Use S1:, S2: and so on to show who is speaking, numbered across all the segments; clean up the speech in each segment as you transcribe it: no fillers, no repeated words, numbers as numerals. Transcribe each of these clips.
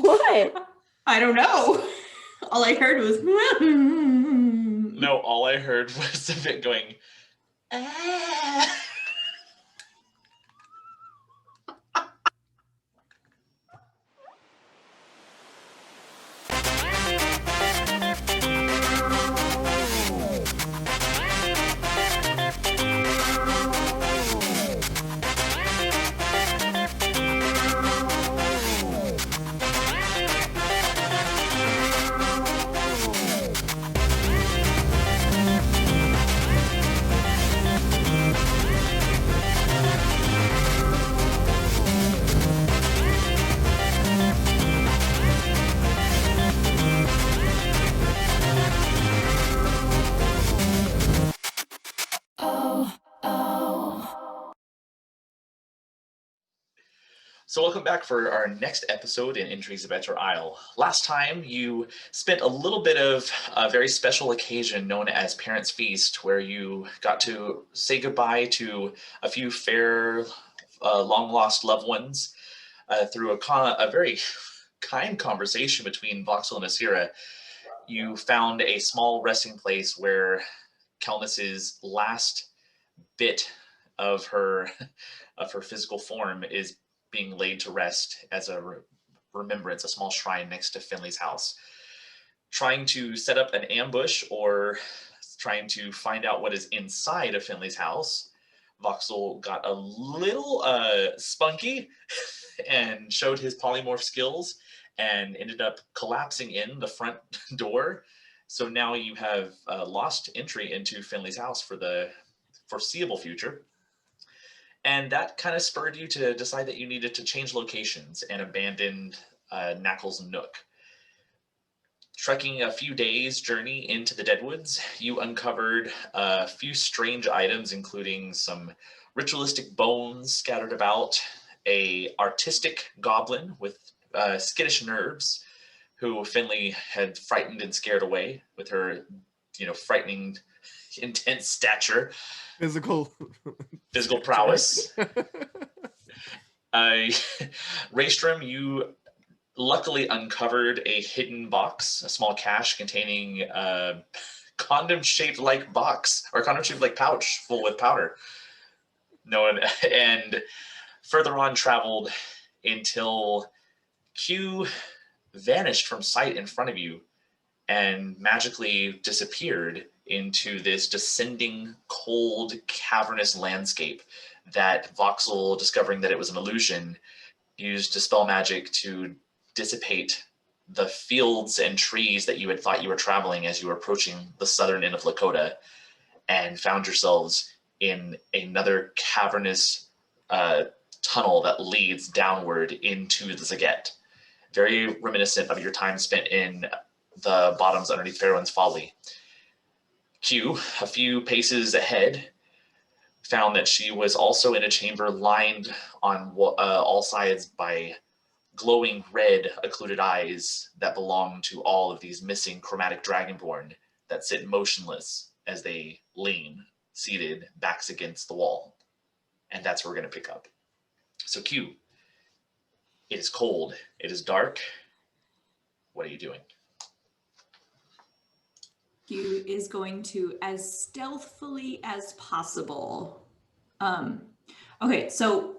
S1: What?
S2: I don't know. All I heard was.
S3: No, all I heard was a bit going. Ah. So welcome back for our next episode in Intrigues of Etter Isle. Last time you spent a little bit of a very special occasion known as Parents' Feast, where you got to say goodbye to a few fair, long-lost loved ones through a very kind conversation between Voxel and Asira. You found a small resting place where Kelnis's last bit of her physical form is being laid to rest as a remembrance, a small shrine next to Finley's house. Trying to set up an ambush or trying to find out what is inside of Finley's house, Voxel got a little spunky and showed his polymorph skills and ended up collapsing in the front door. So now you have lost entry into Finley's house for the foreseeable future. And that kind of spurred you to decide that you needed to change locations and abandon Knuckles Nook. Trekking a few days' journey into the Deadwoods, you uncovered a few strange items, including some ritualistic bones scattered about, a artistic goblin with skittish nerves, who Finley had frightened and scared away with her, frightening, intense stature.
S4: Physical
S3: prowess. Raystrom, you luckily uncovered a hidden box, a small cache containing a condom-shaped like box, or condom-shaped like pouch full with powder. And further on traveled until Q vanished from sight in front of you and magically disappeared into this descending, cold, cavernous landscape that Voxel, discovering that it was an illusion, used Dispel Magic to dissipate the fields and trees that you had thought you were traveling as you were approaching the southern end of Lakota, and found yourselves in another cavernous tunnel that leads downward into the Zaget. Very reminiscent of your time spent in the bottoms underneath Fairwind's Folly. Q, a few paces ahead, found that she was also in a chamber lined on all sides by glowing red occluded eyes that belong to all of these missing chromatic dragonborn that sit motionless as they lean, seated, backs against the wall. And that's where we're going to pick up. So Q, it is cold, it is dark. What are you doing?
S2: Q is going to, as stealthily as possible. Okay, so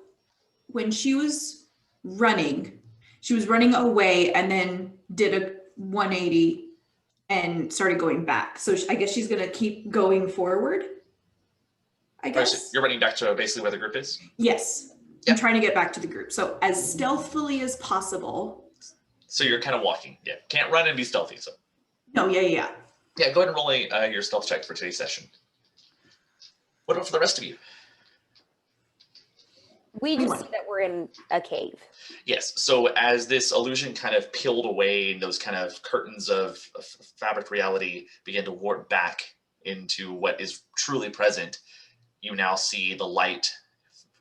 S2: when she was running away and then did a 180 and started going back. So I guess she's gonna keep going forward, I guess.
S3: Right, so you're running back to basically where the group is?
S2: Yes, yep. I'm trying to get back to the group. So as stealthily as possible.
S3: So you're kind of walking, yeah. Can't run and be stealthy, so.
S2: No, yeah.
S3: Yeah, go ahead and roll your stealth check for today's session. What about for the rest of you?
S1: We just see that we're in a cave.
S3: Yes, so as this illusion kind of peeled away and those kind of curtains of fabric reality began to warp back into what is truly present, you now see the light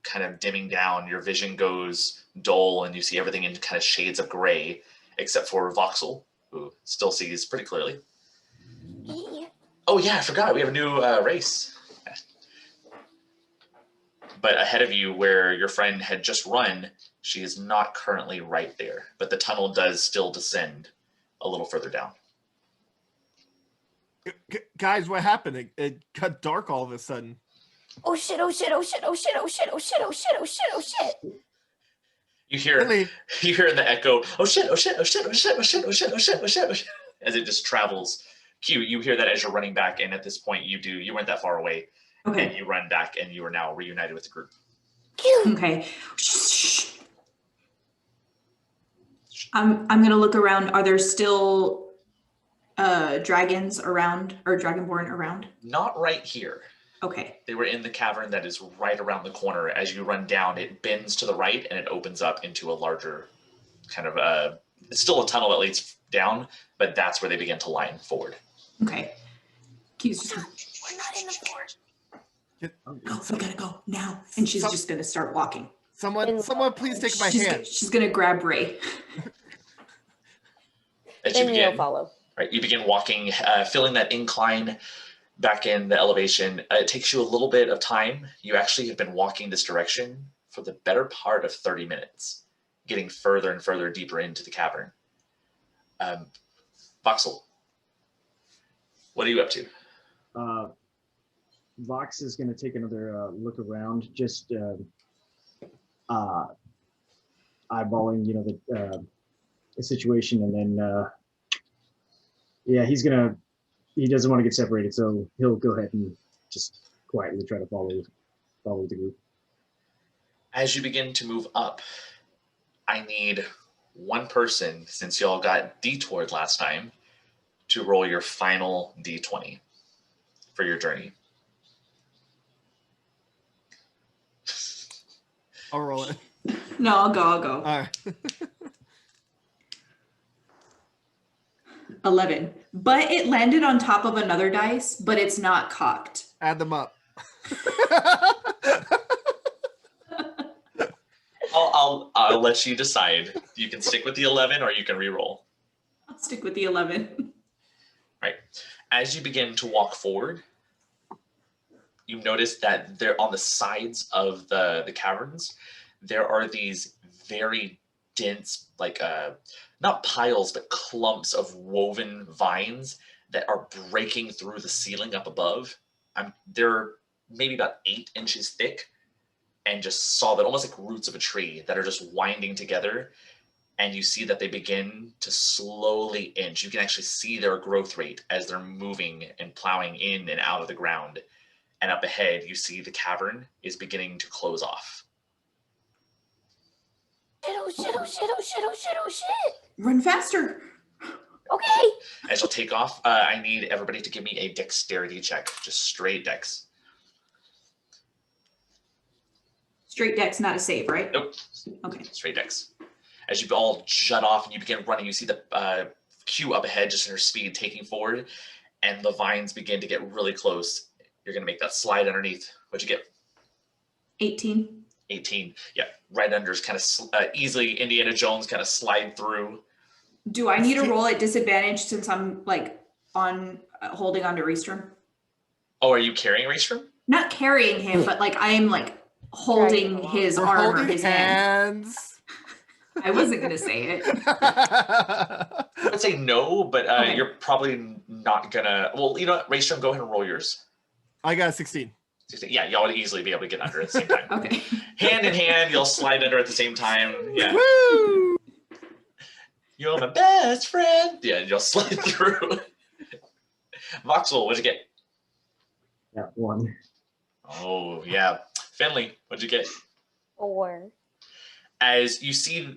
S3: kind of dimming down. Your vision goes dull and you see everything in kind of shades of gray, except for Voxel, who still sees pretty clearly. Oh yeah, I forgot. We have a new race. But ahead of you, where your friend had just run, She is not currently right there, but the tunnel does still descend a little further down.
S4: Guys, what happened? It got dark all of a sudden.
S1: Oh shit, oh shit, oh shit, oh shit, oh shit, oh shit, oh shit, oh shit, oh shit.
S3: You hear
S4: Really?
S3: you hear in the echo, oh shit, oh shit, oh shit, oh shit, oh shit, oh shit, oh shit, oh shit, oh shit, as it just travels. Q, you hear that as you're running back, and at this point you weren't that far away, and
S2: Okay.
S3: you run back, and you are now reunited with the group.
S2: Okay. Shh. I'm gonna look around. Are there still dragons around or dragonborn around?
S3: Not right here.
S2: Okay.
S3: They were in the cavern that is right around the corner. As you run down, it bends to the right, and it opens up into a larger kind of it's still a tunnel that leads down, but that's where they begin to line forward.
S2: Okay. Q's just going,
S1: We're not in the fort.
S2: go, we gotta go now. And she's just gonna start walking.
S4: Someone please take my hand.
S2: She's gonna grab Ray.
S3: As you
S1: Then you'll
S3: begin,
S1: follow.
S3: right, you begin walking, feeling that incline back in the elevation. It takes you a little bit of time. You actually have been walking this direction for the better part of 30 minutes, getting further and further deeper into the cavern. Voxel, what are you up to?
S5: Vox is going to take another look around, just eyeballing, the situation, and then he doesn't want to get separated, so he'll go ahead and just quietly try to follow the group.
S3: As you begin to move up, I need one person, since y'all got detoured last time, to roll your final d20 for your journey.
S4: I'll roll it.
S2: No, I'll go.
S4: All right.
S2: 11. But it landed on top of another dice, but it's not cocked.
S4: Add them up.
S3: I'll let you decide. You can stick with the 11 or you can re-roll.
S2: I'll stick with the 11.
S3: Right. As you begin to walk forward, you notice that there on the sides of the caverns, there are these very dense, not piles, but clumps of woven vines that are breaking through the ceiling up above. They're maybe about 8 inches thick and just solid, almost like roots of a tree that are just winding together. And you see that they begin to slowly inch. You can actually see their growth rate as they're moving and plowing in and out of the ground. And up ahead, you see the cavern is beginning to close off.
S1: Oh shit, oh shit, oh shit, oh shit, oh shit.
S2: Run faster.
S1: Okay.
S3: As you'll take off, I need everybody to give me a dexterity check, just straight dex.
S2: Straight dex, not a save, right?
S3: Nope.
S2: Okay.
S3: Straight dex. As you all jut off and you begin running, you see the queue up ahead, just in her speed, taking forward, and the vines begin to get really close. You're going to make that slide underneath. What'd you get?
S2: 18.
S3: 18. Yeah, right under is kind of easily Indiana Jones kind of slide through.
S2: Do I need to roll at disadvantage since I'm holding on to Reestrom?
S3: Oh, are you carrying Raystrom?
S2: Not carrying him, but I am holding his
S4: We're
S2: arm or
S4: holding
S2: his hand.
S4: hands.
S2: I wasn't going to say it.
S3: I would say no, but
S2: Okay.
S3: you're probably not gonna. Well, you know what, Raystrom, go ahead and roll yours.
S4: I got a 16.
S3: Yeah, y'all would easily be able to get under at the same time.
S2: Okay.
S3: Hand in hand, you'll slide under at the same time. Yeah.
S4: Woo!
S3: You're my best friend. Yeah, you'll slide through. Voxel, what'd you get?
S5: Yeah, 1.
S3: Oh, yeah. Finley, what'd you get?
S1: 4.
S3: As you see,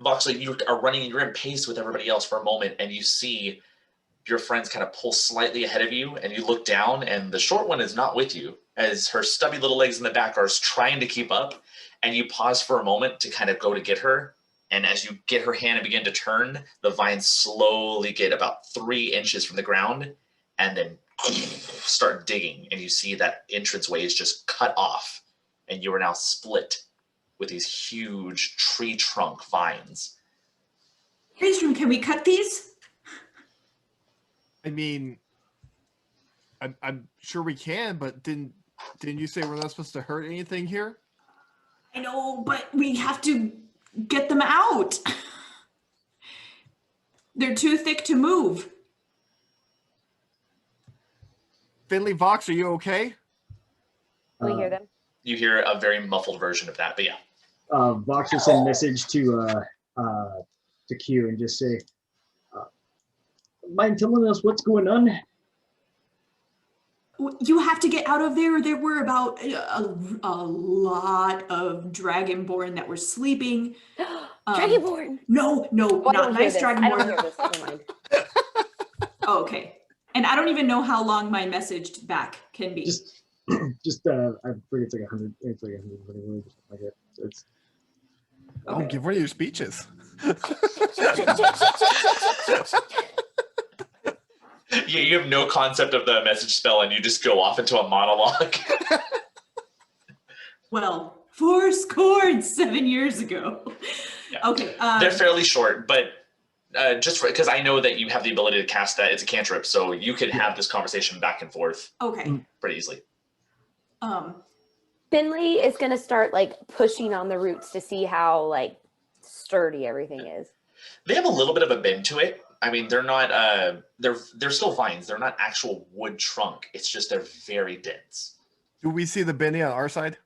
S3: Voxel, you are running, you're in pace with everybody else for a moment, and you see your friends kind of pull slightly ahead of you, and you look down, and the short one is not with you, as her stubby little legs in the back are trying to keep up, and you pause for a moment to kind of go to get her, and as you get her hand and begin to turn, the vines slowly get about 3 inches from the ground, and then start digging, and you see that entranceway is just cut off, and you are now split with these huge tree trunk vines.
S2: Reestrom, can we cut these?
S4: I mean, I'm sure we can, but didn't you say we're not supposed to hurt anything here?
S2: I know, but we have to get them out. They're too thick to move.
S4: Finley, Vox, are you okay?
S1: We hear them.
S3: You hear a very muffled version of that, but yeah.
S5: Vox will send a message to Q and just say, mind telling us what's going on?
S2: You have to get out of there. There were about a lot of Dragonborn that were sleeping.
S1: Dragonborn.
S2: No,
S1: Oh, I
S2: not
S1: don't hear
S2: nice
S1: this. I don't hear
S2: Dragonborn.
S1: this. Never mind.
S2: Oh, okay. And I don't even know how long my message back can be.
S5: Just I forget it's like 100. It's like 120 words, like that. So it's
S4: Oh,
S2: Okay.
S4: give one of your speeches.
S3: Yeah, you have no concept of the message spell and you just go off into a monologue.
S2: Well, 7 years ago.
S3: Yeah.
S2: Okay.
S3: They're fairly short, but just because I know that you have the ability to cast that, it's a cantrip, so you could have this conversation back and forth
S2: Okay.
S3: pretty easily.
S1: Finley is gonna start like pushing on the roots to see how like sturdy everything is.
S3: They have a little bit of a bend to it. I mean, they're not. They're still vines. They're not actual wood trunk. It's just they're very dense.
S4: Do we see the Benny on our side?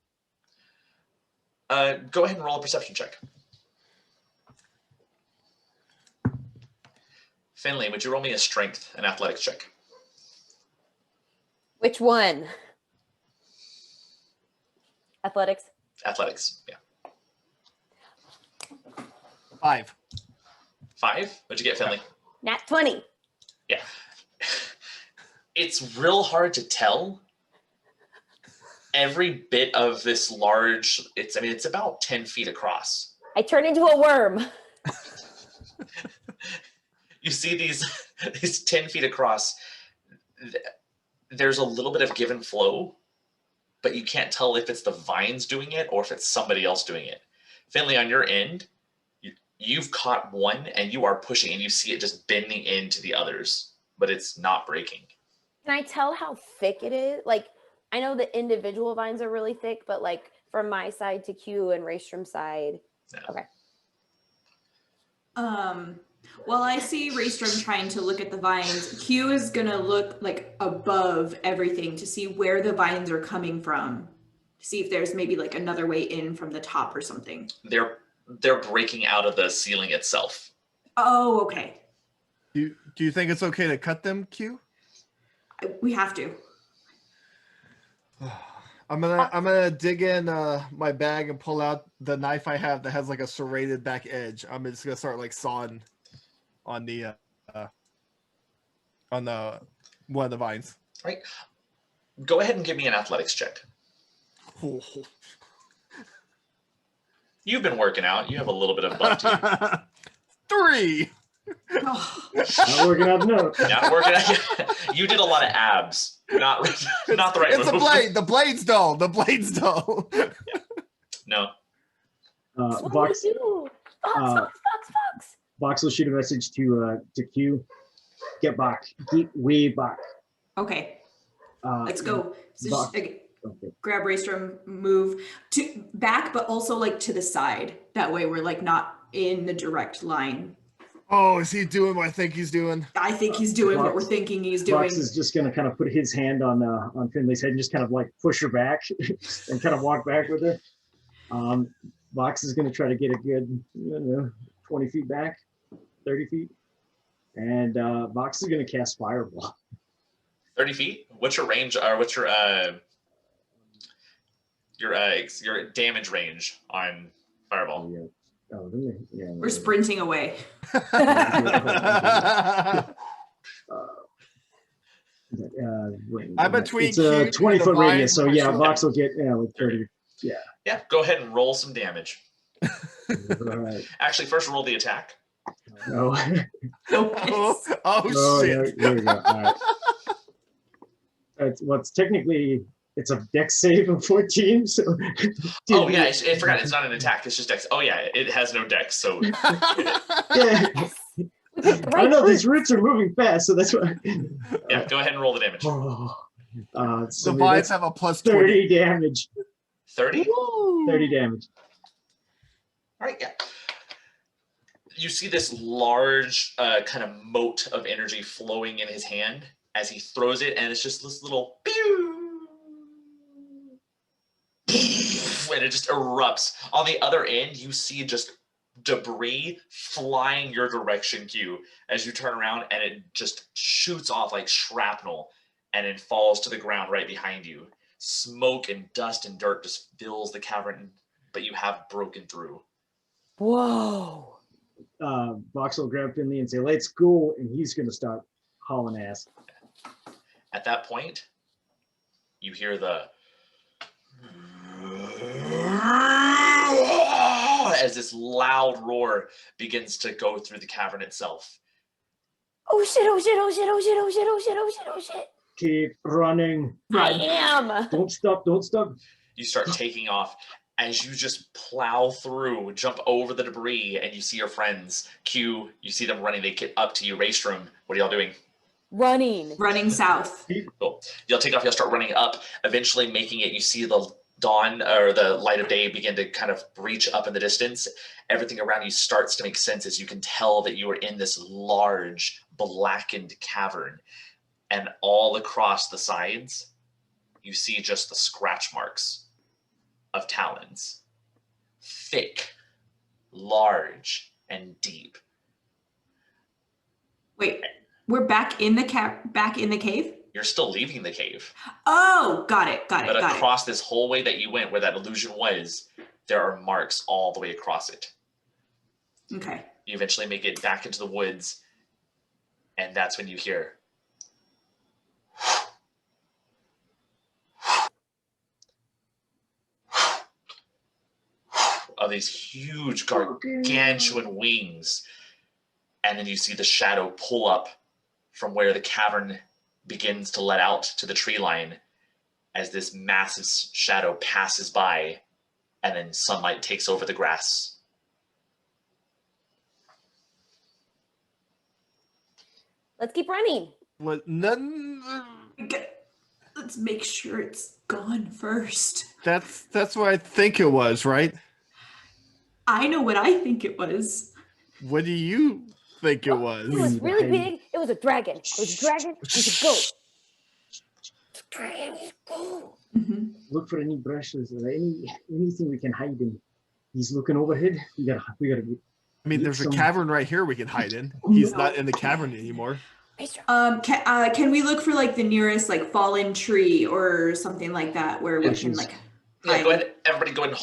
S3: Go ahead and roll a perception check. Finley, would you roll me a strength and athletics check?
S1: Which one? Athletics.
S3: Athletics, yeah.
S4: 5.
S3: 5? What'd you get, Finley?
S1: Nat 20.
S3: Yeah. It's real hard to tell. Every bit of this large, it's about 10 feet across.
S1: I turn into a worm.
S3: You see these 10 feet across. There's a little bit of give and flow, but you can't tell if it's the vines doing it or if it's somebody else doing it. Finley, on your end, you've caught one and you are pushing and you see it just bending into the others, but it's not breaking.
S1: Can I tell how thick it is? Like, I know the individual vines are really thick, but like from my side to Q and Raystrom's side.
S3: No.
S1: Okay.
S2: Well, I see Raystrom trying to look at the vines. Q is gonna look like above everything to see where the vines are coming from. See if there's maybe like another way in from the top or something.
S3: They're breaking out of the ceiling itself.
S2: Oh, okay.
S4: Do you think it's okay to cut them, Q?
S2: We have to.
S4: I'm gonna dig in my bag and pull out the knife I have that has like a serrated back edge. I'm just gonna start like sawing on the one of the vines.
S3: All right. Go ahead and give me an athletics check. You've been working out. You have a little bit of buff to you.
S4: 3.
S2: Oh,
S5: not working out no.
S3: Not working out. You did a lot of abs. Not the right
S4: It's
S3: move.
S4: the blade. The blade's dull. The blade's dull.
S3: No.
S1: What
S5: Vox,
S1: do we do? Fox.
S5: Vox will shoot a message to Q. Get back. Get way back.
S2: okay. Let's go. So
S5: Vox-
S2: just, okay,
S5: Okay.
S2: grab Raystrom, move to back, but also like to the side. That way we're like not in the direct line.
S4: Oh, is he doing what I think he's doing?
S2: I think he's doing what
S5: Vox-
S2: we're thinking he's doing.
S5: Vox is just going to kind of put his hand on Finley's head and just kind of like push her back and kind of walk back with her. Vox is going to try to get a good 20 feet back, 30 feet. And Vox is going to cast Fireball.
S3: 30 feet? What's your range? Or what's your damage range on Fireball?
S5: Yeah. Oh, really? Yeah.
S2: We're sprinting away.
S4: I'm between
S5: It's a
S4: Q
S5: 20
S4: and
S5: foot
S4: the
S5: radius, so
S4: vines.
S5: yeah, Vox will get like 30.
S3: Yeah, go ahead and roll some damage.
S5: All right.
S3: Actually, first roll the attack.
S5: No.
S4: Oh,
S5: Oh,
S4: shit.
S5: there we go. All right. It's technically it's a dex save of 14. So.
S3: Oh yeah, I forgot. It's not an attack. It's just dex. Oh yeah, it has no dex. So
S5: Yeah.
S1: Yes.
S5: I know these roots are moving fast, so that's why.
S3: yeah, go ahead and roll the damage.
S5: Oh, so
S4: The vines
S5: that's
S4: have a plus 20.
S5: 30 damage.
S3: 30.
S5: 30 damage.
S3: All right, yeah. You see this large kind of moat of energy flowing in his hand as he throws it, and it's just this little pew, and it just erupts. On the other end, you see just debris flying your direction, Q, as you turn around, and it just shoots off like shrapnel, and then falls to the ground right behind you. Smoke and dust and dirt just fills the cavern, but you have broken through.
S1: Whoa.
S5: Vox will grab Finley and say, let's go, and he's going to start hauling ass.
S3: At that point, you hear the as this loud roar begins to go through the cavern itself.
S1: Oh shit, oh shit, oh shit, oh shit, oh shit, oh shit, oh shit, oh shit.
S5: Keep running.
S1: I am.
S5: Don't stop, don't stop.
S3: You start taking off as you just plow through, jump over the debris, and you see your friends. Q, you see them running. They get up to you. Raystrom, what are y'all doing?
S2: Running south.
S3: Cool. Y'all take off. Y'all start running up, eventually making it. You see the dawn or the light of day begin to kind of reach up in the distance. Everything around you starts to make sense as you can tell that you are in this large, blackened cavern. And all across the sides, you see just the scratch marks of talons. Thick, large, and deep.
S2: Wait, we're back in the cave?
S3: You're still leaving the cave.
S2: Oh, got it.
S3: But across this whole way that you went, where that illusion was, there are marks all the way across it.
S2: Okay.
S3: You eventually make it back into the woods, and that's when you hear of these huge gargantuan wings. And then you see the shadow pull up from where the cavern begins to let out to the tree line as this massive shadow passes by, and then sunlight takes over the grass.
S1: Let's keep running.
S4: What? None.
S2: Let's make sure it's gone first.
S4: That's what I think it was, right?
S2: I know what I think it was.
S4: What do you think it was?
S1: It was really big. It was a dragon. It was a dragon. We should go. Dragon, go.
S2: Mm-hmm.
S5: Look for any brushes or anything we can hide in. He's looking overhead. We gotta.
S4: I mean, there's a cavern right here we can hide in.
S5: Oh,
S4: He's
S5: no.
S4: not in the cavern anymore.
S2: Can we look for like the nearest like fallen tree or something like that where we can like
S3: Yeah,
S2: hide?
S3: go ahead. Everybody go ahead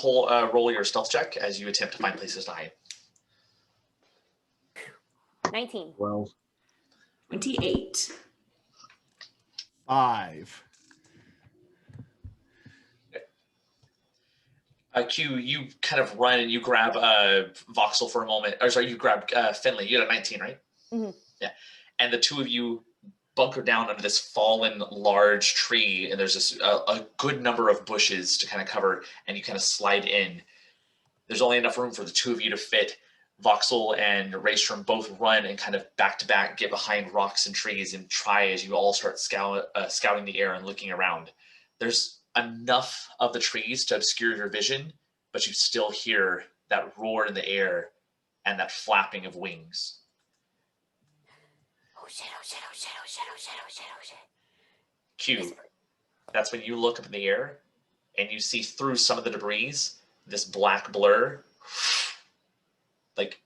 S3: and roll your stealth check as you attempt to find places to hide.
S1: 19.
S5: 12.
S2: 28.
S4: 5.
S3: Q, you kind of run and you grab Voxel for a moment. Or sorry, you grab Finley. You had a 19, right?
S1: Mm-hmm.
S3: Yeah. And the two of you bunker down under this fallen large tree, and there's this a good number of bushes to kind of cover, and you kind of slide in. There's only enough room for the two of you to fit. Voxel and Raystrom both run and kind of back to back get behind rocks and trees and try as you all start scouting the air and looking around. There's enough of the trees to obscure your vision, but you still hear that roar in the air and that flapping of wings.
S1: Oh shit, oh shit, oh shit, oh shit, oh shit, oh shit, oh shit.
S3: Q, that's when you look up in the air and you see through some of the debris, this black blur, like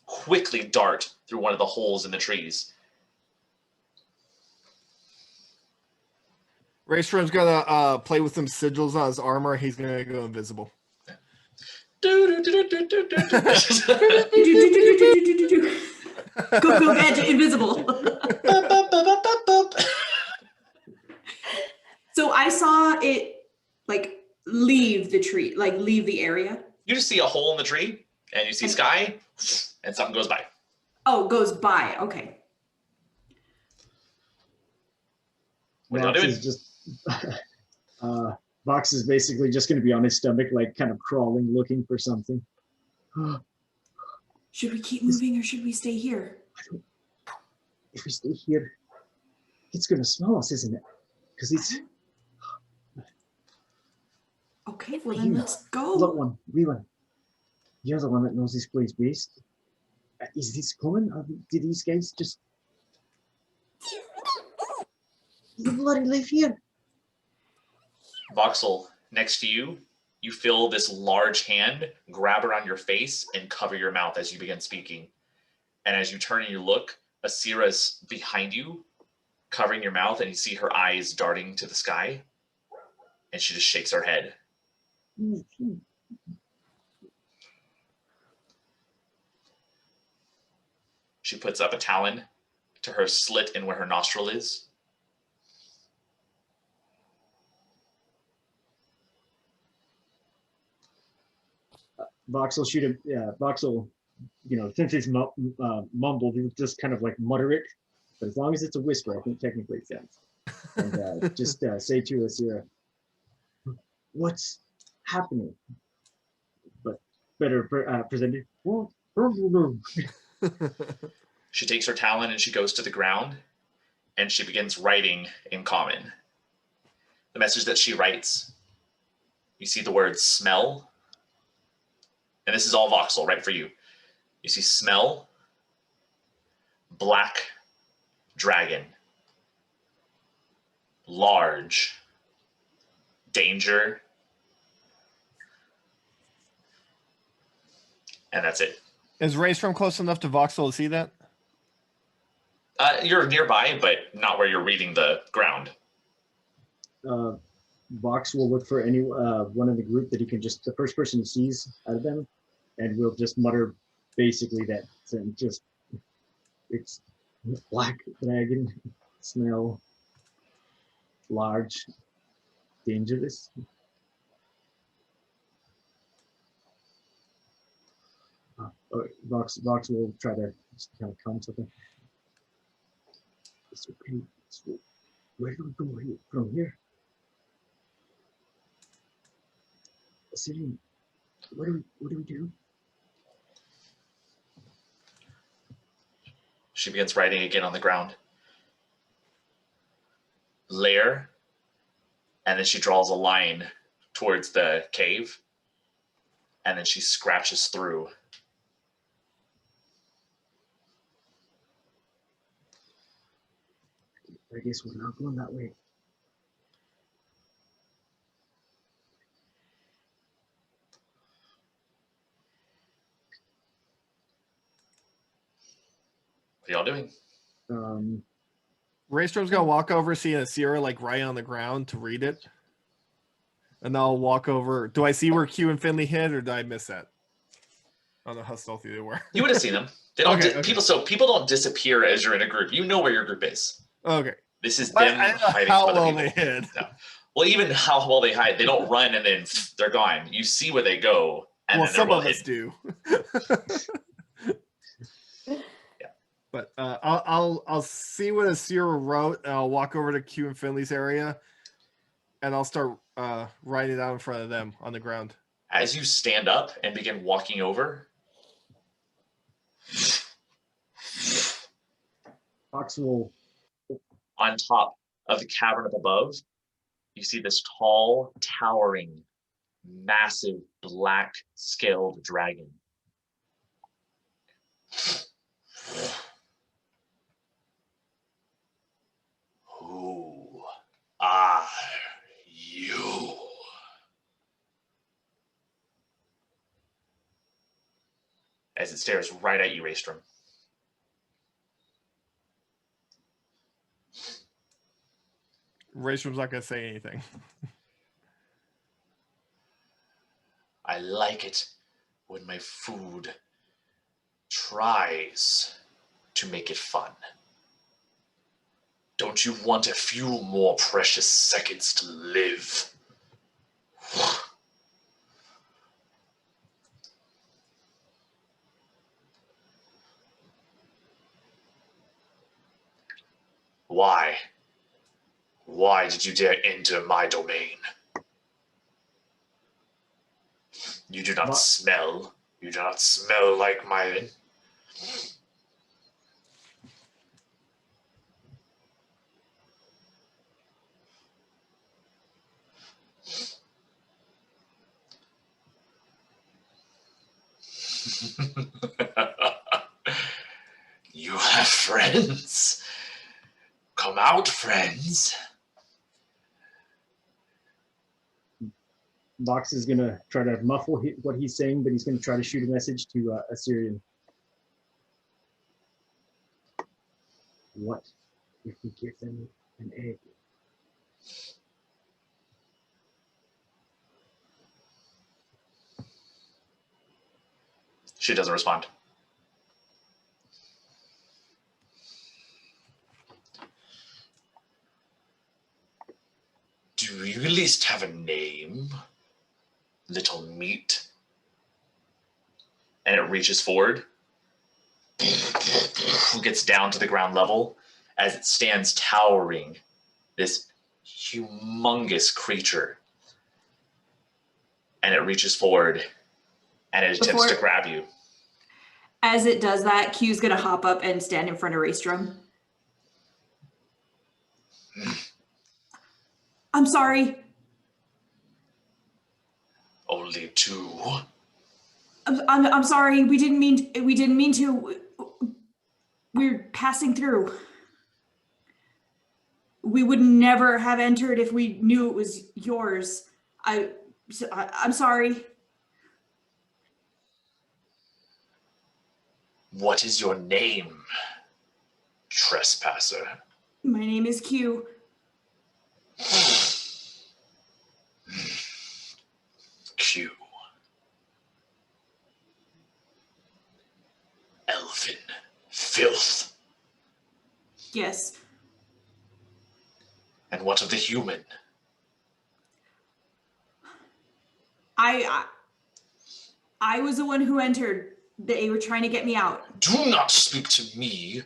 S3: quickly dart through one of the holes in the trees.
S4: Raystrom's gonna play with some sigils on his armor. He's gonna go invisible.
S2: Go gadget invisible. So I saw it like leave the tree, like leave the area.
S3: You just see a hole in the tree and you see sky and something goes by.
S2: Oh, goes by. Okay.
S3: What are y'all
S5: Vox
S3: doing?
S5: is just Vox is basically just going to be on his stomach, like kind of crawling, looking for something.
S2: Should we keep moving or should we stay here?
S5: If we stay here, it's going to smell us, isn't it? Because it's.
S2: Okay, well
S5: Hey,
S2: then
S5: you,
S2: let's
S5: Little
S2: go.
S5: one, wee one. You're the one that knows this place best. Is this common? Do these guys just you bloody live here?
S3: Voxel, next to you, you feel this large hand grab around your face and cover your mouth as you begin speaking. And as you turn and you look, Asira's behind you, covering your mouth, and you see her eyes darting to the sky. And she just shakes her head. She puts up a talon to her slit in where her nostril is.
S5: Vox will shoot him. Yeah, Vox will, since he's mumbled, he'll just kind of like mutter it. But as long as it's a whisper, I think technically it sounds. And just say to Asira, what's happening? But better presented.
S3: She takes her talon and she goes to the ground and she begins writing in common. The message that she writes, you see the word smell. And this is all voxel, right, for you. You see smell, black dragon, large, danger, and that's it.
S4: Is Raystrom close enough to Voxel to see that?
S3: You're nearby, but not where you're reading the ground.
S5: Vox will look for any one in the group that he can the first person he sees out of them, and we'll just mutter basically that, and just it's black dragon, smell, large, dangerous. Vox will try to just kind of come to them. It's okay. Where do we go from here? City, what do we do?
S3: She begins writing again on the ground. Lair, and then she draws a line towards the cave, and then she scratches through.
S5: I guess we're not going that way.
S3: What are y'all doing?
S4: Raystrom's gonna walk over, see Asira like right on the ground to read it. And I'll walk over. Do I see where Q and Finley hid, or did I miss that? I don't know how stealthy they were.
S3: You would have seen them. They don't.
S4: Okay, okay.
S3: People don't disappear as you're in a group. You know where your group is.
S4: Okay.
S3: This is
S4: I
S3: them
S4: don't know
S3: hiding
S4: how
S3: from other
S4: well
S3: people.
S4: they hid.
S3: No. Well, even how well they hide, they don't run and then they're gone. You see where they go, and
S4: Well,
S3: then they're
S4: some
S3: well
S4: of us
S3: hidden.
S4: do. But I'll see what Asira wrote, and I'll walk over to Q and Finley's area, and I'll start writing it out in front of them on the ground.
S3: As you stand up and begin walking over,
S5: Vox will
S3: on top of the cavern up above, you see this tall, towering, massive, black-scaled dragon. Who are you? As it stares right at you, Raystrom.
S4: Raystrom's not gonna say anything.
S3: I like it when my food tries to make it fun. Don't you want a few more precious seconds to live? Why? Why did you dare enter my domain? You do not smell. You do not smell like my... You have friends. Come out, friends.
S5: Vox is gonna try to muffle what he's saying, but he's gonna try to shoot a message to Assyrian. What if we give them an egg?
S3: She doesn't respond. Do you at least have a name, little meat? And it reaches forward, gets down to the ground level as it stands towering, this humongous creature. And it reaches forward and it attempts to grab you.
S2: As it does that, Q's gonna hop up and stand in front of Raystrom. I'm sorry.
S3: Only two.
S2: I'm sorry. We didn't mean to. We're passing through. We would never have entered if we knew it was yours. I'm sorry.
S3: What is your name, trespasser?
S2: My name is Q.
S3: Q. Elfin filth.
S2: Yes.
S3: And what of the human?
S2: I was the one who entered. They were trying to get me out.
S3: Do not speak to me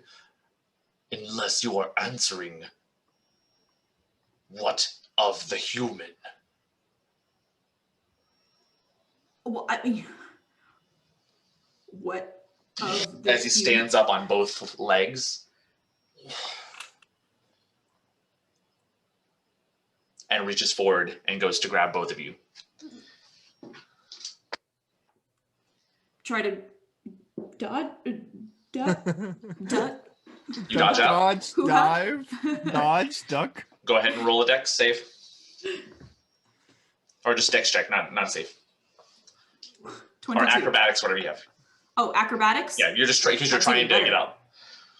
S3: unless you are answering what of the human.
S2: Well, what of the
S3: As he stands up on both legs and reaches forward and goes to grab both of you.
S2: Try to dodge.
S3: You dodge out.
S4: Dodge, dive, dodge, duck.
S3: Go ahead and roll a dex save. Or just dex check, not safe.
S2: 22.
S3: Or acrobatics, whatever you have.
S2: Oh, acrobatics?
S3: Yeah, you're just because you're
S2: That's
S3: trying
S2: even
S3: to
S2: better.
S3: get up.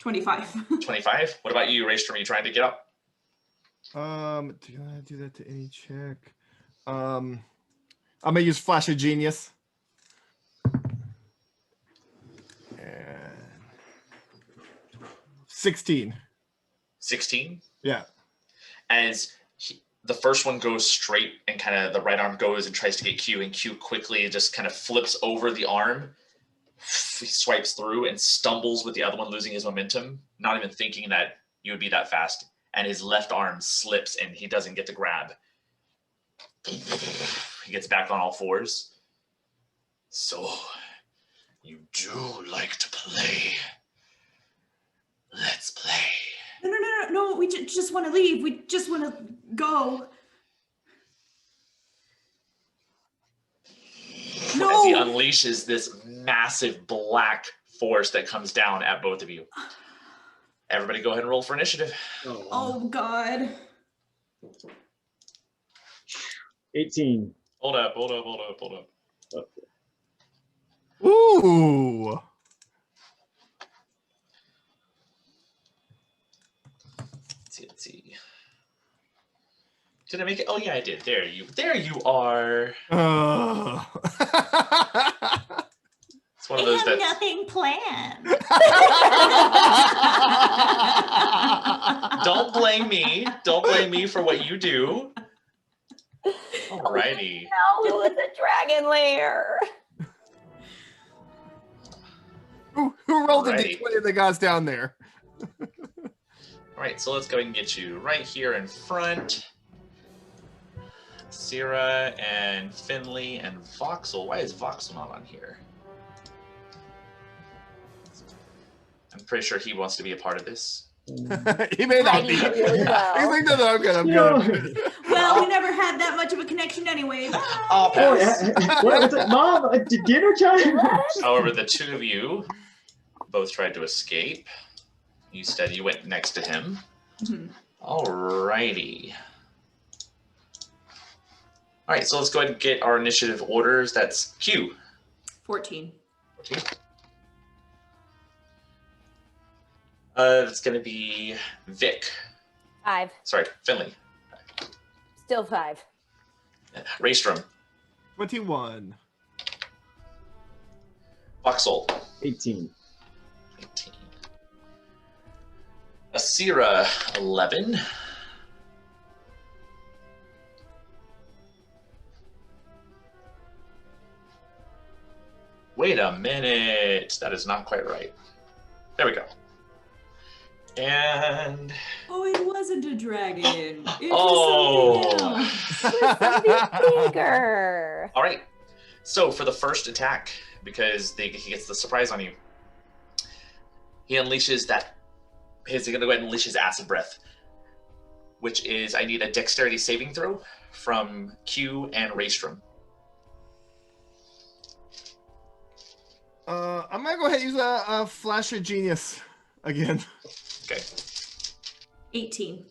S2: 25.
S3: 25. What about you, Raystrom? Are you trying to get up?
S4: Do I do that to any check? I'm gonna use Flash of Genius. And 16.
S3: 16.
S4: Yeah.
S3: As the first one goes straight and kind of the right arm goes and tries to get Q, and Q quickly just kind of flips over the arm. He swipes through and stumbles with the other one, losing his momentum, not even thinking that you would be that fast. And his left arm slips and he doesn't get the grab. He gets back on all fours. So, you do like to play. Let's play.
S2: No, we just want to leave. We just want to go. No!
S3: As he unleashes this massive black force that comes down at both of you. Everybody go ahead and roll for initiative.
S2: Oh, God.
S5: 18.
S3: Hold up.
S4: Ooh.
S3: Let's see. Did I make it? Oh yeah, I did. There you are. It's one of those that's
S2: nothing planned.
S3: Don't blame me. Don't blame me for what you do. Alrighty.
S1: No, it was a dragon lair.
S4: Who rolled a
S3: Alrighty.
S4: d20 that got down there?
S3: Alright, so let's go ahead and get you right here in front. Sierra and Finley and Voxel. Why is Voxel not on here? I'm pretty sure he wants to be a part of this.
S4: He may not
S1: Hiding
S4: be.
S1: it really well.
S4: He's like, no, I'm good. I'm
S5: No.
S4: good.
S2: Well, we never had that much of a connection anyway. Bye.
S3: I'll
S5: Boy,
S3: pass.
S5: what's it, Mom? Dinner time?
S3: However, the two of you both tried to escape. Instead, you went next to him.
S2: Mhm.
S3: Alrighty. All right, so let's go ahead and get our initiative orders. That's Q.
S2: 14.
S3: Okay. It's going to be Vic.
S1: 5.
S3: Sorry, Finley.
S1: Still 5.
S3: Raystrom.
S4: 21.
S3: Voxel.
S5: 18.
S3: 18. Asira. 11. Wait a minute. That is not quite right. There we go. And
S2: Oh, it wasn't a dragon. It
S3: Oh.
S2: was something else.
S1: Something bigger.
S3: all right. So for the first attack, because he gets the surprise on you, he unleashes that. He's going to go ahead and unleash his acid breath, which is I need a dexterity saving throw from Q and Raystrom.
S4: I'm gonna go ahead and use a flash of genius again.
S3: Okay.
S2: 18.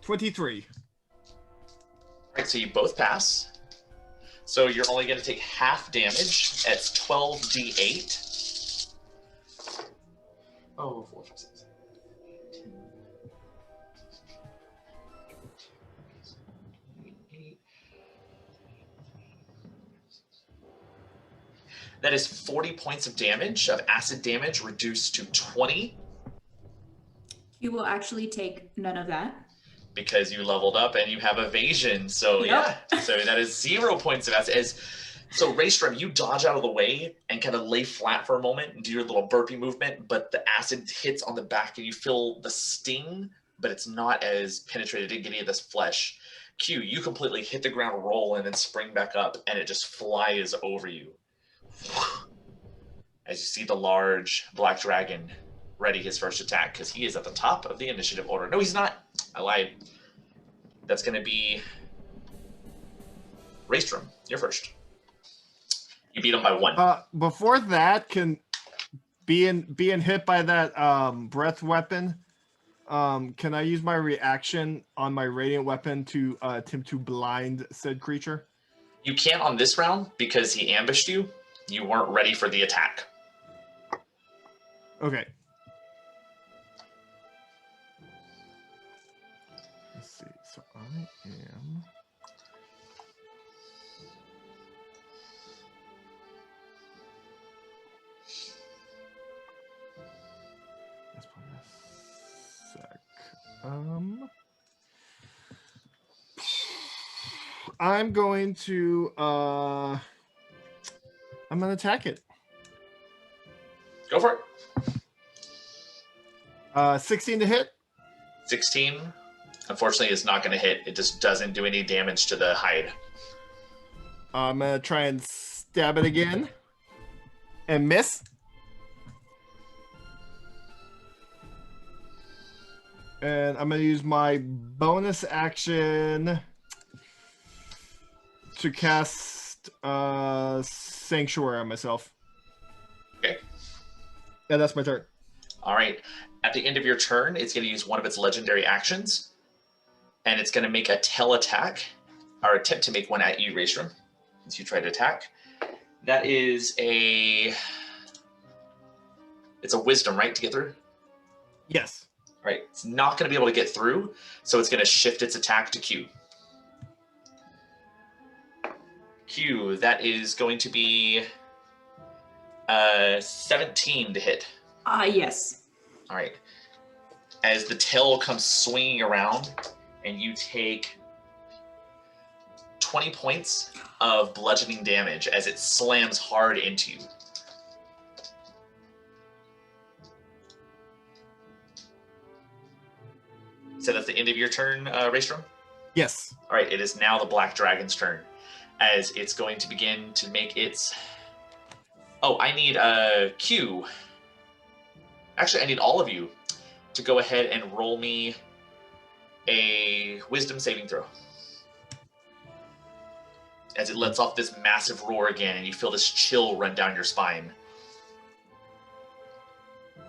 S4: 23.
S3: All right, so you both pass. So you're only going to take half damage. That's 12d8. Oh, 4, 5, 6, 10. 8. That is 40 points of damage, of acid damage, reduced to 20
S2: You will actually take none of that.
S3: because you leveled up and you have evasion. So
S2: Yep.
S3: yeah, so that is 0 points of acid. So Raystrom, you dodge out of the way and kind of lay flat for a moment and do your little burpee movement, but the acid hits on the back and you feel the sting, but it's not as penetrated. It didn't get any of this flesh. Q, you completely hit the ground, roll, and then spring back up, and it just flies over you. As you see the large black dragon ready his first attack, because he is at the top of the initiative order. No, he's not. I lied. That's going to be Raystrom. You're first. You beat him by 1.
S4: Before that, can being hit by that breath weapon, can I use my reaction on my radiant weapon to attempt to blind said creature?
S3: You can't on this round because he ambushed you. You weren't ready for the attack.
S4: Okay. Let's see. So I am. That's probably a sec. I'm going to I'm gonna attack it.
S3: Go for it.
S4: 16 to hit.
S3: 16, unfortunately, is not going to hit. It just doesn't do any damage to the hide.
S4: I'm gonna try and stab it again and miss. And I'm gonna use my bonus action to cast Sanctuary on myself.
S3: Okay.
S4: Yeah, that's my turn.
S3: All right. At the end of your turn, it's going to use one of its legendary actions, and it's going to make a tail attack, or attempt to make one at you, Raystrom, since you tried to attack. That is it's a wisdom, right, to get through?
S4: Yes.
S3: All right. It's not going to be able to get through, so it's going to shift its attack to Q. Q, that is going to be 17 to hit.
S2: Yes.
S3: All right. As the tail comes swinging around, and you take 20 points of bludgeoning damage as it slams hard into you. So that's the end of your turn, Raystrom?
S4: Yes.
S3: All right, it is now the Black Dragon's turn, as it's going to begin to make its Oh, I need a Q. Actually, I need all of you to go ahead and roll me a wisdom saving throw. As it lets off this massive roar again, and you feel this chill run down your spine.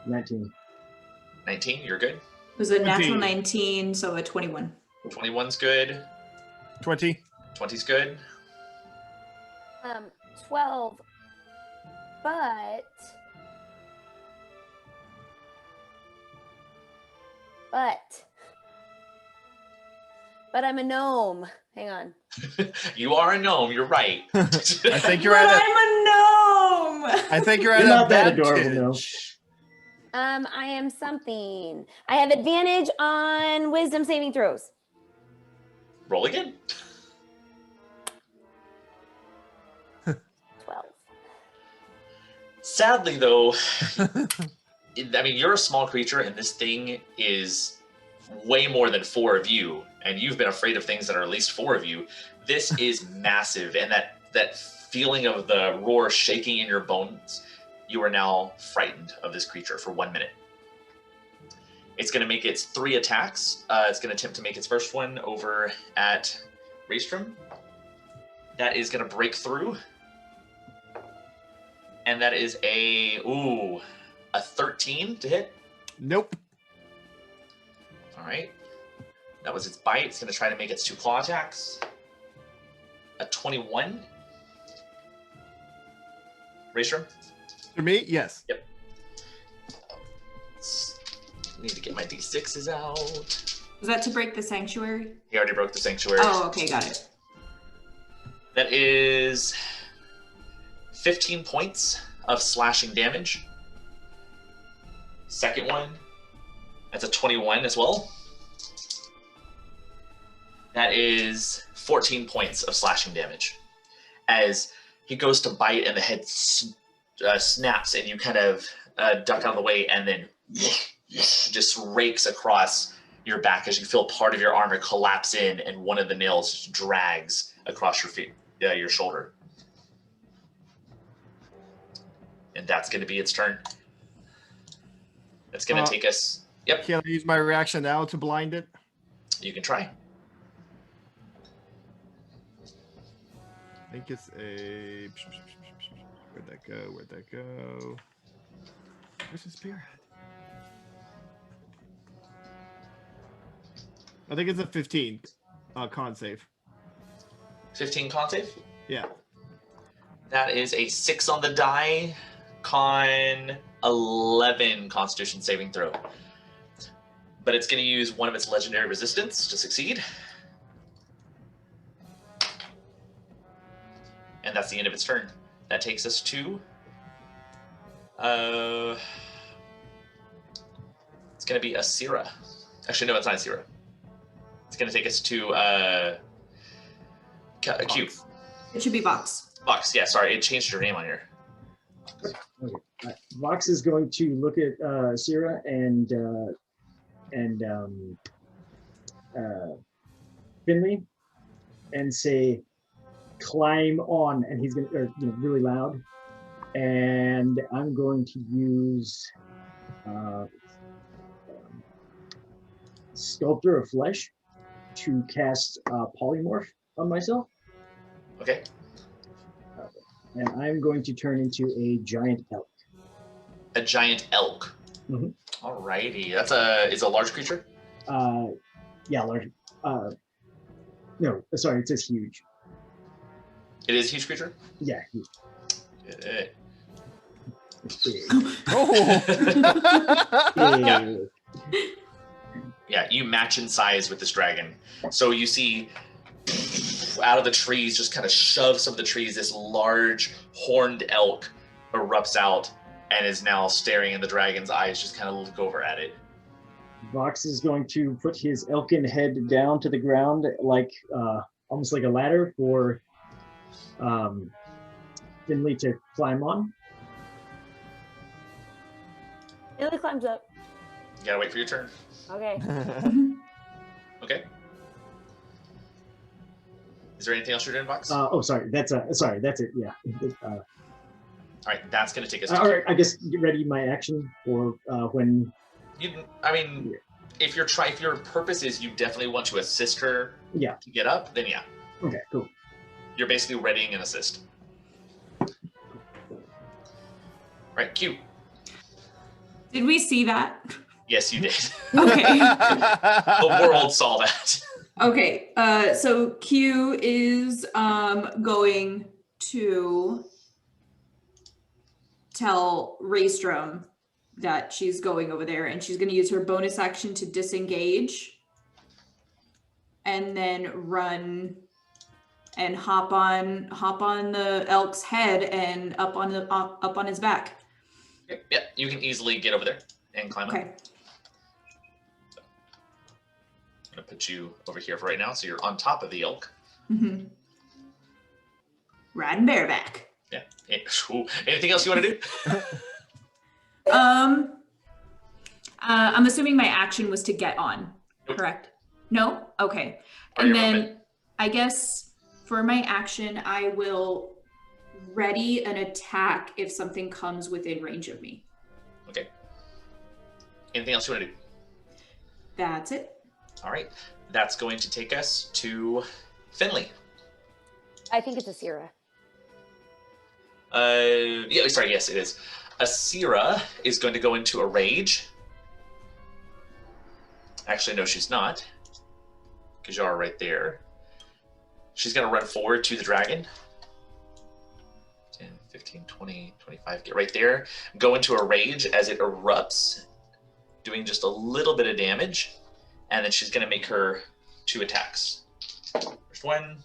S5: 19.
S3: 19, you're good.
S2: It was a natural
S4: 20.
S2: 19, so a 21.
S3: 21's good.
S4: 20.
S3: 20's good.
S1: 12. But I'm a gnome. Hang on.
S3: You are a gnome, you're right.
S4: I think you're
S2: But
S4: at
S2: I'm a gnome!
S4: I think you're at
S5: You're not that adorable,
S4: advantage.
S5: no.
S1: I am something. I have advantage on wisdom saving throws.
S3: Roll again.
S1: 12.
S3: Sadly, though, I mean, you're a small creature, and this thing is way more than 4 of you, and you've been afraid of things that are at least 4 of you. This is massive, and that feeling of the roar shaking in your bones, you are now frightened of this creature for 1 minute. It's going to make its 3 attacks. It's going to attempt to make its first one over at Raystrom. That is going to break through. And that is a 13 to hit.
S4: Nope.
S3: All right. That was its bite. It's going to try to make its 2 claw attacks. A 21. Raystrom?
S4: For me, yes.
S3: Yep. Need to get my d6s out.
S2: Was that to break the sanctuary?
S3: He already broke the sanctuary.
S2: Oh, okay, got it.
S3: That is 15 points of slashing damage. Second one, that's a 21 as well. That is 14 points of slashing damage. As he goes to bite and the head snaps and you kind of duck out of the way and then just rakes across your back as you feel part of your armor collapse in and one of the nails just drags across your feet, your shoulder. And that's going to be its turn. That's going to take us... Yep,
S4: Can I use my reaction now to blind it?
S3: you can try.
S4: I think it's a... Where'd that go? Where'd that go? Where's the spearhead? I think it's a 15 con save.
S3: 15 con save?
S4: Yeah.
S3: That is a 6 on the die. Con 11 Constitution saving throw. But it's going to use one of its legendary resistance to succeed. And that's the end of its turn. That takes us to... it's going to be a Syrah. Actually, no, it's not a Syrah. It's going to take us to a Q.
S2: It should be Vox.
S3: Vox, yeah, sorry. It changed your name on here.
S5: Okay. Vox is going to look at Syrah and Finley and say, "Climb on," and he's gonna, really loud. And I'm going to use Sculptor of Flesh to cast Polymorph on myself.
S3: Okay.
S5: And I'm going to turn into a giant elk.
S3: A giant elk.
S5: Mhm.
S3: Alrighty. That's is a large creature?
S5: Yeah, large. No, sorry, it says huge.
S3: It is a huge creature?
S5: Yeah, huge. It's big.
S4: Oh!
S5: Yeah.
S3: Yeah, you match in size with this dragon. So you see out of the trees, just kind of shoves some of the trees, this large horned elk erupts out and is now staring in the dragon's eyes, just kind of look over at it.
S5: Vox is going to put his elkin head down to the ground, like almost like a ladder for Finley to climb on.
S1: Billy climbs up.
S3: You gotta wait for your turn.
S1: Okay.
S3: Okay. Is there anything else you're doing, Vox?
S5: Sorry, that's it. Yeah.
S3: All right, that's going to take us to
S5: All right, I guess get ready my action for when.
S3: I mean, if your purpose is you definitely want to assist her
S5: Yeah.
S3: to get up, then yeah.
S5: Okay, cool.
S3: You're basically readying an assist. Right, Q.
S2: Did we see that?
S3: Yes, you did.
S2: Okay.
S3: The world saw that.
S2: Okay, so Q is going to tell Raystrom that she's going over there, and she's going to use her bonus action to disengage and then run and hop on the elk's head and up on his back.
S3: Yeah, you can easily get over there and climb up.
S2: Okay.
S3: I'm going to put you over here for right now, so you're on top of the elk.
S2: Mm-hmm. Riding bareback.
S3: Yeah. Ooh. Anything else you want to do?
S2: I'm assuming my action was to get on,
S3: Nope.
S2: correct? No? Okay.
S3: Or
S2: And
S3: your
S2: then
S3: movement.
S2: I guess for my action, I will ready an attack if something comes within range of me.
S3: Okay. Anything else you want to do?
S2: That's it.
S3: All right. That's going to take us to Finley.
S1: I think it's a Sierra.
S3: Yeah, sorry, yes, it is. Asira is going to go into a rage. Actually, no, she's not. Because you are right there. She's going to run forward to the dragon. 10, 15, 20, 25, get right there. Go into a rage as it erupts, doing just a little bit of damage. And then she's going to make her 2 attacks. First one.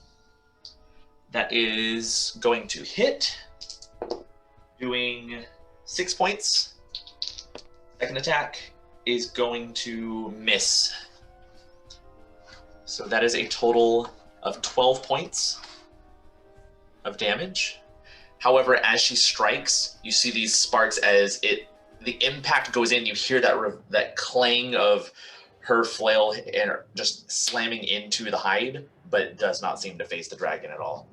S3: That is going to hit, doing 6 points. Second attack is going to miss. So that is a total of 12 points of damage. However, as she strikes, you see these sparks as the impact goes in. You hear that clang of her flail and just slamming into the hide, but it does not seem to face the dragon at all.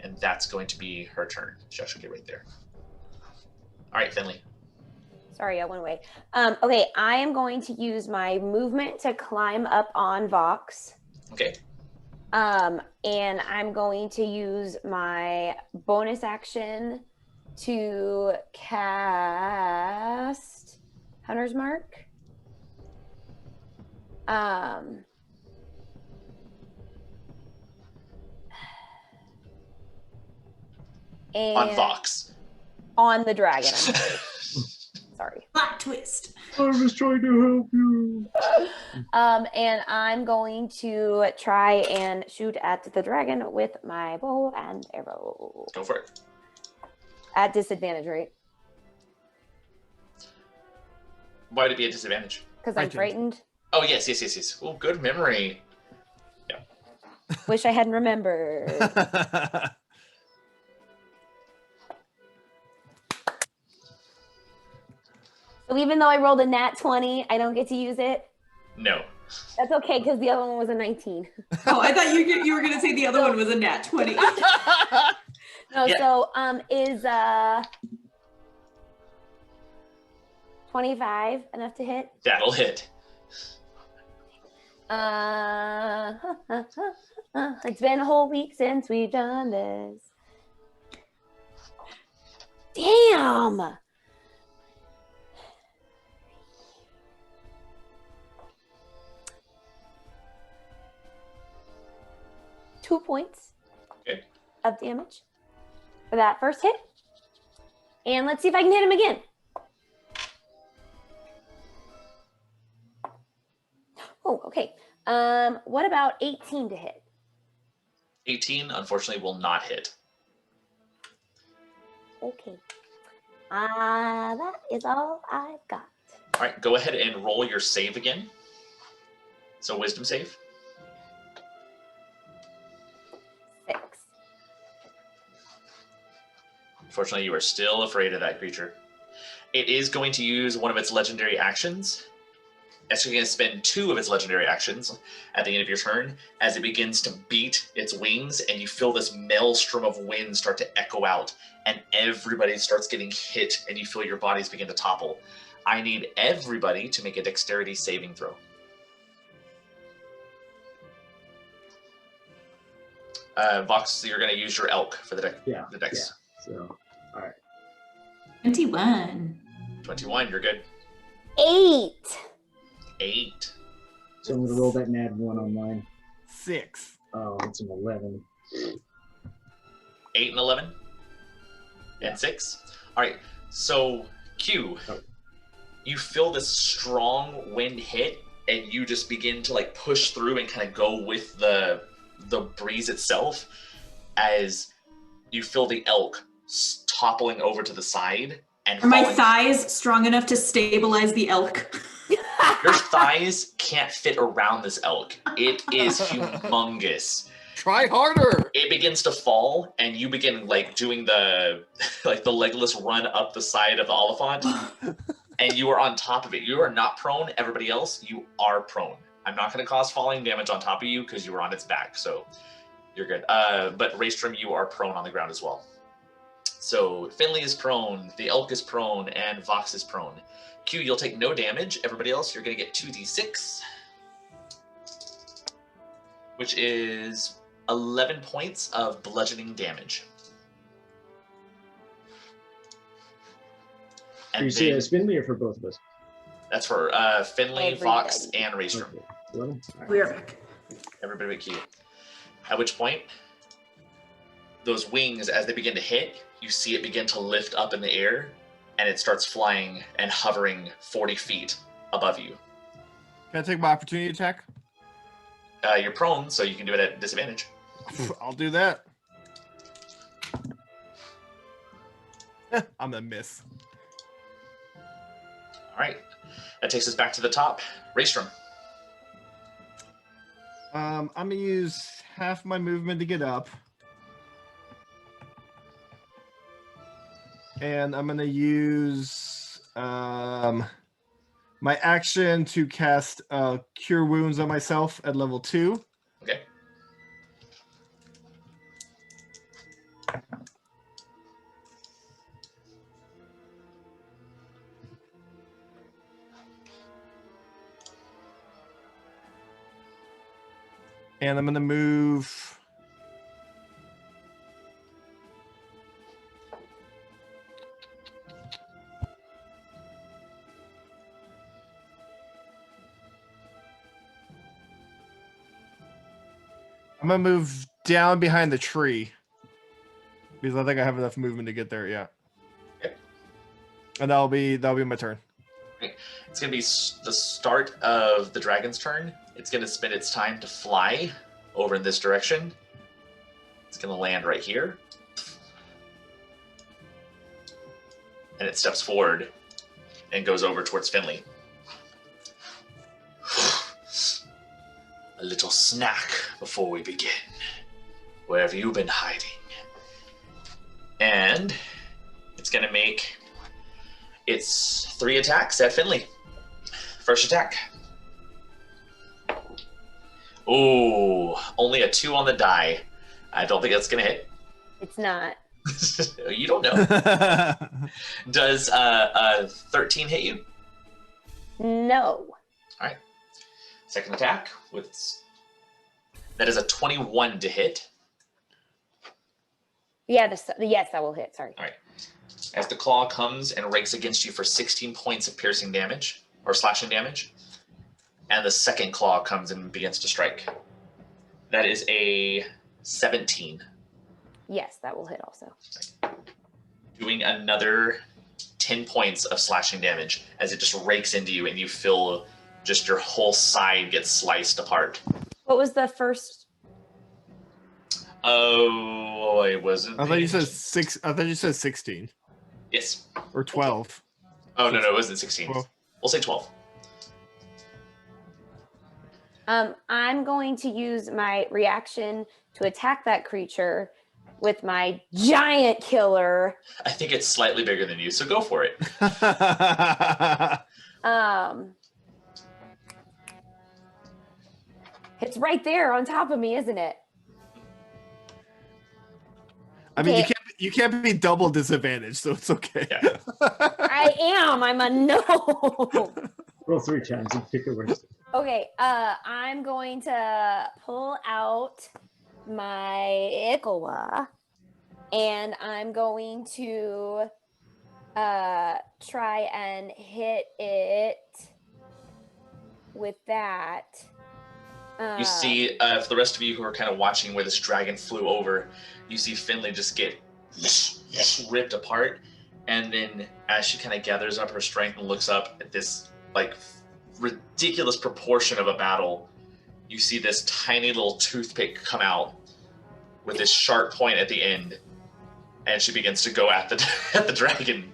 S3: And that's going to be her turn. Josh will get right there. All right, Finley.
S1: Sorry, I went away. Okay, I am going to use my movement to climb up on Vox.
S3: Okay.
S1: And I'm going to use my bonus action to cast Hunter's Mark.
S3: On Vox.
S1: On the dragon. Sorry.
S2: Plot twist.
S5: I was trying to help you.
S1: And I'm going to try and shoot at the dragon with my bow and arrow.
S3: Go for it.
S1: At disadvantage, right?
S3: Why would it be a disadvantage?
S1: Because I'm
S4: Frightened.
S1: frightened.
S3: Oh, yes. Oh, good memory.
S1: Wish I hadn't remembered. So even though I rolled a nat 20, I don't get to use it.
S3: No.
S1: That's okay because the other one was a 19.
S2: Oh, I thought you were gonna say the other one was a nat 20.
S1: No,
S3: Yeah.
S1: so is 25 enough to hit?
S3: That'll hit.
S1: It's been a whole week since we've done this. Damn. Two points
S3: Okay.
S1: of damage for that first hit. And let's see if I can hit him again. Oh, okay. What about 18 to hit?
S3: 18, unfortunately, will not hit.
S1: Okay. That is all I've got.
S3: All right, go ahead and roll your save again. So wisdom save.
S1: 6.
S3: Unfortunately, you are still afraid of that creature. It is going to use one of its legendary actions It's going to spend 2 of its legendary actions at the end of your turn as it begins to beat its wings, and you feel this maelstrom of wind start to echo out, and everybody starts getting hit, and you feel your bodies begin to topple. I need everybody to make a dexterity saving throw. Vox, you're going to use your elk for the dex.
S5: Yeah.
S3: The dex.
S5: Yeah. So, all right.
S2: 21.
S3: 21, you're good.
S1: 8.
S3: 8.
S5: So I'm gonna roll that mad 1 on mine.
S4: 6.
S5: Oh, it's an 11.
S3: 8 and 11? And 6? All right, so Q, you feel this strong wind hit, and you just begin to like push through and kind of go with the breeze itself as you feel the elk toppling over to the side and
S2: Are my
S3: falling.
S2: thighs strong enough to stabilize the elk?
S3: Your thighs can't fit around this elk. It is humongous.
S4: Try harder.
S3: It begins to fall, and you begin like doing the like the legless run up the side of the Oliphant, and you are on top of it. You are not prone. Everybody else, you are prone. I'm not going to cause falling damage on top of you because you were on its back, so you're good. But Raystrom, you are prone on the ground as well. So Finley is prone, the elk is prone, and Vox is prone. Q, you'll take no damage. Everybody else, you're going to get 2d6, which is 11 points of bludgeoning damage.
S5: Do you see as Finley or for both of us?
S3: That's for Finley,
S1: Everybody.
S3: Vox, and Raystrom.
S5: Okay. 11? All right.
S2: We are back.
S3: Everybody but Q. At which point, those wings, as they begin to hit, you see it begin to lift up in the air, and it starts flying and hovering 40 feet above you.
S4: Can I take my opportunity attack?
S3: You're prone, so you can do it at disadvantage.
S4: I'll do that. I'm gonna miss.
S3: All right. That takes us back to the top. Raystrom.
S4: I'm gonna use half my movement to get up. And I'm gonna use my action to cast Cure Wounds on myself at level 2.
S3: Okay.
S4: And I'm gonna move. I'm gonna move down behind the tree because I think I have enough movement to get there. Yeah.
S3: Okay.
S4: And that'll be my turn.
S3: It's going to be the start of the dragon's turn. It's going to spend its time to fly over in this direction. It's going to land right here. And it steps forward and goes over towards Finley. A little snack before we begin. Where have you been hiding? And it's going to make its 3 attacks at Finley. First attack. Ooh, only a 2 on the die. I don't think that's going to hit.
S1: It's not.
S3: You don't know. Does 13 hit you?
S1: No.
S3: Second attack with that is a 21 to hit.
S1: Yeah, yes, that will hit. Sorry.
S3: All right. As the claw comes and rakes against you for 16 points of piercing damage or slashing damage, and the second claw comes and begins to strike. That is a 17.
S1: Yes, that will hit also.
S3: Doing another 10 points of slashing damage as it just rakes into you, and you feel just your whole side gets sliced apart.
S1: What was the first?
S3: Oh, it wasn't.
S4: I thought you said 6. I thought you said 16
S3: Yes.
S4: or 12.
S3: Oh, no, it wasn't 16.
S4: 12.
S3: We'll say 12.
S1: I'm going to use my reaction to attack that creature with my giant killer.
S3: I think it's slightly bigger than you, so go for it.
S1: It's right there on top of me, isn't it?
S4: I mean,
S1: Okay.
S4: you can't be double disadvantaged, so it's okay.
S3: Yeah.
S1: I am. I'm a no.
S5: Roll 3 times and pick the worst.
S1: Okay, I'm going to pull out my Ikowa and I'm going to try and hit it with that.
S3: You see, for the rest of you who are kind of watching where this dragon flew over, you see Finley just get ripped apart. And then as she kind of gathers up her strength and looks up at this like ridiculous proportion of a battle, you see this tiny little toothpick come out with this sharp point at the end. And she begins to go at the dragon.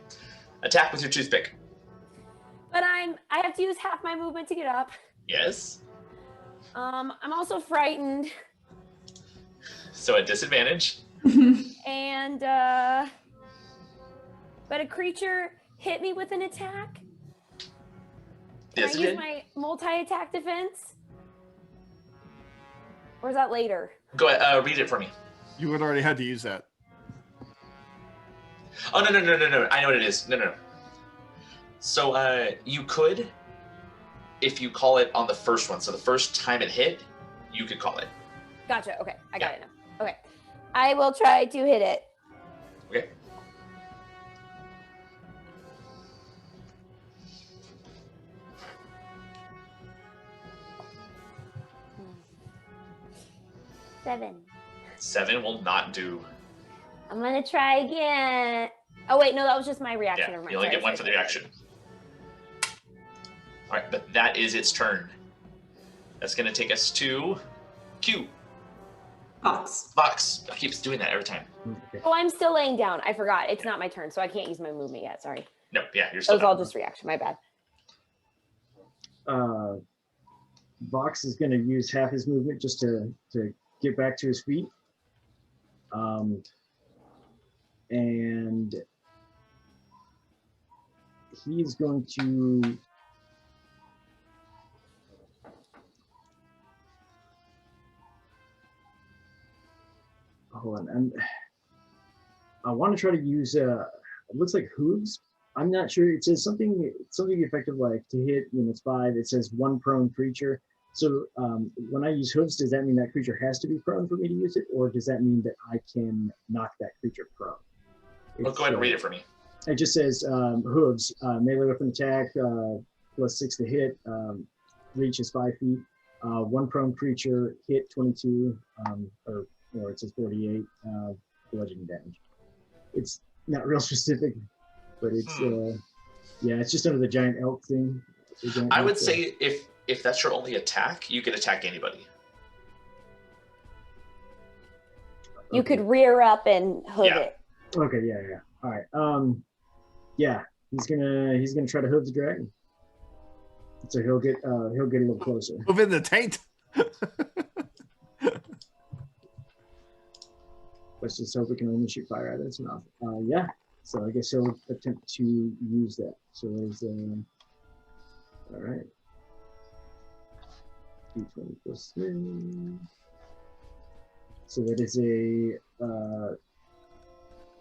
S3: Attack with your toothpick.
S1: But I have to use half my movement to get up.
S3: Yes.
S1: I'm also frightened.
S3: So at disadvantage.
S1: And but a creature hit me with an attack. Can
S3: Yes,
S1: I
S3: it
S1: use
S3: did.
S1: my multi-attack defense? Or is that later?
S3: Go ahead, read it for me.
S4: You would already had to use that.
S3: Oh, no. I know what it is. No. So you could, if you call it on the first one. So the first time it hit, you could call it.
S1: Gotcha. Okay, I got it now. Okay. I will try to hit it.
S3: Okay.
S1: Seven.
S3: 7 will not do.
S1: I'm gonna try again. Oh wait, no, that was just my reaction.
S3: Yeah,
S1: Never mind.
S3: you only
S1: Sorry,
S3: get one for the reaction. All right, but that is its turn. That's going to take us to Q.
S2: Fox.
S3: Vox. I keep doing that every time.
S5: Okay.
S1: Oh, I'm still laying down. I forgot. It's not my turn, so I can't use my movement yet. Sorry.
S3: No, yeah, you're
S1: That
S3: still
S1: was all
S3: down.
S1: just reaction. My bad.
S5: Vox is going to use half his movement just to get back to his feet. And he's going to hold on. I want to try to use it looks like hooves. I'm not sure. It says something effective like to hit, it's 5. It says 1 prone creature. So when I use hooves, does that mean that creature has to be prone for me to use it, or does that mean that I can knock that creature prone?
S3: Well, go ahead and read it for me.
S5: It just says hooves, melee weapon attack, +6 to hit, reach is 5 feet, 1 prone creature, hit 22, or it says 48, bludgeoning damage. It's not real specific, but it's yeah, it's just under the giant elk thing.
S3: I would say if that's your only attack, you can attack anybody.
S1: You could rear up and hood
S3: Yeah.
S1: it.
S5: Okay, yeah. All right. Yeah, he's gonna try to hoof the dragon. So he'll get a little closer.
S4: Move in the taint.
S5: Let's just hope we can only shoot fire out of its mouth. Yeah. So I guess he'll attempt to use that. So there's all right. D20 plus 3. So that is a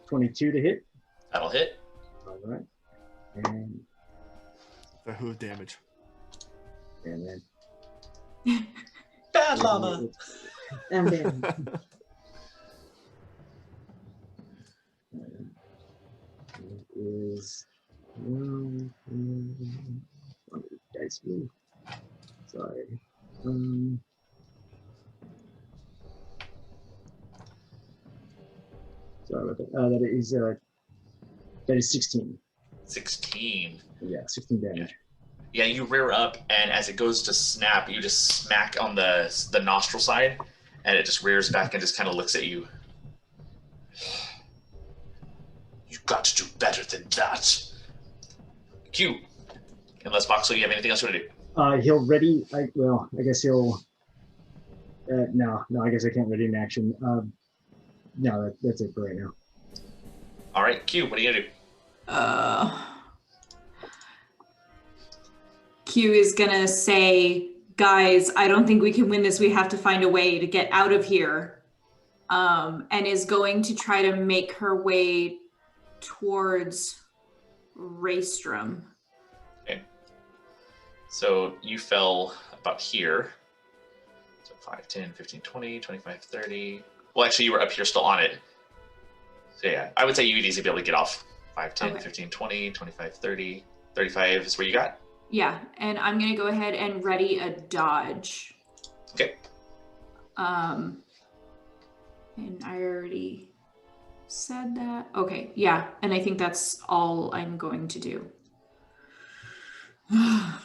S5: 22 to hit.
S3: That'll hit.
S5: All right. And
S4: The hoof damage.
S5: then
S3: Bad llama.
S5: and then it is dice roll. Sorry. Sorry about that. That is 16.
S3: 16.
S5: Yeah, 16 damage.
S3: Yeah, you rear up, and as it goes to snap, you just smack on the nostril side, and it just rears back and just kind of looks at you. You've got to do better than that. Q. Unless Voxel, you have anything else you want to do?
S5: He'll ready. I guess he'll. No, I guess I can't ready in action. No, that's it for right now.
S3: All right, Q, what are you going to do?
S2: Q is gonna say guys, I don't think we can win this. We have to find a way to get out of here. And is going to try to make her way towards Raystrom.
S3: Okay. So you fell about here. So 5, 10, 15, 20, 25, 30. Well, actually, you were up here still on it. So yeah, I would say you would easily be able to get off 5, 10,
S2: Okay.
S3: 15, 20, 25, 30. 35 is where you got.
S2: Yeah, and I'm gonna go ahead and ready a dodge.
S3: Okay.
S2: And I already said that. Okay, yeah, and I think that's all I'm going to do.
S3: All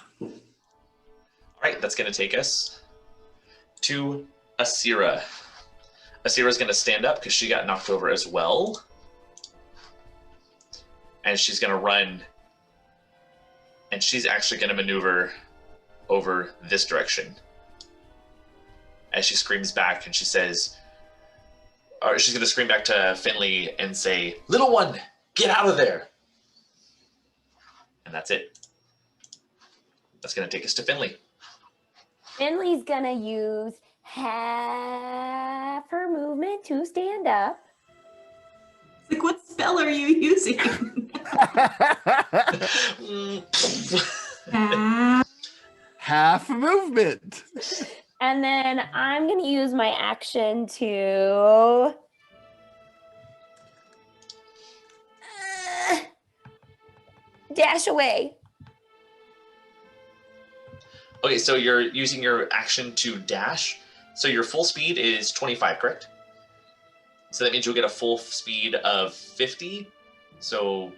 S3: right, that's going to take us to Asira. Asira's going to stand up because she got knocked over as well. And she's going to run. And she's actually going to maneuver over this direction. As she screams back and she says, or she's going to scream back to Finley and say, "Little one, get out of there." And that's it. That's going to take us to Finley.
S1: Finley's gonna use half her movement to stand up.
S2: Like, what spell are you using?
S4: Half movement.
S1: And then I'm gonna use my action to dash away.
S3: Okay, so you're using your action to dash. So your full speed is 25, correct? So that means you'll get a full speed of 50. So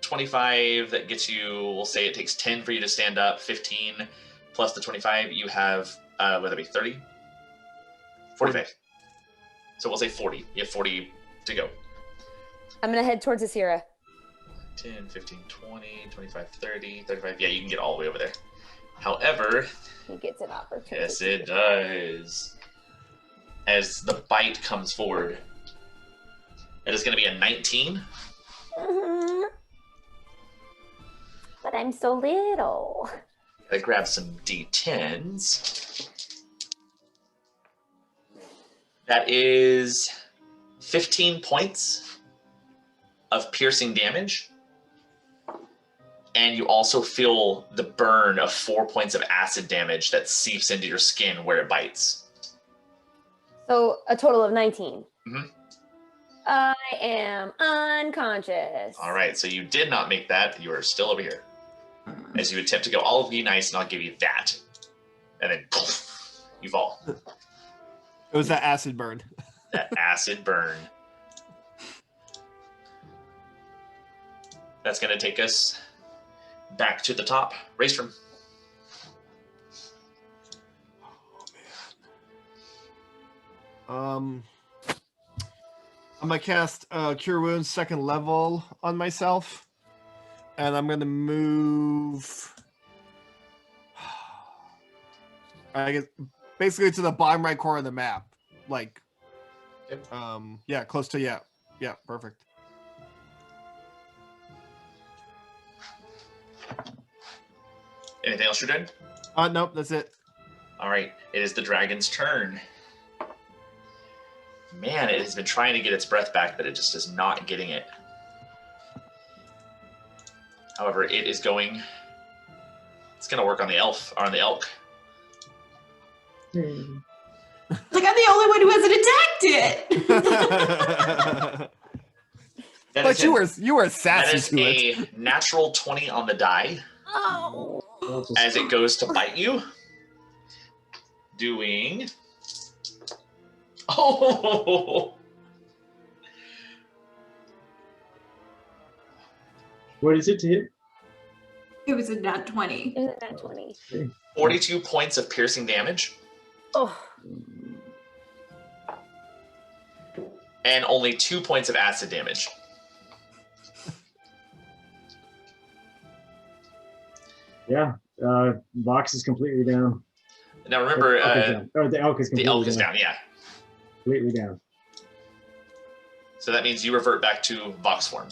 S3: 25, that gets you, we'll say it takes 10 for you to stand up, 15 plus the 25, you have, would that be 30? 45. So we'll say 40. You have 40 to go.
S1: I'm gonna head towards Asira.
S3: 10, 15, 20, 25, 30, 35. Yeah, you can get all the way over there. However,
S1: He gets an opportunity.
S3: yes, it does. As the bite comes forward, it is going to be a 19.
S1: Mhm. But I'm so little.
S3: I grab some D10s. That is 15 points of piercing damage. And you also feel the burn of 4 points of acid damage that seeps into your skin where it bites.
S1: So a total of 19.
S3: Mhm.
S1: I am unconscious.
S3: All right, so you did not make that. You are still over here. As you attempt to go, all of you nice, and I'll give you that. And then poof, you fall.
S4: It was that acid burn.
S3: That acid burn. That's going to take us back to the top. Raystrom.
S4: I'm gonna cast Cure Wounds 2nd level on myself, and I'm gonna move. I guess basically to the bottom right corner of the map, like,
S3: Yep.
S4: yeah, close to yeah, perfect.
S3: Anything else you're doing?
S4: Nope, that's it.
S3: All right, it is the dragon's turn. Man, it has been trying to get its breath back, but it just is not getting it. However, it is going. It's going to work on the elf, or on the elk.
S2: Like, I'm the only one who hasn't attacked it.
S3: That
S4: But
S3: is
S4: you were
S3: that
S4: sassy
S3: is
S4: to it.
S3: a natural 20 on the die
S1: Oh.
S3: as it goes to bite you. Doing. Oh!
S5: What is it to hit?
S2: It was a nat 20.
S1: Isn't that 20?
S3: 42 points of piercing damage.
S1: Oh.
S3: And only 2 points of acid damage.
S5: Yeah, box is completely down.
S3: Now remember,
S5: The elk is
S3: the
S5: completely
S3: elk is down, yeah.
S5: Completely down.
S3: So that means you revert back to box form.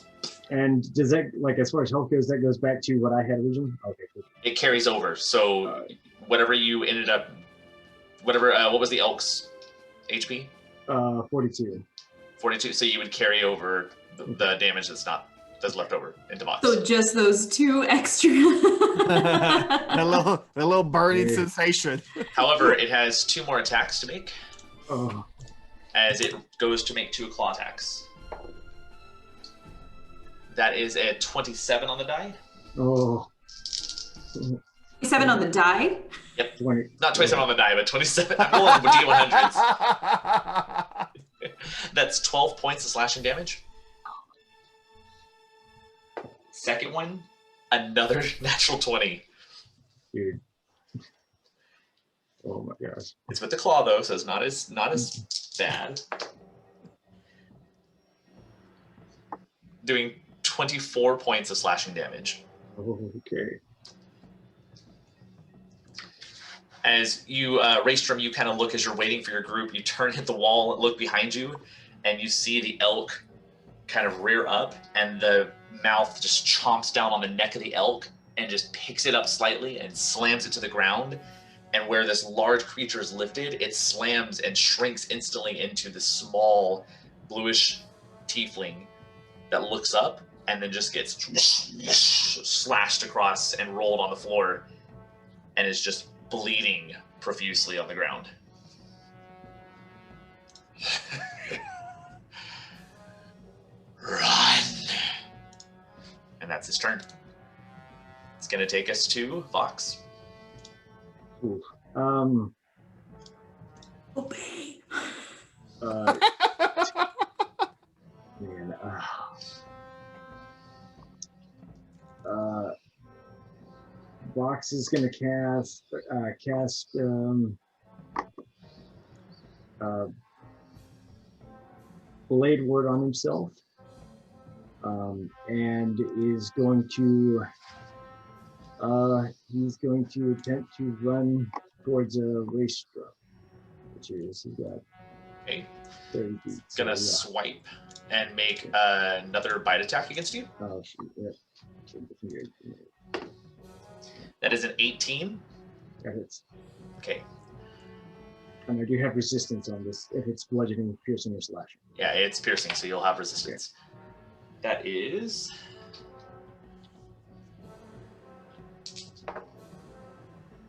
S5: And does that, like, as far as health goes, that goes back to what I had originally? Okay, cool.
S3: It carries over. So whatever you ended up, whatever, what was the elk's HP?
S5: 42.
S3: 42. So you would carry over the damage that's left over into Vox.
S2: So just those 2 extra.
S4: That little burning
S5: Yeah.
S4: sensation.
S3: However, it has 2 more attacks to make
S5: Oh,
S3: as it goes to make 2 claw attacks. That is a 27 on the die.
S5: oh.
S2: 7 on the die.
S5: 20.
S3: Not 27 on the die, but 27. I'm rolling with D100s. That's 12 points of slashing damage. Second one, another natural 20.
S5: Dude. Oh my gosh.
S3: It's with the claw though, so it's not as bad. Doing 24 points of slashing damage.
S5: Oh, okay.
S3: As you, Raystrom, you kind of look as you're waiting for your group. You turn, hit the wall, look behind you, and you see the elk kind of rear up, and the mouth just chomps down on the neck of the elk and just picks it up slightly and slams it to the ground. And where this large creature is lifted, it slams and shrinks instantly into the small bluish tiefling that looks up and then just gets slashed across and rolled on the floor and is just bleeding profusely on the ground. Run! And that's his turn. It's going to take us to Vox.
S5: Ooh.
S2: Obey.
S5: Man. Vox is gonna cast Blade Ward on himself, and is going to he's going to attempt to run towards a Raystrom, which is he's got
S3: Okay.
S5: 30 feet.
S3: It's going to
S5: so,
S3: swipe and make another bite attack against you.
S5: yeah. Oh shoot! Yeah.
S3: That is an 18.
S5: That hits.
S3: Okay.
S5: And I do have resistance on this if it's bludgeoning, piercing, or slashing.
S3: Yeah, it's piercing, so you'll have resistance. That is...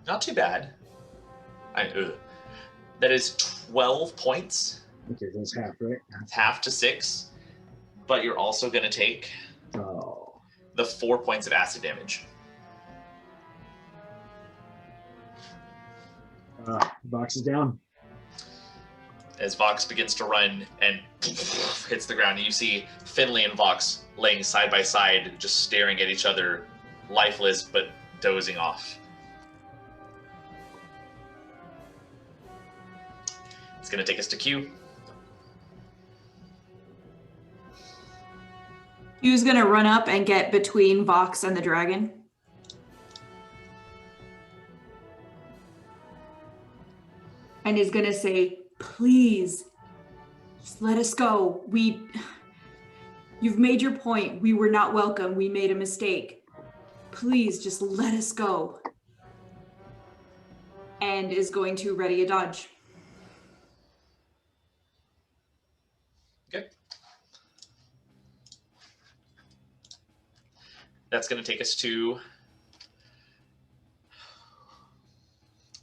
S3: not too bad. That is 12 points.
S5: Okay, that's half, right?
S3: It's half to 6. But you're also going to take
S5: Oh.
S3: the 4 points of acid damage.
S5: Box is down.
S3: As Vox begins to run and hits the ground, you see Finley and Vox laying side by side, just staring at each other, lifeless but dozing off. It's going to take us to Q.
S2: Q's gonna run up and get between Vox and the dragon. And is gonna say, please, just let us go. You've made your point. We were not welcome. We made a mistake. Please just let us go. And is going to ready a dodge.
S3: Okay. That's going to take us to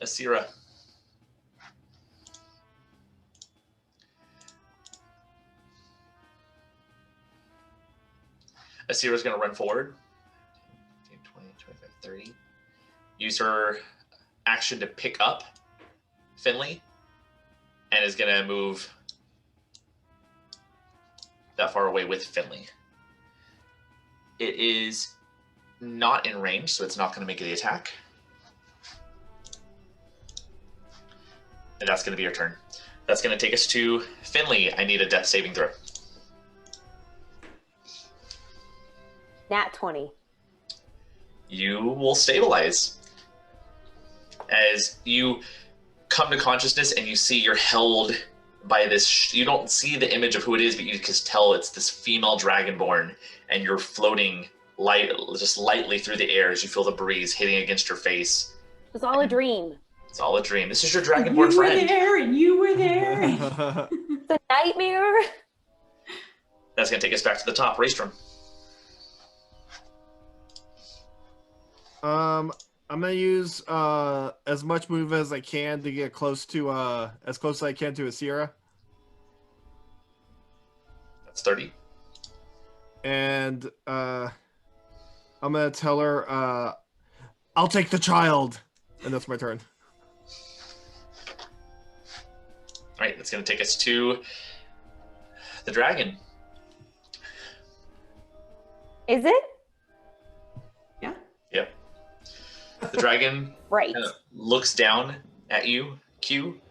S3: Asira. Asira's going to run forward. 15, 20, 25, 30. Use her action to pick up Finley and is going to move that far away with Finley. It is not in range, so it's not going to make the attack. And that's going to be your turn. That's going to take us to Finley. I need a death saving throw.
S1: Nat 20.
S3: You will stabilize. As you come to consciousness and you see you're held by this, you don't see the image of who it is, but you can tell it's this female dragonborn, and you're floating just lightly through the air as you feel the breeze hitting against your face,
S1: was all a dream.
S3: It's all a dream. This is your
S2: You
S3: dragonborn
S2: were
S3: friend.
S2: there, and you were there.
S1: It's a nightmare.
S3: That's going to take us back to the top. Raystrom.
S4: I'm gonna use as much move as I can to get close to as close as I can to Asira.
S3: That's 30.
S4: And I'm gonna tell her I'll take the child. And that's my turn.
S3: All right, that's going to take us to the dragon.
S1: Is it?
S2: Yeah.
S3: Yep. The dragon
S1: Right.
S3: looks down at you, Q.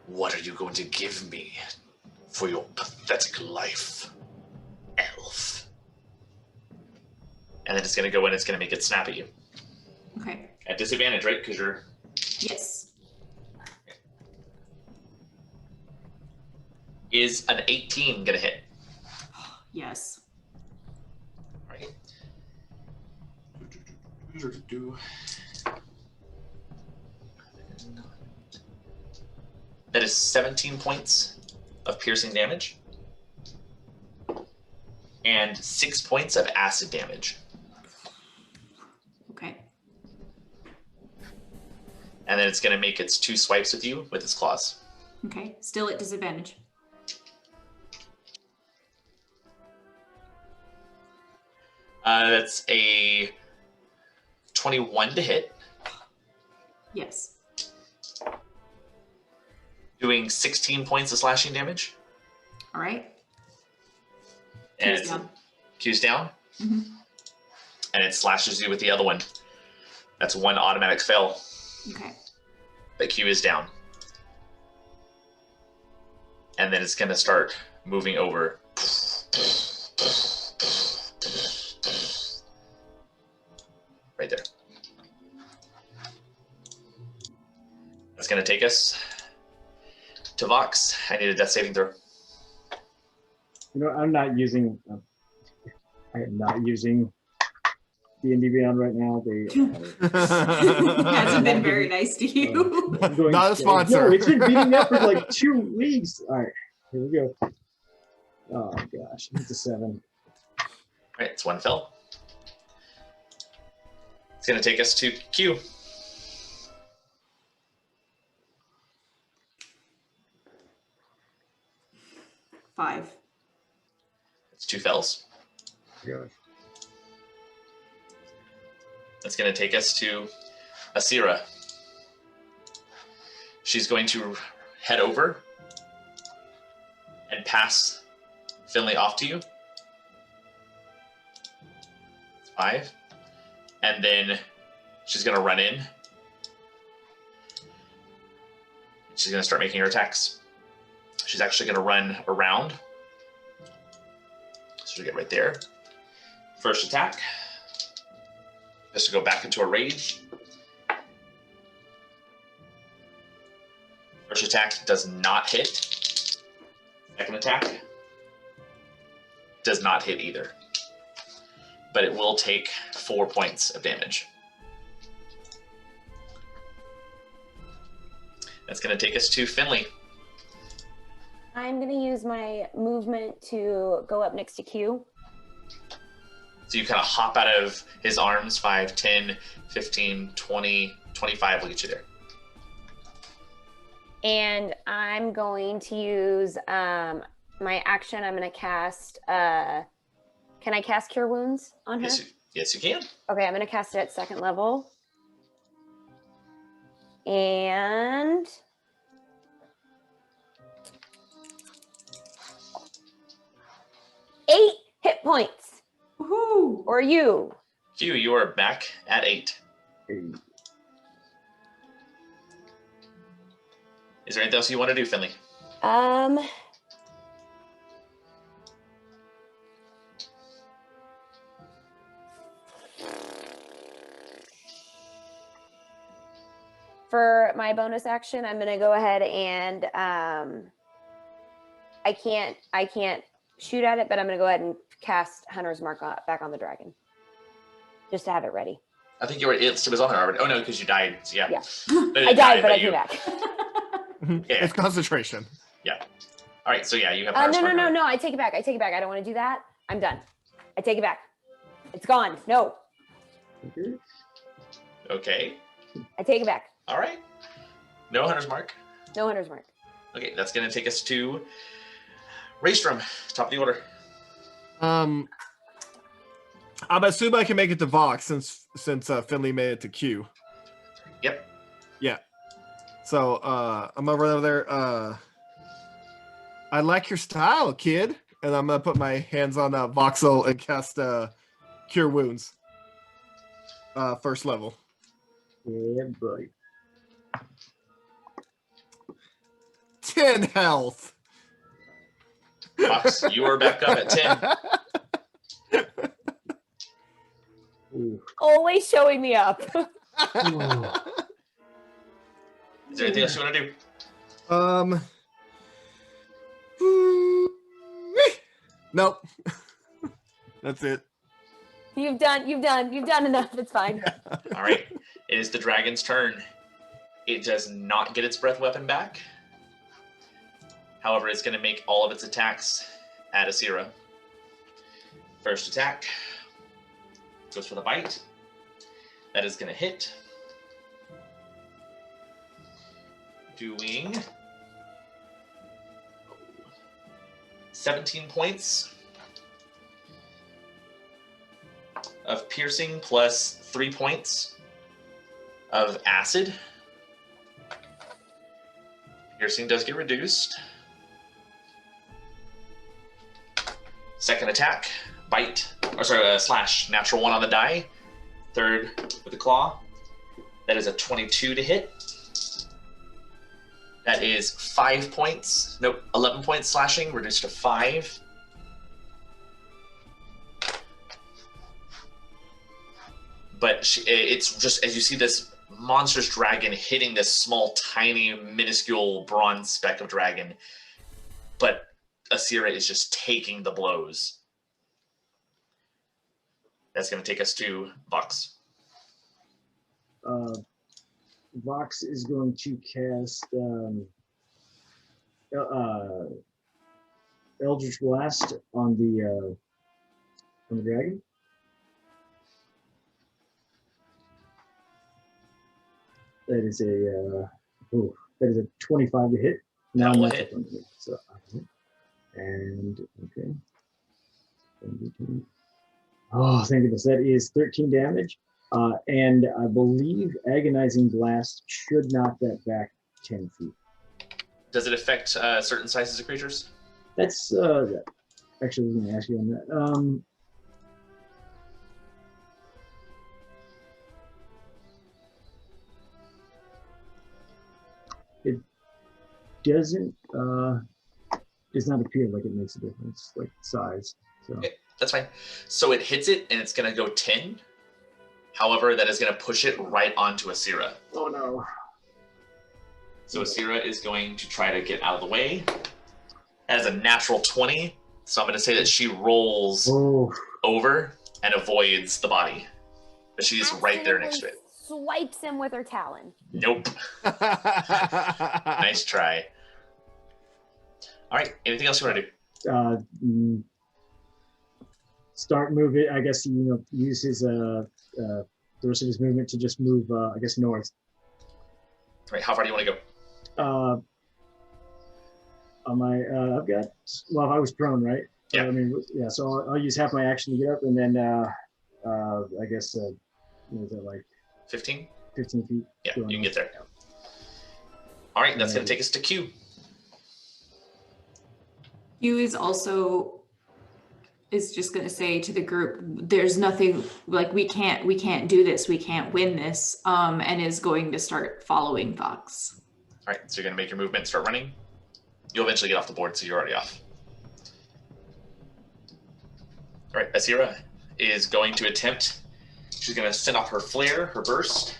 S3: What are you going to give me for your pathetic life, elf? And then it's going to go in, it's going to make it snap at you.
S2: Okay.
S3: At disadvantage, right? Because you're...
S2: Yes.
S3: Is an 18 going to hit?
S2: Yes.
S3: Right. That is 17 points of piercing damage and 6 points of acid damage.
S2: Okay.
S3: And then it's going to make its 2 swipes with you with its claws.
S2: Okay. Still at disadvantage.
S3: That's a 21 to hit,
S2: Yes.
S3: doing 16 points of slashing damage.
S2: All right.
S3: And
S2: Q's down.
S3: Q's down.
S2: Mhm.
S3: And it slashes you with the other one. That's 1 automatic fail.
S2: Okay.
S3: But Q is down. And then it's going to start moving over. Right there. That's going to take us to Vox. I need a death saving throw.
S5: You know, I'm not using. I am not using D&D Beyond right now. They
S2: Hasn't been very nice to you.
S5: I'm going,
S4: Not a sponsor.
S5: No, it's been beating up for like 2 weeks. All right, here we go. Oh gosh, it's a 7.
S3: All right, it's 1 fail. It's going to take us to Q.
S2: Five.
S3: It's 2 fails.
S5: Gosh.
S3: That's going to take us to Asira. She's going to head over and pass Finley off to you. 5. And then she's going to run in. She's going to start making her attacks. She's actually going to run around. So she'll get right there. First attack. Just to go back into a rage. First attack does not hit. Second attack does not hit either. But it will take 4 points of damage. That's going to take us to Finley.
S1: I'm going to use my movement to go up next to Q.
S3: So you kind of hop out of his arms, 5, 10, 15, 20, 25 will get you there.
S1: And I'm going to use my action. I'm going to cast, can I cast Cure Wounds on her?
S3: Yes, you can.
S1: Okay, I'm going to cast it at 2nd level. And eight hit points.
S2: Woohoo!
S1: Or you.
S3: Q, you are back at 8. Is there anything else you want to do, Finley?
S1: For my bonus action, I'm going to go ahead and I can't shoot at it, but I'm going to go ahead and cast Hunter's Mark back on the dragon, just to have it ready.
S3: I think it was on there already. Oh no, because you died. So yeah.
S1: Yeah.
S3: It
S1: I
S3: didn't
S1: died,
S3: die,
S1: but I
S3: you-
S1: came back.
S3: Yeah.
S4: It's concentration.
S3: All right, so yeah, you have
S1: No,
S3: Hunter's
S1: no,
S3: Mark.
S1: no. I take it back. I don't want to do that. I'm done. I take it back. It's gone. No,
S5: Okay.
S3: Okay.
S1: I take it back.
S3: All right. No Hunter's Mark.
S1: No hunter's mark.
S3: Okay, that's going to take us to Raystrom, top of the order.
S4: I'm assuming I can make it to Vox since Finley made it to Q.
S3: Yep.
S4: Yeah. So I'm gonna run over there. I like your style, kid. And I'm gonna put my hands on Voxel and cast Cure Wounds. First level.
S5: Yeah, buddy.
S4: 10 health.
S3: Fox, you are back up at 10.
S5: Ooh.
S1: Always showing me up.
S5: Ooh.
S3: Is there anything else you want to do?
S4: Nope. That's it.
S1: You've done enough. It's fine.
S3: All right. It is the dragon's turn. It does not get its breath weapon back. However, it's going to make all of its attacks at Asira. First attack goes for the bite. That is going to hit. Doing 17 points of piercing plus 3 points of acid. Piercing does get reduced. Second attack, bite, or sorry, slash, natural 1 on the die. Third with the claw. That is a 22 to hit. That is 5 points, nope, 11 points slashing, reduced to 5. But it's just, as you see this monstrous dragon hitting this small, tiny, minuscule bronze speck of dragon, but Asira is just taking the blows. That's going to take us to Vox.
S5: Vox is going to cast Eldritch Blast on the dragon. That is a 25 to hit. Now
S3: That will
S5: that's
S3: hit.
S5: a hit. So, and okay. Oh, thank goodness. That is 13 damage. And I believe Agonizing Blast should knock that back 10 feet.
S3: Does it affect certain sizes of creatures?
S5: That's actually I was going to ask you on that. It doesn't does not appear like it makes a difference, like size. So
S3: Okay, that's fine. So it hits it, and it's going to go 10. However, that is going to push it right onto Asira.
S5: oh no.
S3: So Asira is going to try to get out of the way. That is a natural 20. So I'm going to say that she rolls
S5: Oh,
S3: over and avoids the body. But she's right there next to it.
S1: Swipes him with her talon.
S3: Nope. Nice try. All right. Anything else you want to do?
S5: Start moving. I guess use his the rest of his movement to just move. I guess north.
S3: All right. How far do you want to go?
S5: On my I've got. Well, I was prone, right?
S3: Yeah.
S5: I mean, yeah. So I'll use half my action to get up, and then I guess what is that, like
S3: 15?
S5: 15 feet?
S3: Yeah, you
S5: going
S3: can
S5: on.
S3: get there. All right. That's going to take us to Q.
S2: Hugh is just going to say to the group, there's nothing, like we can't do this, we can't win this, and is going to start following Vox.
S3: All right. So you're going to make your movement and start running. You'll eventually get off the board, so you're already off. All right. Asira is going to attempt. She's going to send off her flare, her burst.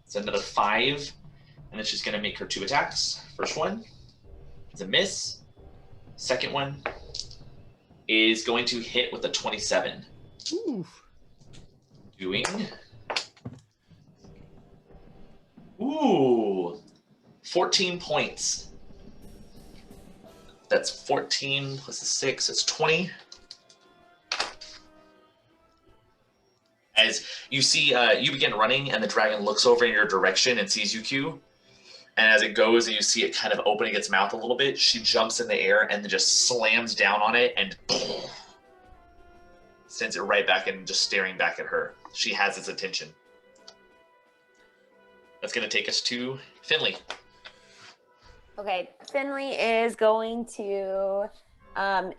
S3: It's another 5. And then she's going to make her 2 attacks. First one is a miss. Second one is going to hit with a 27.
S4: Ooh.
S3: Doing Ooh, 14 points. That's 14 plus the 6, it's 20. As you see, you begin running, and the dragon looks over in your direction and sees you, Q. And as it goes, and you see it kind of opening its mouth a little bit, she jumps in the air and then just slams down on it and sends it right back and just staring back at her. She has its attention. That's going to take us to Finley.
S1: Okay, Finley is going to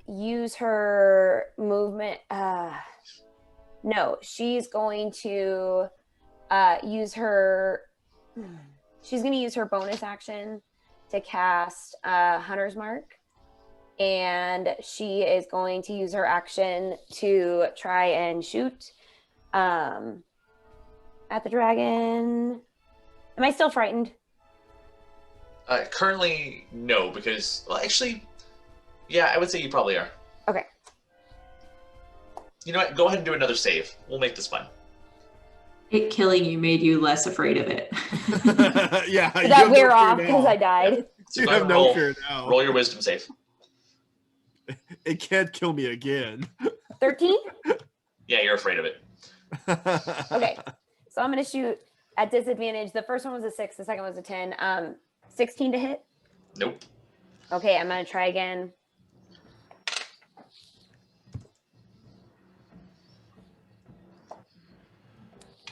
S1: use her movement. No, she's going to use her. She's going to use her bonus action to cast Hunter's Mark, and she is going to use her action to try and shoot at the dragon. Am I still frightened?
S3: Currently, no, because, well, actually, yeah, I would say you probably are.
S1: Okay.
S3: You know what? Go ahead and do another save. We'll make this fun.
S2: It killing you made you less afraid of it.
S4: Yeah.
S1: Did that wear off because I died?
S3: So
S4: You
S3: go ahead
S4: have
S3: and
S4: no
S3: roll,
S4: fear now.
S3: roll your wisdom save.
S4: It can't kill me again.
S1: 13?
S3: Yeah, you're afraid of it.
S1: Okay. So I'm going to shoot at disadvantage. The first one was a 6. The second was a 10. 16 to hit.
S3: Nope.
S1: Okay, I'm going to try again.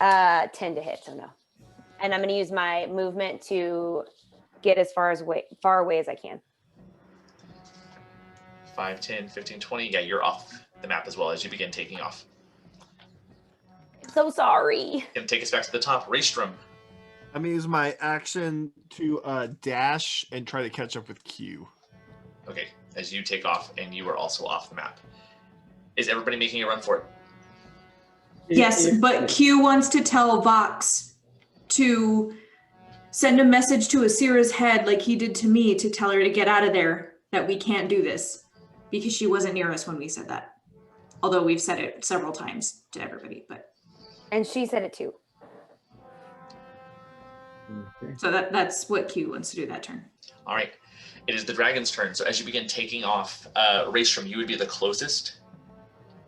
S1: Uh, 10 to hit, so no. And I'm going to use my movement to get as far away as I can.
S3: 5, 10, 15, 20. Yeah, you're off the map as well as you begin taking off.
S1: So sorry.
S3: Gonna take us back to the top. Raystrom.
S4: I'm gonna use my action to dash and try to catch up with Q.
S3: Okay, as you take off and you are also off the map. Is everybody making a run for it?
S2: Yes, but Q wants to tell Vox to send a message to Asira's head like he did to me to tell her to get out of there, that we can't do this, because she wasn't near us when we said that. Although we've said it several times to everybody, but
S1: And she said it too.
S5: Okay.
S2: so that's what Q wants to do that turn.
S3: All right. It is the dragon's turn. So as you begin taking off, Raystrom, you would be the closest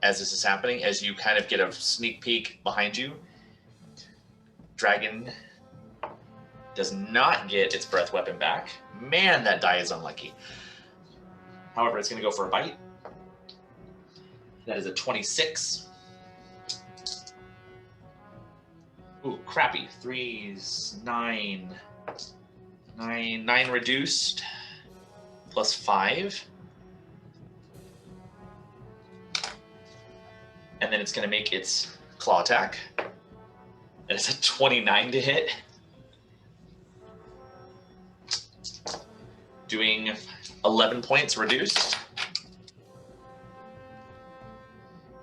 S3: as this is happening, as you kind of get a sneak peek behind you. Dragon does not get its breath weapon back. Man, that die is unlucky. However, it's going to go for a bite. That is a 26. Ooh, crappy. 3's 9. 9 reduced. Plus 5. And then it's going to make its claw attack. And it's a 29 to hit. Doing 11 points reduced.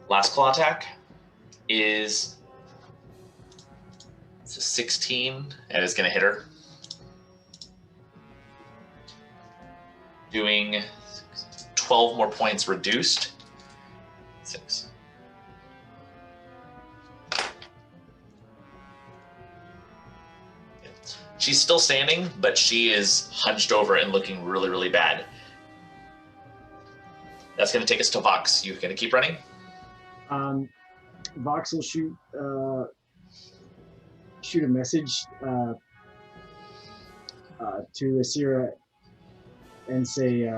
S3: Last claw attack is it's a 16 and it's going to hit her. Doing 12 more points reduced. 6. She's still standing, but she is hunched over and looking really, really bad. That's going to take us to Vox. You going to keep running?
S5: Vox will shoot a message to Asira and say,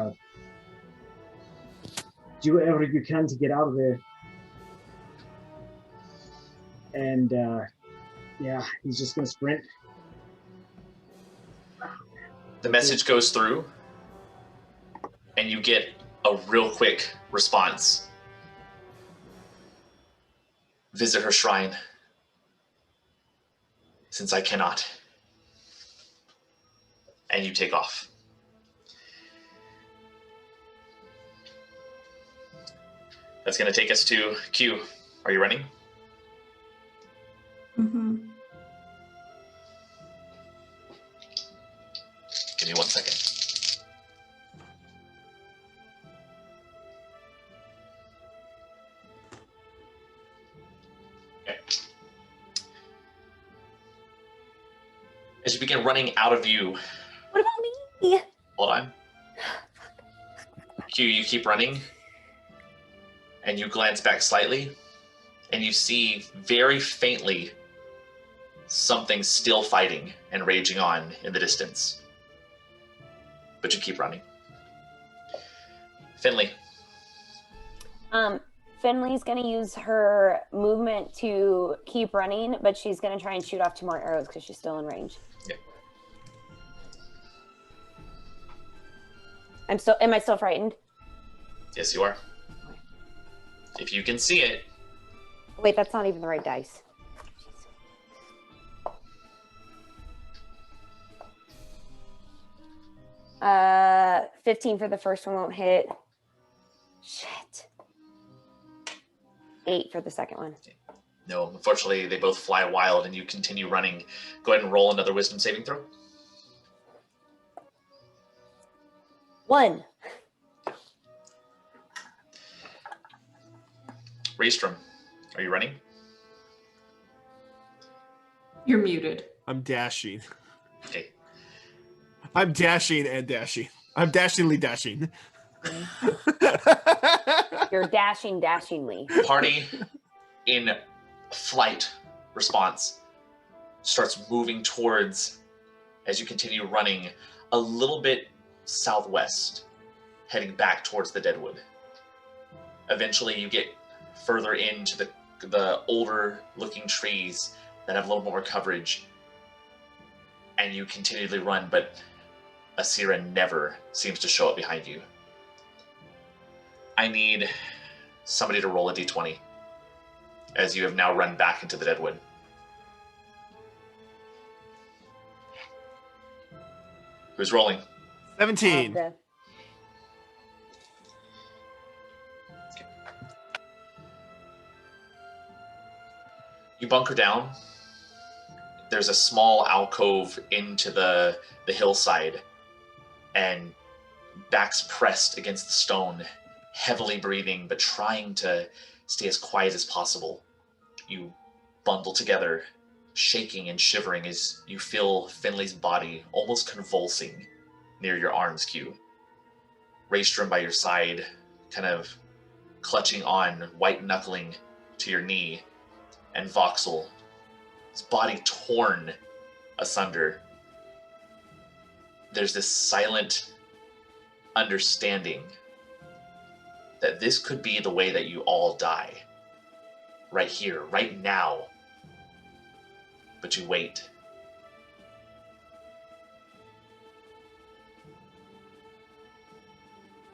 S5: do whatever you can to get out of there. And yeah, he's just gonna sprint.
S3: The message goes through, and you get a real quick response. Visit her shrine, since I cannot. And you take off. That's going to take us to Q. Are you running?
S2: Mm-hmm.
S3: Give me 1 second. Okay. As you begin running out of view,
S1: What about me?
S3: hold on. Q, you keep running, and you glance back slightly, and you see very faintly something still fighting and raging on in the distance. But you keep running. Finley.
S1: Finley's gonna use her movement to keep running, but she's gonna try and shoot off 2 more arrows because she's still in range.
S3: Yeah.
S1: Am I still frightened?
S3: Yes, you are. If you can see it.
S1: Wait, that's not even the right dice. 15 for the first one won't hit. Shit. 8 for the second one.
S3: No, unfortunately, they both fly wild and you continue running. Go ahead and roll another wisdom saving throw.
S1: 1.
S3: Raystrom, are you running?
S2: You're muted.
S4: I'm dashing.
S3: Okay.
S4: I'm dashing and dashing. I'm dashingly dashing.
S1: You're dashing dashingly.
S3: Party in flight response starts moving towards, as you continue running, a little bit southwest, heading back towards the Deadwood. Eventually you get further into the older looking trees that have a little more coverage, and you continually run, but Asira never seems to show up behind you. I need somebody to roll a d20 as you have now run back into the Deadwood. Who's rolling?
S4: 17.
S3: You bunker down. There's a small alcove into the hillside, and backs pressed against the stone, heavily breathing, but trying to stay as quiet as possible. You bundle together, shaking and shivering as you feel Finley's body almost convulsing near your arms, Q. Raystrom by your side, kind of clutching on, white-knuckling to your knee, and Voxel, his body torn asunder. There's this silent understanding that this could be the way that you all die. Right here, right now. But you wait.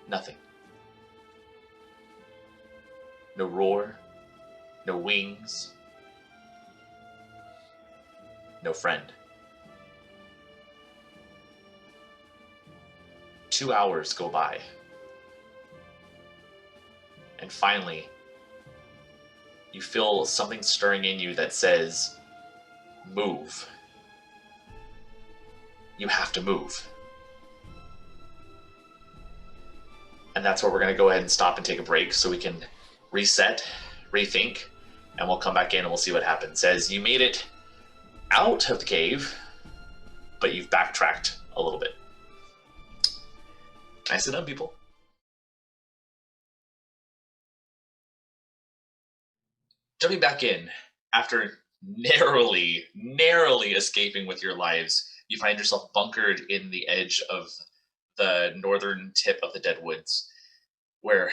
S3: Nothing. No roar, no wings, no friend. 2 hours go by. And finally, you feel something stirring in you that says, move. You have to move. And that's where we're going to go ahead and stop and take a break so we can reset, rethink, and we'll come back in and we'll see what happens. As you made it out of the cave, but you've backtracked a little bit. Nicely done, people. Jumping back in, after narrowly escaping with your lives, you find yourself bunkered in the edge of the northern tip of the Deadwoods, where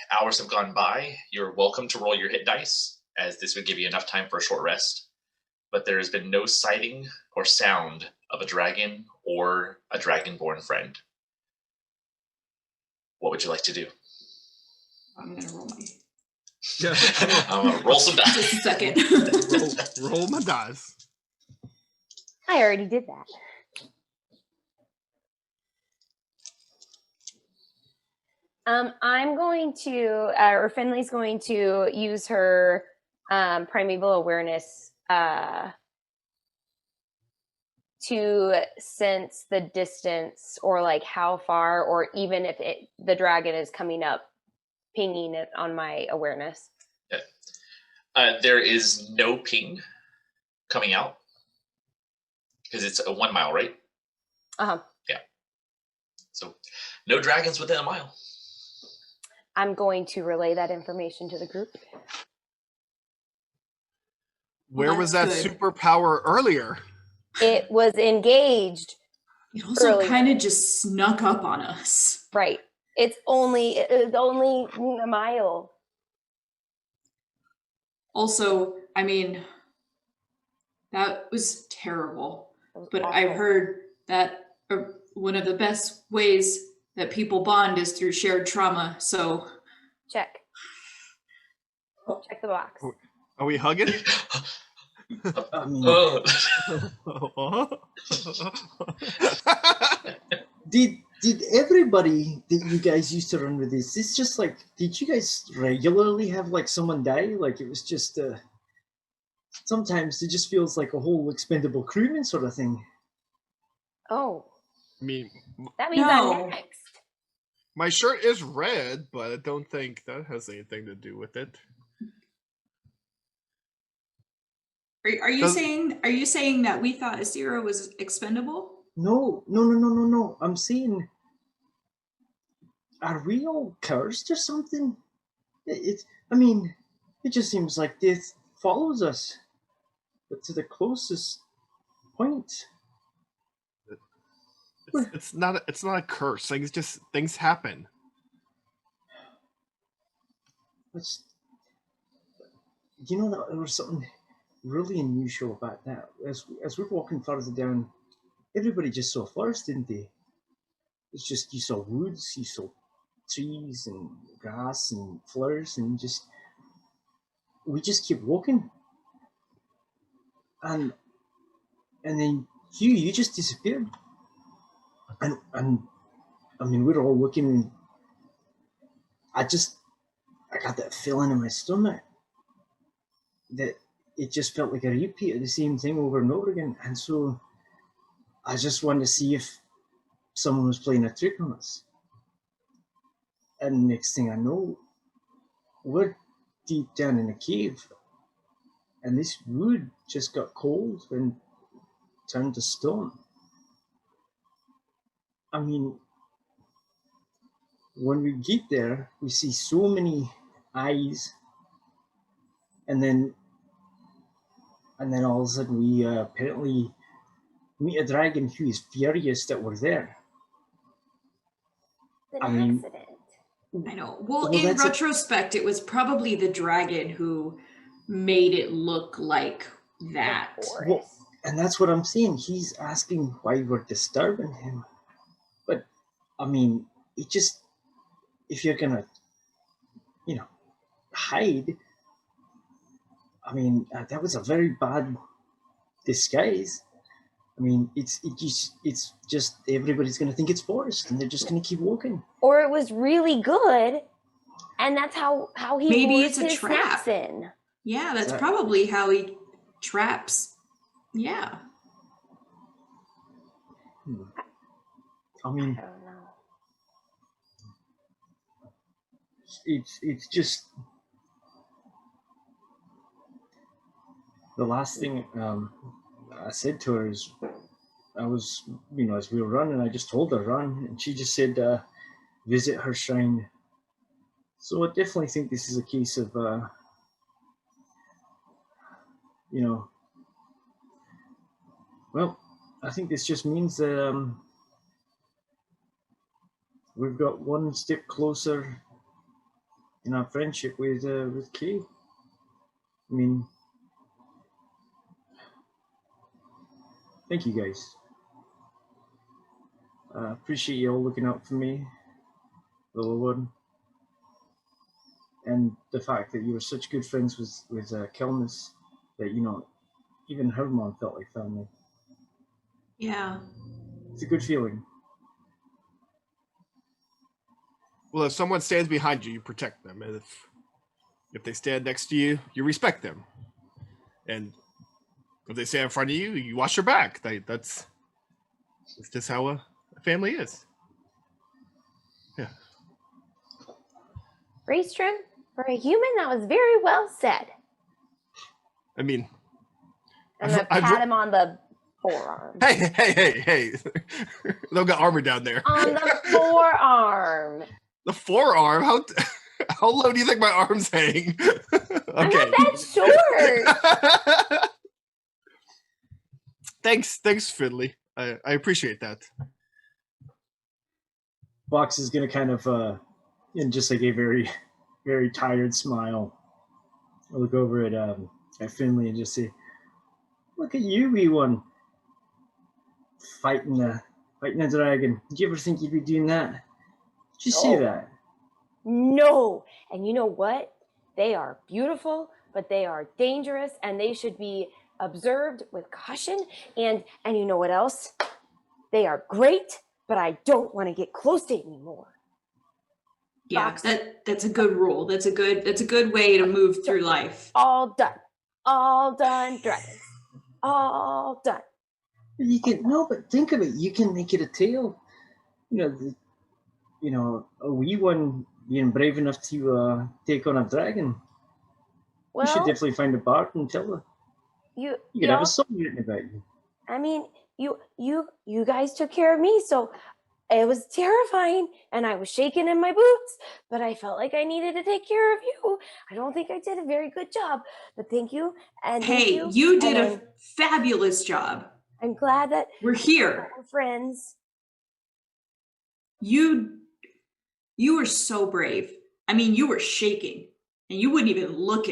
S3: hours have gone by. You're welcome to roll your hit dice, as this would give you enough time for a short rest. But there has been no sighting or sound of a dragon or a dragonborn friend. What would you like to do?
S2: I'm gonna roll my
S3: Roll some dice.
S2: just a second.
S4: Roll my dice.
S1: I already did that. I'm going to, or Finley's going to use her primeval awareness to sense the distance, or like how far, or even if the dragon is coming up, pinging it on my awareness.
S3: Yeah. There is no ping coming out. Because it's a 1 mile, right?
S1: Uh-huh.
S3: Yeah. So no dragons within a mile.
S1: I'm going to relay that information to the group.
S4: Where was that
S2: That's good.
S4: superpower earlier?
S1: It was engaged.
S2: It also
S1: Earlier.
S2: kind of just snuck up on us.
S1: Right. It was only a mile.
S2: Also, I mean, that was terrible.
S1: It was
S2: But
S1: awful.
S2: I've heard that one of the best ways that people bond is through shared trauma. So
S1: Check. Check the box.
S4: Are we hugging?
S5: I mean, did everybody that you guys used to run with this just like, did you guys regularly have like someone die? Like it was just sometimes it just feels like a whole expendable crewman sort of thing.
S1: Oh,
S4: I mean,
S1: that means
S2: No.
S1: I'm next.
S4: my shirt is red, but I don't think that has anything to do with it.
S2: are you saying that we thought Asira was expendable?
S5: No. I'm saying, are we all cursed or something? I mean, it just seems like death follows us, but to the closest point.
S4: It's not a curse. Like, it's just things happen.
S5: That's, you know, that there was something really unusual about that. As we're walking further down, everybody just saw forest, didn't they? It's just, you saw woods, you saw trees and grass and flowers, and we just keep walking. And then you just disappeared. And I mean, we're all looking, and I got that feeling in my stomach that it just felt like a repeat of the same thing over and over again. And so I just wanted to see if someone was playing a trick on us. And next thing I know, we're deep down in a cave, and this wood just got cold and turned to stone. I mean, when we get there, we see so many eyes, and then all of a sudden we apparently meet a dragon who is furious that we're there.
S1: It's
S5: I
S1: an
S5: mean-
S1: accident.
S2: I know. Well,
S5: Well,
S2: in
S5: that's
S2: retrospect, it was probably the dragon who made it look like that.
S1: Of course.
S5: Well, and that's what I'm saying. He's asking why we're disturbing him. But, I mean, it just, if you're gonna, hide, I mean, that was a very bad disguise. I mean, it's just everybody's gonna think it's forest, and they're just gonna keep walking.
S1: Or it was really good, and that's how he
S2: Maybe
S1: lures
S2: it's a
S1: his
S2: trap.
S1: snacks in.
S2: Yeah, that's
S5: Exactly.
S2: probably how he traps. Yeah.
S5: I mean,
S1: I don't know.
S5: it's just the last thing I said to her is, I was, as we were running, I just told her run, and she just said visit her shrine. So I definitely think this is a case of well, I think this just means that we've got one step closer in our friendship with Kay. I mean, thank you guys. I appreciate you all looking out for me, little one, and the fact that you were such good friends with Kelnis that even her mom felt like family.
S2: Yeah.
S5: It's a good feeling.
S4: Well, if someone stands behind you, you protect them. And if they stand next to you, you respect them. And if they stand in front of you, you watch your back. That's just how a family is. Yeah.
S1: Raystrom, for a human, that was very well said.
S4: I mean,
S1: I'm gonna
S4: I've
S1: pat him on the forearm.
S4: Hey. They'll get armor down there.
S1: On the forearm.
S4: The forearm? How low do you think my arms hang?
S1: I'm
S4: Okay.
S1: not that short.
S4: Thanks, Finley. I appreciate that.
S5: Box is gonna kind of and just like a very, very tired smile. I'll look over at Finley and just say, "Look at you, wee one, fighting a dragon. Did you ever think you'd be doing that? Did you see
S1: No.
S5: that?"
S1: No. And you know what? They are beautiful, but they are dangerous, and they should be observed with caution. And you know what else? They are great, but I don't want to get close to anymore.
S2: Yeah,
S1: Box.
S2: that's a good rule. That's a good way to move through life.
S1: All done, dragons. All done.
S5: You can but think of it. You can make it a tale. A wee one being brave enough to take on a dragon.
S1: Well,
S5: You should definitely find a bard and tell her.
S1: you
S5: You could have
S1: y'all-
S5: a song written about you.
S1: I mean, you guys took care of me, so it was terrifying, and I was shaking in my boots, but I felt like I needed to take care of you. I don't think I did a very good job, but thank you. And thank
S2: Hey,
S1: you.
S2: you did
S1: And
S2: a fabulous job.
S1: I'm glad that
S2: We're here.
S1: we're friends.
S2: You were so brave. I mean, you were shaking, and you wouldn't even look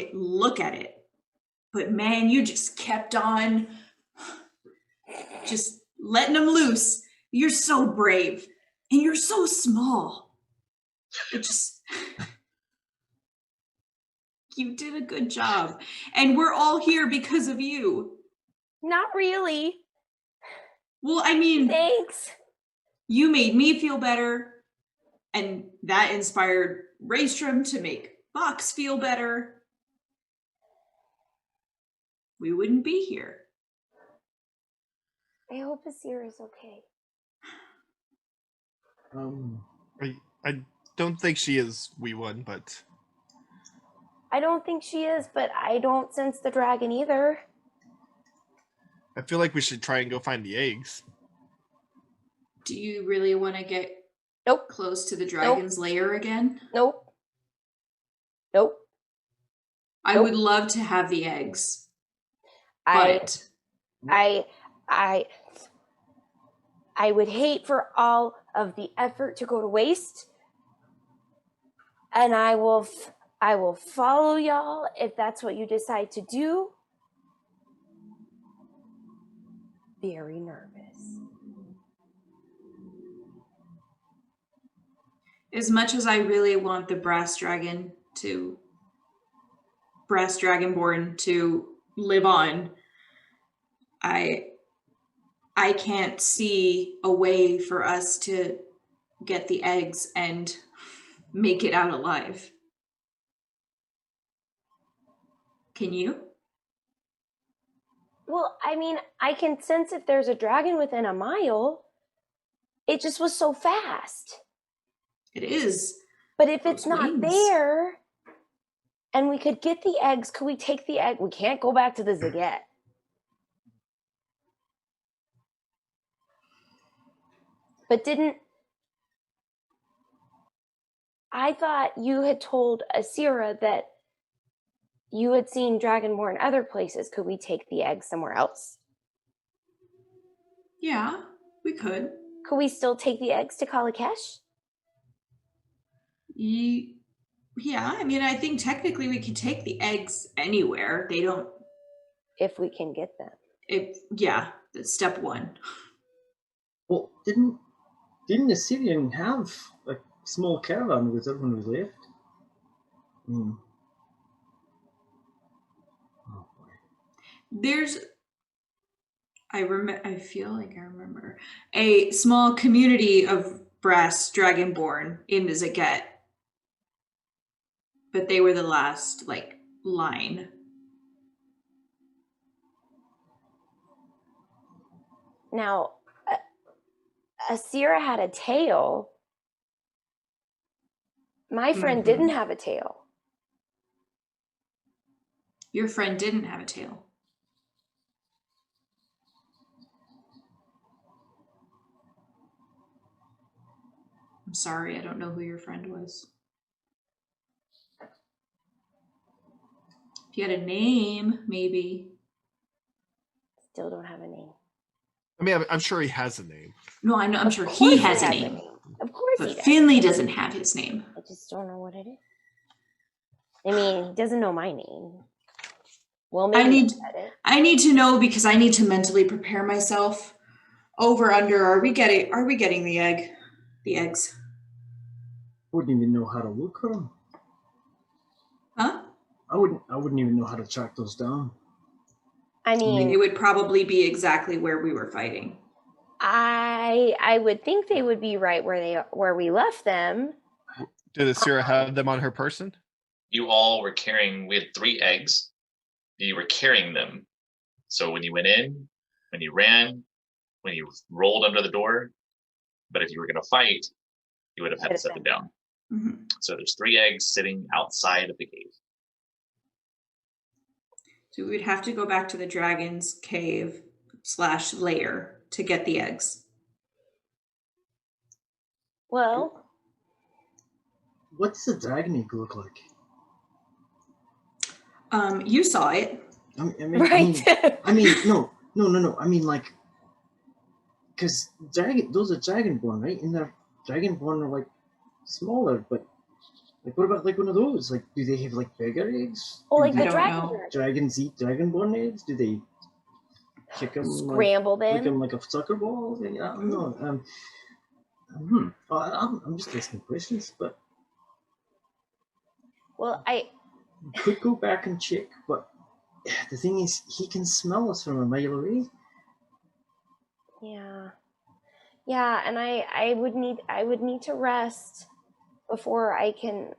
S2: at it. But man, you just kept on, just letting them loose. You're so brave, and you're so small. You did a good job, and we're all here because of you.
S1: Not really.
S2: Well, I mean,
S1: Thanks.
S2: you made me feel better, and that inspired Raystrom to make Box feel better. We wouldn't be here.
S1: I hope Asira's okay.
S4: I don't think she is wee one, but
S1: I don't think she is, but I don't sense the dragon either.
S4: I feel like we should try and go find the eggs.
S2: Do you really want to get
S1: Nope.
S2: close to the dragon's lair again?
S1: Nope.
S2: I
S1: Nope.
S2: would love to have the eggs,
S1: I
S2: but
S1: would hate for all of the effort to go to waste, and I will follow y'all if that's what you decide to do. Very nervous.
S2: as much as I really want the brass dragonborn to live on, I can't see a way for us to get the eggs and make it out alive. Can you?
S1: Well, I mean, I can sense if there's a dragon within a mile. It just was so fast.
S2: It is.
S1: But if it's
S2: Those
S1: not
S2: wings.
S1: there and we could get the eggs, could we take the egg? We can't go back to the Zaget. But I thought you had told Asira that you had seen Dragonborn other places. Could we take the egg somewhere else?
S2: Yeah, we could.
S1: Could we still take the eggs to Kalakesh?
S2: Yeah, I mean, I think technically we could take the eggs anywhere. They don't.
S1: If we can get them.
S2: Yeah, that's step one.
S5: Well, didn't the Syrian have a small caravan with everyone who left? Hmm. Oh boy.
S2: There's, I feel like I remember a small community of brass dragonborn in the Zaget, but they were the last line.
S1: Now, Asira had a tail. My friend didn't have a tail.
S2: Your friend didn't have a tail. I'm sorry, I don't know who your friend was. If you had a name, maybe.
S1: Still don't have a name.
S4: I mean, I'm sure he has a name.
S2: No, I know. I'm sure
S1: Of
S2: he
S1: course
S2: has a name,
S1: Of course he
S2: but
S1: does.
S2: Finley doesn't have his name.
S1: I just don't know what it is. I mean, he doesn't know my name. Well, maybe
S2: I need to know because I need to mentally prepare myself. Over under. Are we getting the egg? The eggs?
S5: Wouldn't even know how to look for them.
S2: Huh?
S5: I wouldn't even know how to track those down.
S1: I mean,
S2: It would probably be exactly where we were fighting.
S1: I would think they would be right where we left them.
S4: Did Asira have them on her person?
S3: You all were carrying, we had 3 eggs. You were carrying them. So when you went in, when you ran, when you rolled under the door, but if you were going to fight, you would have had to set them down.
S2: Mm-hmm.
S3: So there's 3 eggs sitting outside of the cave.
S2: So we would have to go back to the dragon's cave / lair to get the eggs.
S1: Well,
S5: what does a dragon egg look like?
S2: You saw it.
S1: right.
S5: I mean, no. I mean, like, because those are dragonborn, right? And the dragonborn are like smaller, but like, what about like one of those? Like, do they have like bigger eggs?
S1: Well, like
S5: Do
S1: the
S2: don't
S1: dragon.
S2: know.
S5: dragons eat dragonborn eggs? Do they kick them,
S1: Scramble
S5: like,
S1: them.
S5: like a soccer ball? I don't know. I'm just asking questions, but
S1: Well, I
S5: could go back and check. But the thing is, he can smell us from a mile away.
S1: yeah, and I would need to rest before I can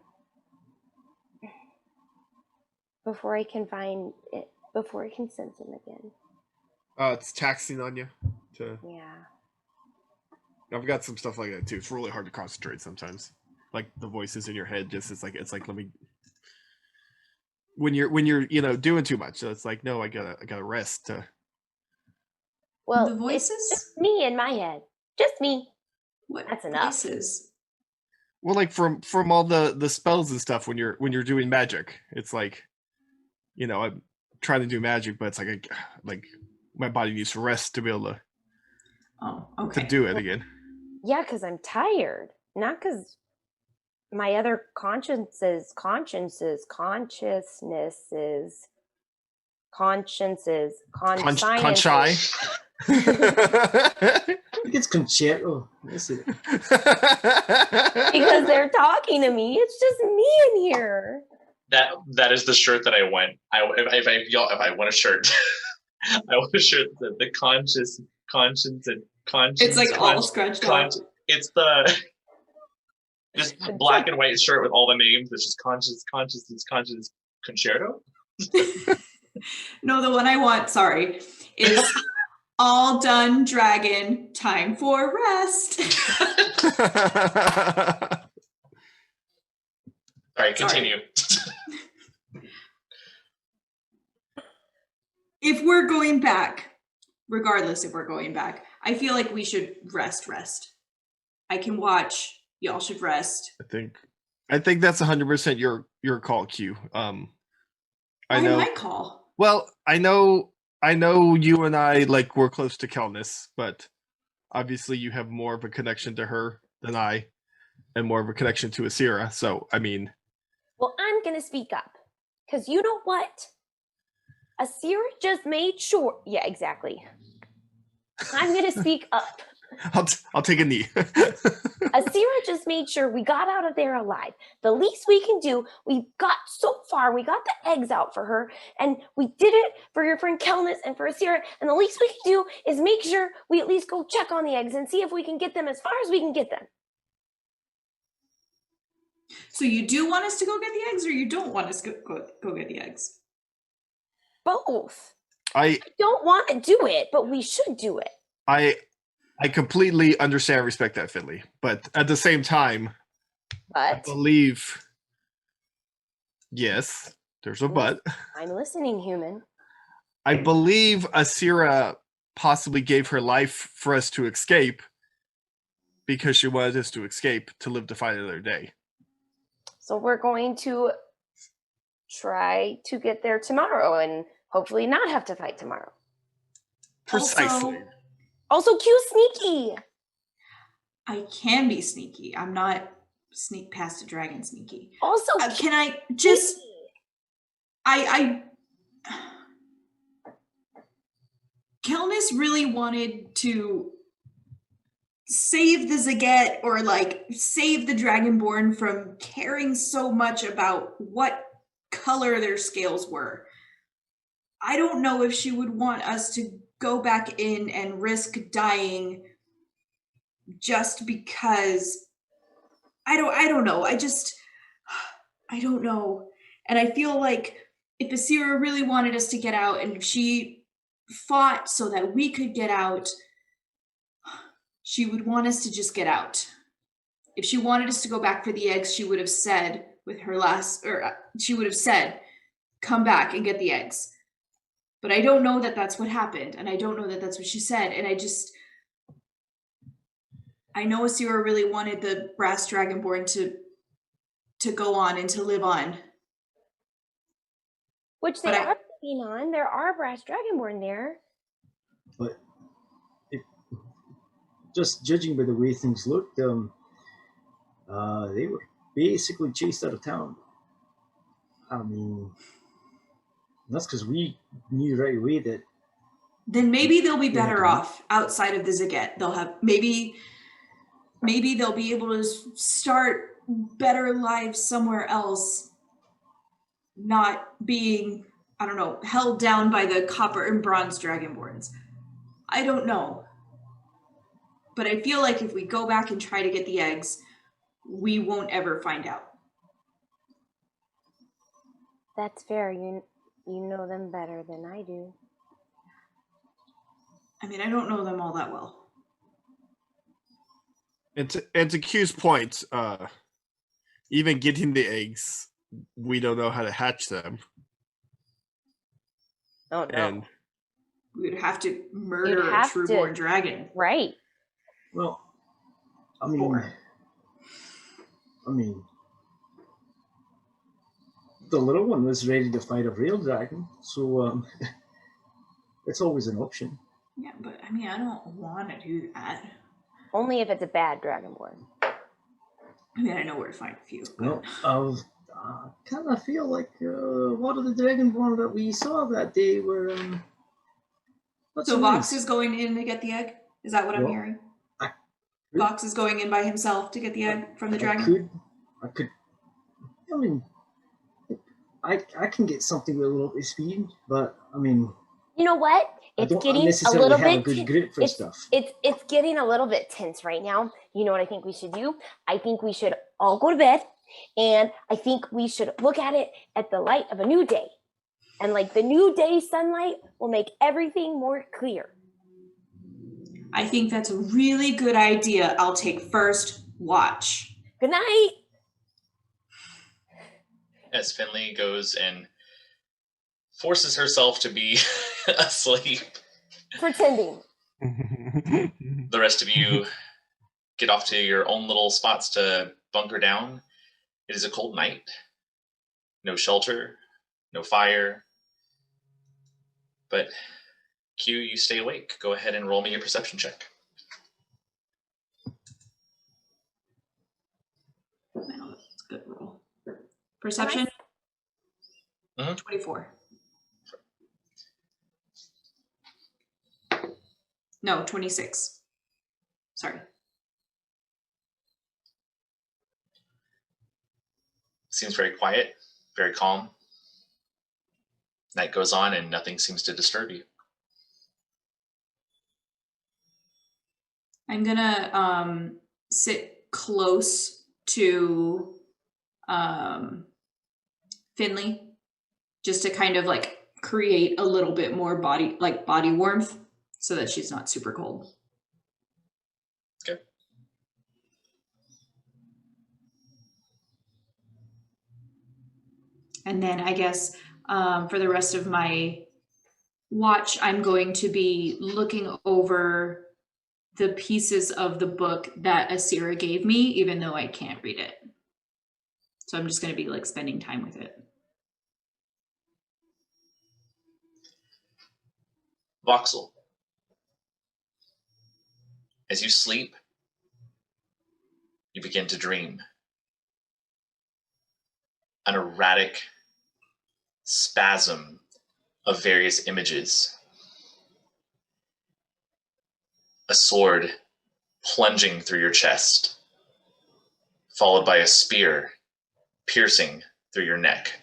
S1: find it, before I can sense him again.
S4: It's taxing on you.
S1: Yeah.
S4: I've got some stuff like that too. It's really hard to concentrate sometimes. Like the voices in your head, it's like let me. When you're doing too much, so it's like no, I gotta rest.
S1: Well,
S2: The voices?
S1: It's just me in my head. Just me.
S2: What
S1: That's enough.
S2: voices?
S4: Well, like from all the spells and stuff when you're doing magic, it's like, I'm trying to do magic, but it's like my body needs to rest to be able to do it again.
S1: Yeah, because I'm tired, not because my other consciences, consciences,
S4: Consci.
S5: I think it's concerto.
S1: because they're talking to me. It's just me in here.
S3: That is the shirt that I want. If I want a shirt, I want a shirt that the conscience and conscience.
S2: It's like all scratched out.
S3: It's the just black and white shirt with all the names. It's just conscience, concerto.
S2: No, the one I want, sorry, is all done, dragon, time for rest.
S3: Sorry, continue.
S2: If we're going back, regardless if we're going back, I feel like we should rest. I can watch. Y'all should rest.
S4: I think that's 100% your call, Q. I know.
S2: My call.
S4: Well, I know you and I we're close to Kelnis, but obviously you have more of a connection to her than I, and more of a connection to Asira. So I mean,
S1: well, I'm gonna speak up because you know what? Asira just made sure. Yeah, exactly. I'm gonna speak up.
S4: I'll take a knee.
S1: Asira just made sure we got out of there alive. The least we can do, we got so far, we got the eggs out for her, and we did it for your friend Kelnis and for Asira, and the least we can do is make sure we at least go check on the eggs and see if we can get them as far as we can get them.
S2: So you do want us to go get the eggs, or you don't want us to go get the eggs?
S1: Both.
S4: I
S1: don't want to do it, but we should do it.
S4: I completely understand and respect that, Finley. But at the same time, I believe, yes, there's a but.
S1: I'm listening, human.
S4: I believe Asira possibly gave her life for us to escape because she wanted us to escape to live to fight another day.
S1: So we're going to try to get there tomorrow and hopefully not have to fight tomorrow.
S4: Precisely.
S1: Also, Q sneaky.
S2: I can be sneaky. I'm not sneak past a dragon sneaky.
S1: Also,
S2: Can I just?
S1: sneaky.
S2: I Kelnis really wanted to save the Zaget or like save the Dragonborn from caring so much about what color their scales were. I don't know if she would want us to go back in and risk dying just because I don't know. I don't know. And I feel like if Asira really wanted us to get out and if she fought so that we could get out, she would want us to just get out. If she wanted us to go back for the eggs, she would have said she would have said, come back and get the eggs. But I don't know that that's what happened. And I don't know that that's what she said. And I know Asira really wanted the brass dragonborn to go on and to live on.
S1: Which they
S2: But
S1: are living on. There are brass dragonborn there.
S5: But just judging by the way things looked, they were basically chased out of town. I mean, that's because we knew right away that.
S2: Then maybe they'll be better
S5: Yeah.
S2: off outside of the Zaget. They'll have maybe they'll be able to start better lives somewhere else, not being, I don't know, held down by the copper and bronze dragonborns. I don't know. But I feel like if we go back and try to get the eggs, we won't ever find out.
S1: That's fair. You know them better than I do.
S2: I mean, I don't know them all that well.
S4: And to Q's point, even getting the eggs, we don't know how to hatch them.
S1: Oh, no.
S4: And
S2: We would have to murder a
S1: have to-
S2: trueborn dragon.
S1: Right.
S5: Well, I mean, the little one was ready to fight a real dragon, so it's always an option.
S2: Yeah, but I mean, I don't want to do that.
S1: Only if it's a bad dragonborn.
S2: I mean, I know where to find a few.
S5: Well, I kind of feel like a lot of the dragonborn that we saw that day were.
S2: So Vox is going in to get the egg? Is that what I'm
S5: Well,
S2: hearing? Vox is going in by himself to get the egg from the dragon?
S5: I could. I mean, I can get something with a little bit of speed, but I mean.
S1: You know what?
S5: I
S1: It's
S5: don't
S1: getting a
S5: necessarily
S1: little
S5: have a
S1: bit
S5: good grip for stuff.
S1: It's getting a little bit tense right now. You know what I think we should do? I think we should all go to bed, and I think we should look at it at the light of a new day. And like the new day sunlight will make everything more clear.
S2: I think that's a really good idea. I'll take first watch.
S1: Good night.
S3: As Finley goes and forces herself to be asleep.
S1: Pretending.
S3: The rest of you get off to your own little spots to bunker down. It is a cold night. No shelter, no fire. But Q, you stay awake. Go ahead and roll me a perception check.
S2: Wow, that's a good roll. Perception?
S3: Mhm.
S2: 24. No, 26. Sorry.
S3: Seems very quiet, very calm. Night goes on and nothing seems to disturb you.
S2: I'm gonna sit close to Finley just to kind of like create a little bit more body warmth so that she's not super cold.
S3: Okay.
S2: And then I guess for the rest of my watch, I'm going to be looking over the pieces of the book that Asira gave me, even though I can't read it. So I'm just going to be like spending time with it.
S3: Voxel, as you sleep, you begin to dream. An erratic spasm of various images. A sword plunging through your chest, followed by a spear piercing through your neck.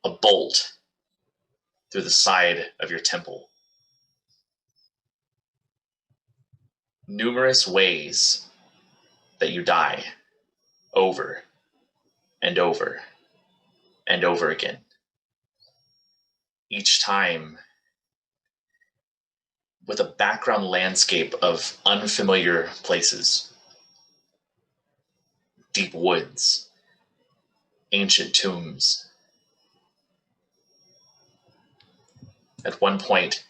S3: A bolt through the side of your temple. Numerous ways that you die over and over and over again. Each time with a background landscape of unfamiliar places. Deep woods, ancient tombs. At one point,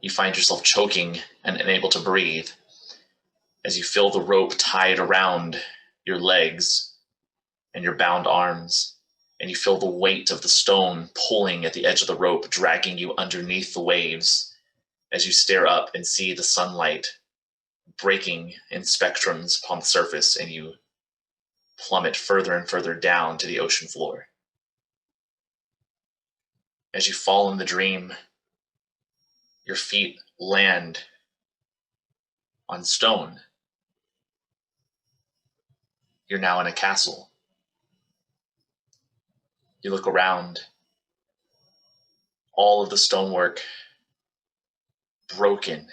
S3: you find yourself choking and unable to breathe as you feel the rope tied around your legs and your bound arms, and you feel the weight of the stone pulling at the edge of the rope, dragging you underneath the waves as you stare up and see the sunlight breaking in spectrums upon the surface, and you plummet further and further down to the ocean floor. As you fall in the dream, your feet land on stone. You're now in a castle. You look around. All of the stonework broken,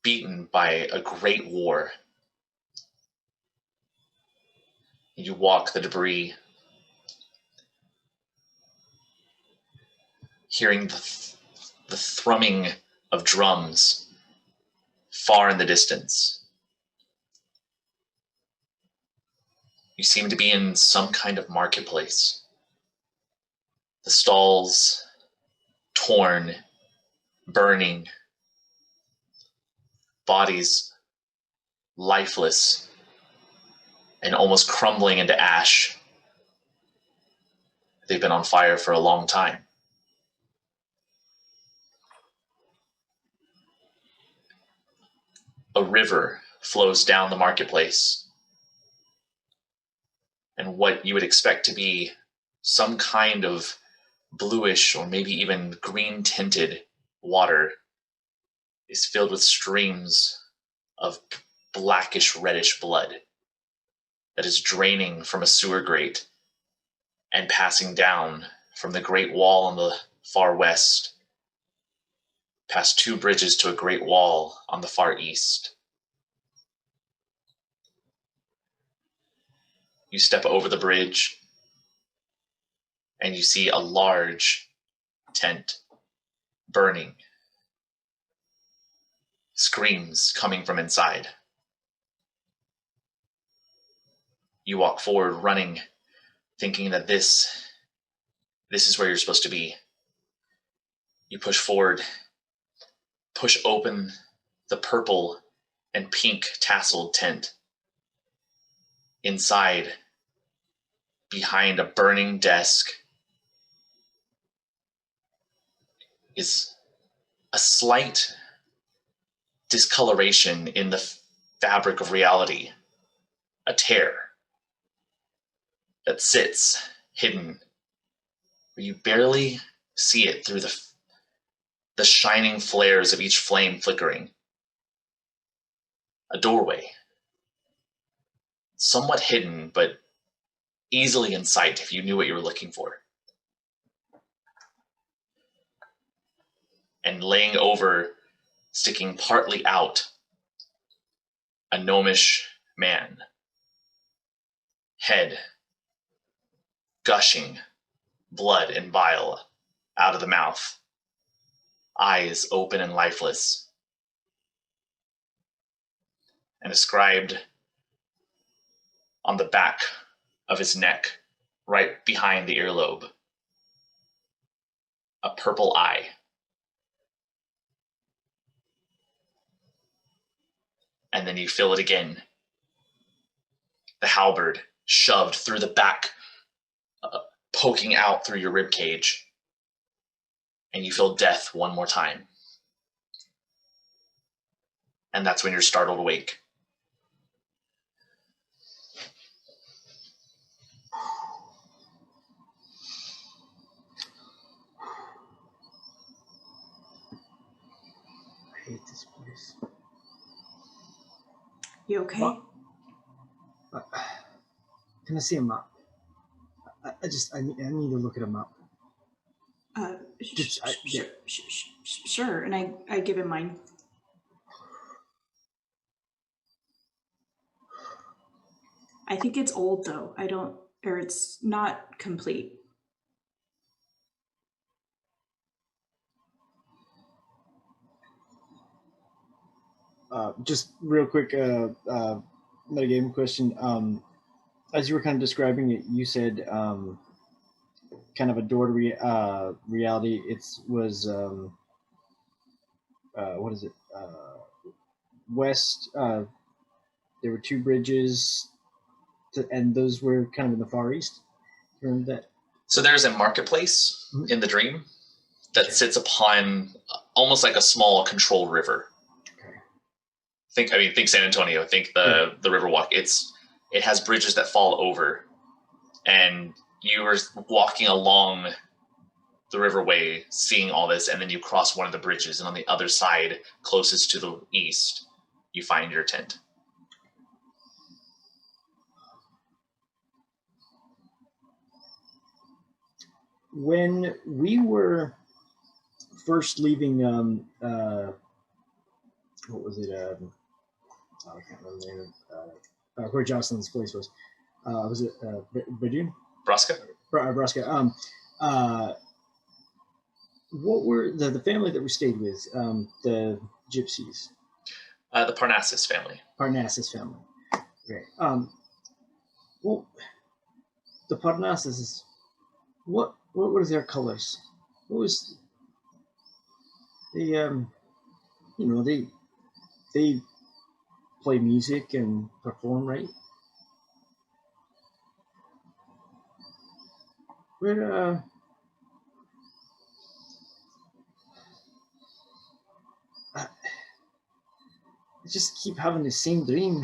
S3: beaten by a great war. You walk the debris, hearing the thrumming of drums far in the distance. You seem to be in some kind of marketplace. The stalls torn, burning, bodies lifeless and almost crumbling into ash. They've been on fire for a long time. A river flows down the marketplace, and what you would expect to be some kind of bluish or maybe even green tinted water is filled with streams of blackish reddish blood that is draining from a sewer grate and passing down from the Great Wall on the far west, past two bridges to a great wall on the far east. You step over the bridge and you see a large tent burning. Screams coming from inside. You walk forward running, thinking that this is where you're supposed to be. You push forward, push open the purple and pink tasseled tent. Inside, behind a burning desk, is a slight discoloration in the fabric of reality, a tear that sits hidden, where you barely see it through the shining flares of each flame flickering. A doorway, somewhat hidden, but easily in sight if you knew what you were looking for. And laying over, sticking partly out, a gnomish man. Head gushing blood and bile out of the mouth. Eyes open and lifeless. And inscribed on the back of his neck, right behind the earlobe, a purple eye. and then you feel it again. The halberd shoved through the back, poking out through your rib cage, and you feel death one more time. And that's when you're startled awake.
S5: I hate this place.
S2: You okay?
S5: What? Can I see a map? I need to look at a map.
S2: Sure. And I give him mine. I think it's old though. It's not complete.
S5: Just real quick, metagame question. As you were kind of describing it, you said kind of adored reality. It was what is it? West. There were two bridges, and those were kind of in the Far East. Remember that?
S3: So there's a marketplace in the dream that sits upon almost like a small controlled river.
S5: Okay.
S3: Think San Antonio. Think the Riverwalk. It has bridges that fall over, and you were walking along the riverway, seeing all this, and then you cross one of the bridges, and on the other side, closest to the east, you find your tent.
S5: When we were first leaving, what was it? I can't remember the name of where Jocelyn's place was. Was it Badune?
S3: Braska?
S5: Braska. What were the family that we stayed with? The Gypsies.
S3: The Parnassus family.
S5: Parnassus family. Okay. Well, the Parnassus. What were their colors? What was they? They play music and perform, right? Where I just keep having the same dream.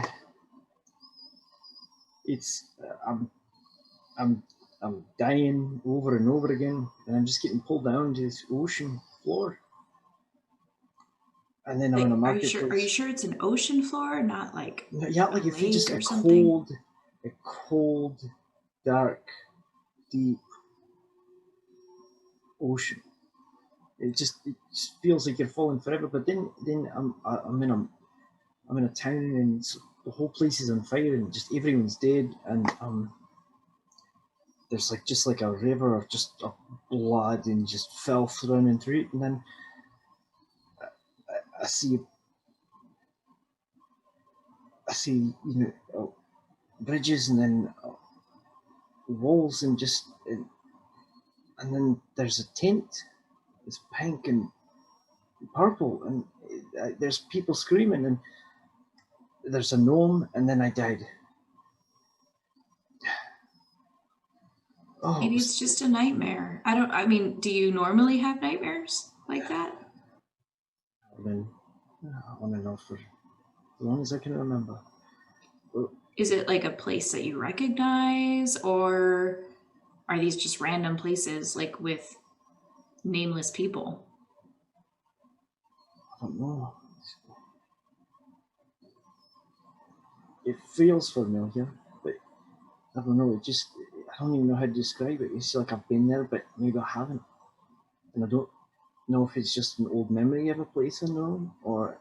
S5: It's I'm dying over and over again, and I'm just getting pulled down to this ocean floor. And then I'm in a marketplace.
S2: Are you sure it's an ocean floor, not like
S5: yeah, like if you just
S2: a cold,
S5: dark, deep ocean. It just feels like you're falling forever. But then I'm in a town, and the whole place is on fire, and just everyone's dead, and there's just like a river of just of blood and just filth running through it, and then I see bridges, and then walls, and then there's a tent. It's pink and purple, and there's people screaming, and there's a gnome, and then I died. Oh,
S2: maybe it's just a nightmare. Do you normally have nightmares like that?
S5: I've been on and off for as long as I can remember.
S2: Is it like a place that you recognize, or are these just random places like with nameless people?
S5: I don't know. It feels familiar, but I don't know. I don't even know how to describe it. It's like I've been there, but maybe I haven't. And I don't know if it's just an old memory of a place I know, or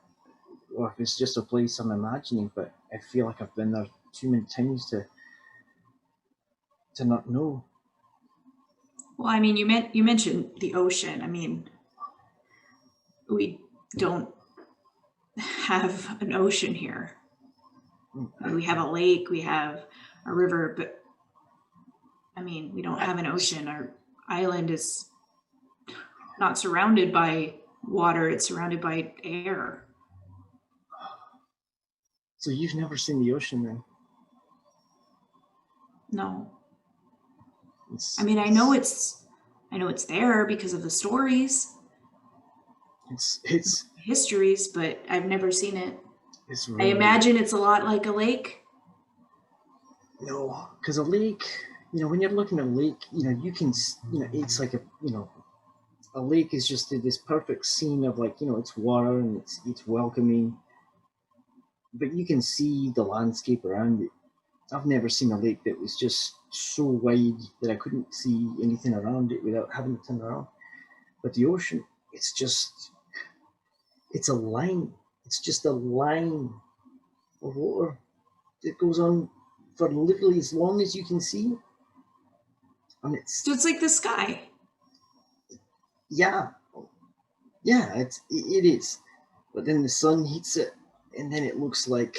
S5: if it's just a place I'm imagining, but I feel like I've been there too many times to not know.
S2: Well, you mentioned the ocean. We don't have an ocean here. We have a lake, we have a river, but we don't have an ocean. Our island is not surrounded by water, it's surrounded by air.
S5: So you've never seen the ocean then?
S2: No.
S5: It's,
S2: I mean, I know it's there because of the stories,
S5: it's
S2: histories, but I've never seen it.
S5: it's
S2: I
S5: really,
S2: imagine it's a lot like a lake.
S5: no, because a lake, when you're looking at a lake, you can, it's like a lake is just this perfect scene of like, it's water and it's welcoming, but you can see the landscape around it. I've never seen a lake that was just so wide that I couldn't see anything around it without having to turn around. But the ocean, it's a line. It's just a line of water that goes on for literally as long as you can see. And
S2: So it's like the sky.
S5: yeah, it is. But then the sun heats it, and then it looks like,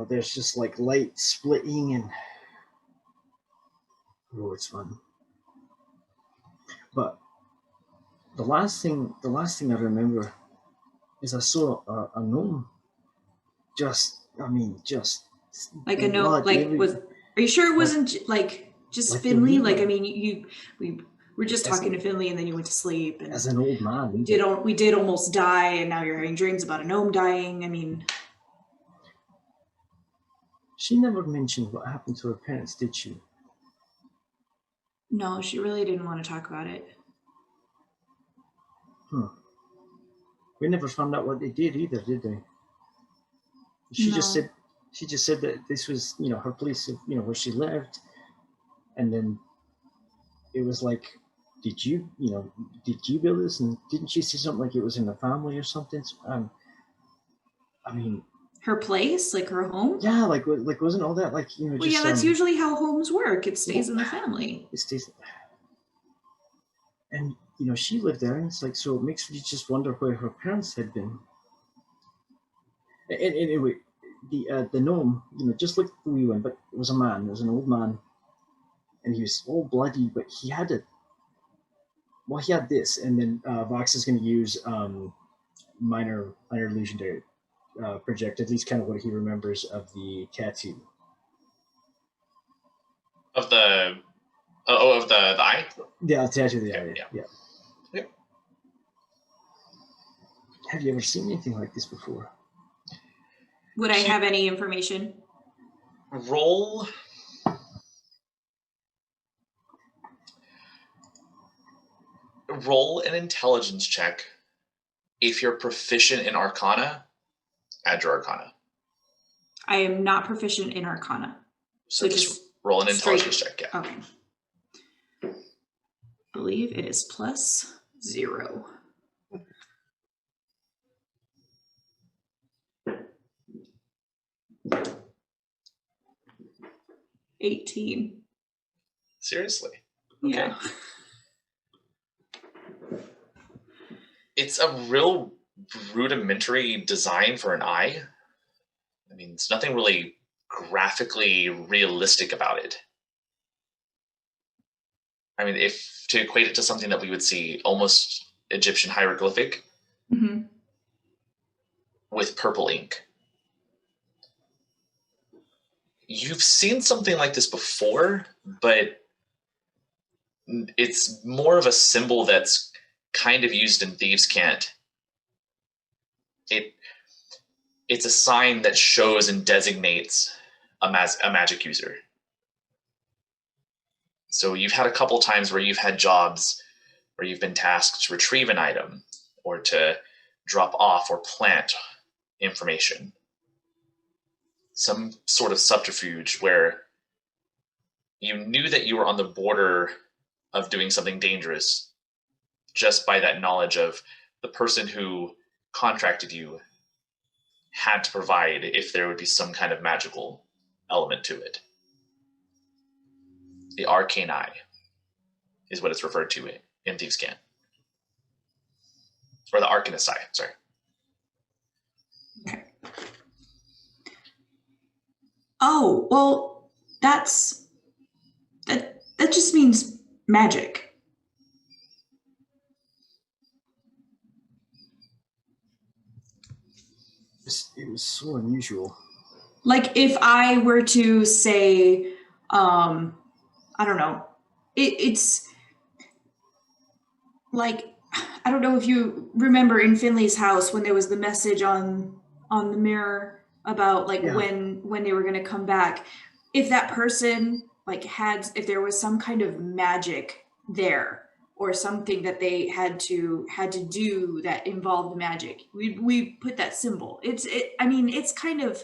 S5: there's just like light splitting, and oh, it's fun. But the last thing I remember is I saw a gnome. Just
S2: Like a note,
S5: blood
S2: like
S5: everywhere.
S2: are you sure it wasn't like just
S5: like the
S2: Finley?
S5: river.
S2: Like, I mean, we were just
S5: As
S2: talking to Finley and then you went to sleep and
S5: as an old man.
S2: we did almost die and now you're having dreams about a gnome dying. I mean,
S5: She never mentioned what happened to her parents, did she?
S2: no, she really didn't want to talk about it.
S5: We never found out what they did either, did they? She just
S2: No.
S5: said that this was, her place of, where she lived, and then it was like, did you build this? And didn't she say something like it was in the family or something? I mean,
S2: Her place, like her home?
S5: yeah, like wasn't all that like,
S2: Well,
S5: just
S2: yeah, that's usually how homes work. It stays in the family.
S5: it stays. And she lived there, and it's like, so it makes you just wonder where her parents had been. And anyway, the gnome, just like the wee one, but it was a man. It was an old man, and he was all bloody, but he had this, and then Vox is going to use minor illusion to project at least kind of what he remembers of the tattoo.
S3: Of the of the eye.
S5: Yeah, the tattoo of the
S3: Okay,
S5: eye.
S3: yeah.
S5: Yeah.
S3: Yep.
S5: Have you ever seen anything like this before?
S2: Would I have any information?
S3: Roll an intelligence check. If you're proficient in Arcana, add your Arcana.
S2: I am not proficient in Arcana.
S3: So just roll an intelligence check. Yeah.
S2: Okay. I believe it is +0. $18.
S3: Seriously.
S2: Yeah.
S3: It's a real rudimentary design for an eye. I mean, it's nothing really graphically realistic about it. I mean, if to equate it to something that we would see almost Egyptian hieroglyphic
S2: Mm-hmm.
S3: with purple ink. You've seen something like this before, but it's more of a symbol that's kind of used in Thieves' Cant. It's a sign that shows and designates a magic user. So you've had a couple times where you've had jobs where you've been tasked to retrieve an item or to drop off or plant information. Some sort of subterfuge where you knew that you were on the border of doing something dangerous just by that knowledge of the person who contracted you had to provide if there would be some kind of magical element to it. The arcane eye is what it's referred to in Thieves' Cant. Or the arcanist eye, sorry.
S2: Okay. Oh, well, that just means magic.
S5: It was so unusual.
S2: Like if I were to say, I don't know, it's like, I don't know if you remember in Finley's house when there was the message on the mirror about like
S5: Yeah.
S2: when they were going to come back. If that person like if there was some kind of magic there or something that they had to do that involved magic, we put that symbol. I mean, it's kind of,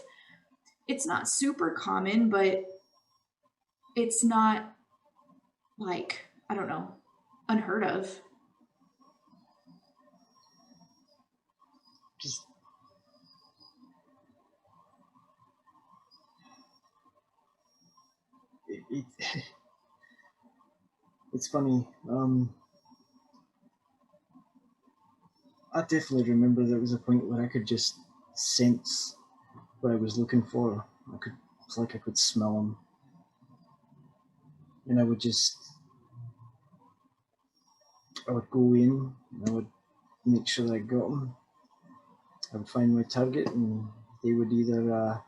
S2: it's not super common, but it's not like, I don't know, unheard of.
S5: Just it it's funny. I definitely remember there was a point where I could just sense what I was looking for. It's like I could smell them, and I would go in, and I would make sure that I got them. I would find my target, and they would either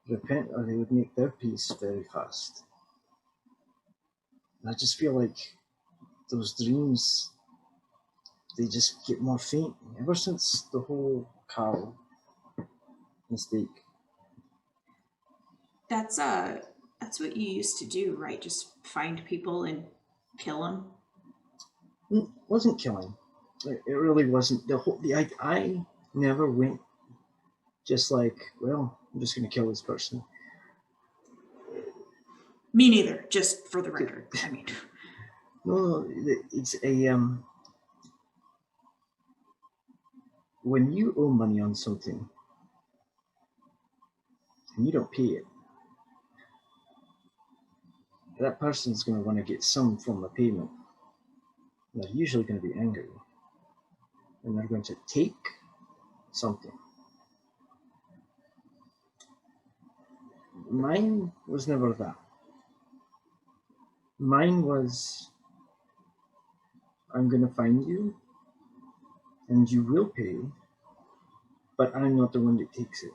S5: repent or they would make their peace very fast. And I just feel like those dreams, they just get more faint ever since the whole Carl mistake.
S2: That's what you used to do, right? Just find people and kill them.
S5: It wasn't killing. It really wasn't. I never went just like, well, I'm just going to kill this person.
S2: Me neither, just for the record. I mean,
S5: No, it's a when you owe money on something and you don't pay it, that person's going to want to get some form of payment. They're usually going to be angry, and they're going to take something. Mine was never that. Mine was, I'm going to find you, and you will pay, but I'm not the one that takes it,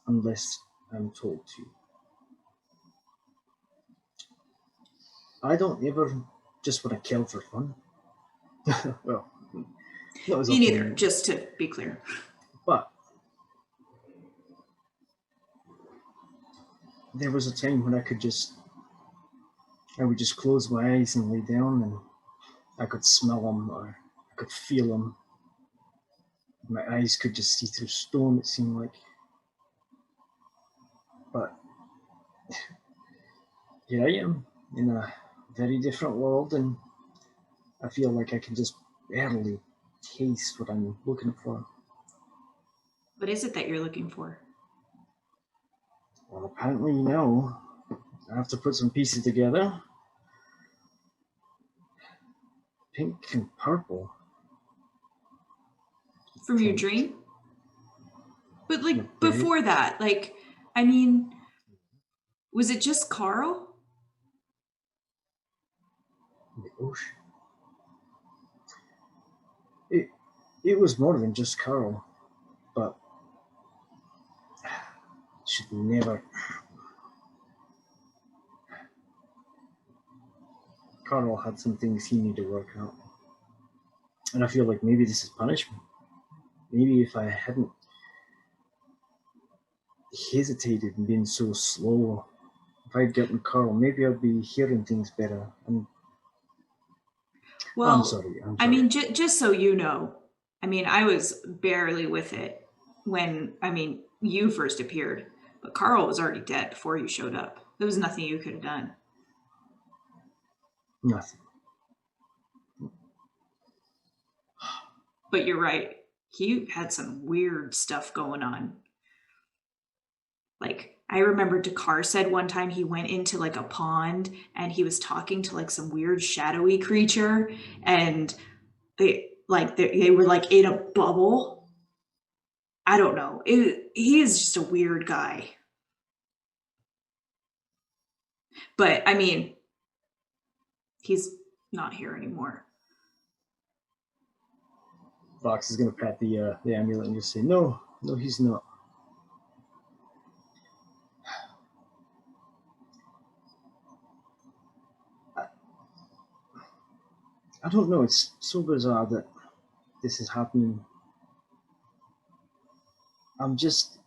S5: unless I'm told to. I don't ever just want to kill for fun. Well, that was
S2: me
S5: up to
S2: neither,
S5: me.
S2: just to be clear.
S5: But there was a time when I would just close my eyes and lay down, and I could smell them or I could feel them. My eyes could just see through stone, it seemed like. But here I am in a very different world, and I feel like I can just barely taste what I'm looking for.
S2: What is it that you're looking for?
S5: Well, apparently you know. I have to put some pieces together. Pink and purple.
S2: From your
S5: Pink.
S2: dream? But like
S5: Okay.
S2: before that, like, I mean, was it just Carl?
S5: The ocean. It was more than just Carl, but should never. Carl had some things he needed to work out, and I feel like maybe this is punishment. Maybe if I hadn't hesitated and been so slow, if I'd gotten Carl, maybe I'd be hearing things better.
S2: Well,
S5: I'm sorry.
S2: I mean, just so you know, I mean, I was barely with it when, I mean, you first appeared, but Carl was already dead before you showed up. There was nothing you could have done.
S5: Nothing.
S2: But you're right. He had some weird stuff going on. Like, I remember Dakar said one time he went into like a pond and he was talking to like some weird shadowy creature, and they were like in a bubble. I don't know. He is just a weird guy. But I mean, he's not here anymore.
S5: Fox is gonna pat the amulet and just say, "No, he's not." I don't know. It's so bizarre that this is happening. I'm just.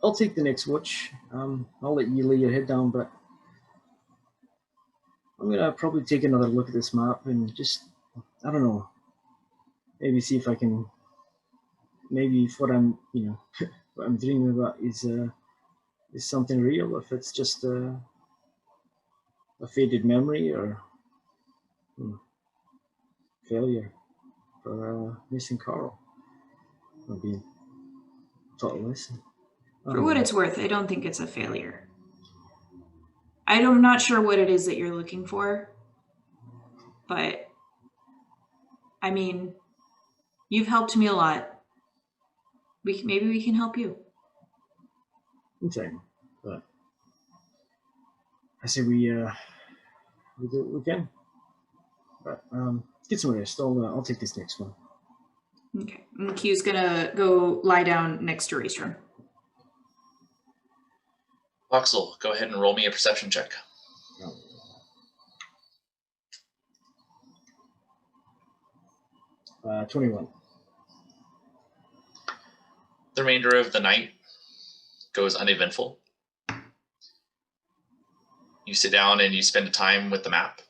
S5: I'll take the next watch. I'll let you lay your head down, but I'm gonna probably take another look at this map and just, I don't know, maybe see if I can, maybe if what I'm, what I'm dreaming about is something real, if it's just a faded memory or failure for missing Carl or being taught a lesson.
S2: For what it's worth, I don't think it's a failure. I'm not sure what it is that you're looking for, but I mean, you've helped me a lot. Maybe we can help you.
S5: Okay, but I say we do what we can. But get some rest. I'll take this next one.
S2: Okay, and Q's gonna go lie down next to Raystrom.
S3: Voxel, go ahead and roll me a perception check.
S5: 21.
S3: The remainder of the night goes uneventful. You sit down and you spend time with the map.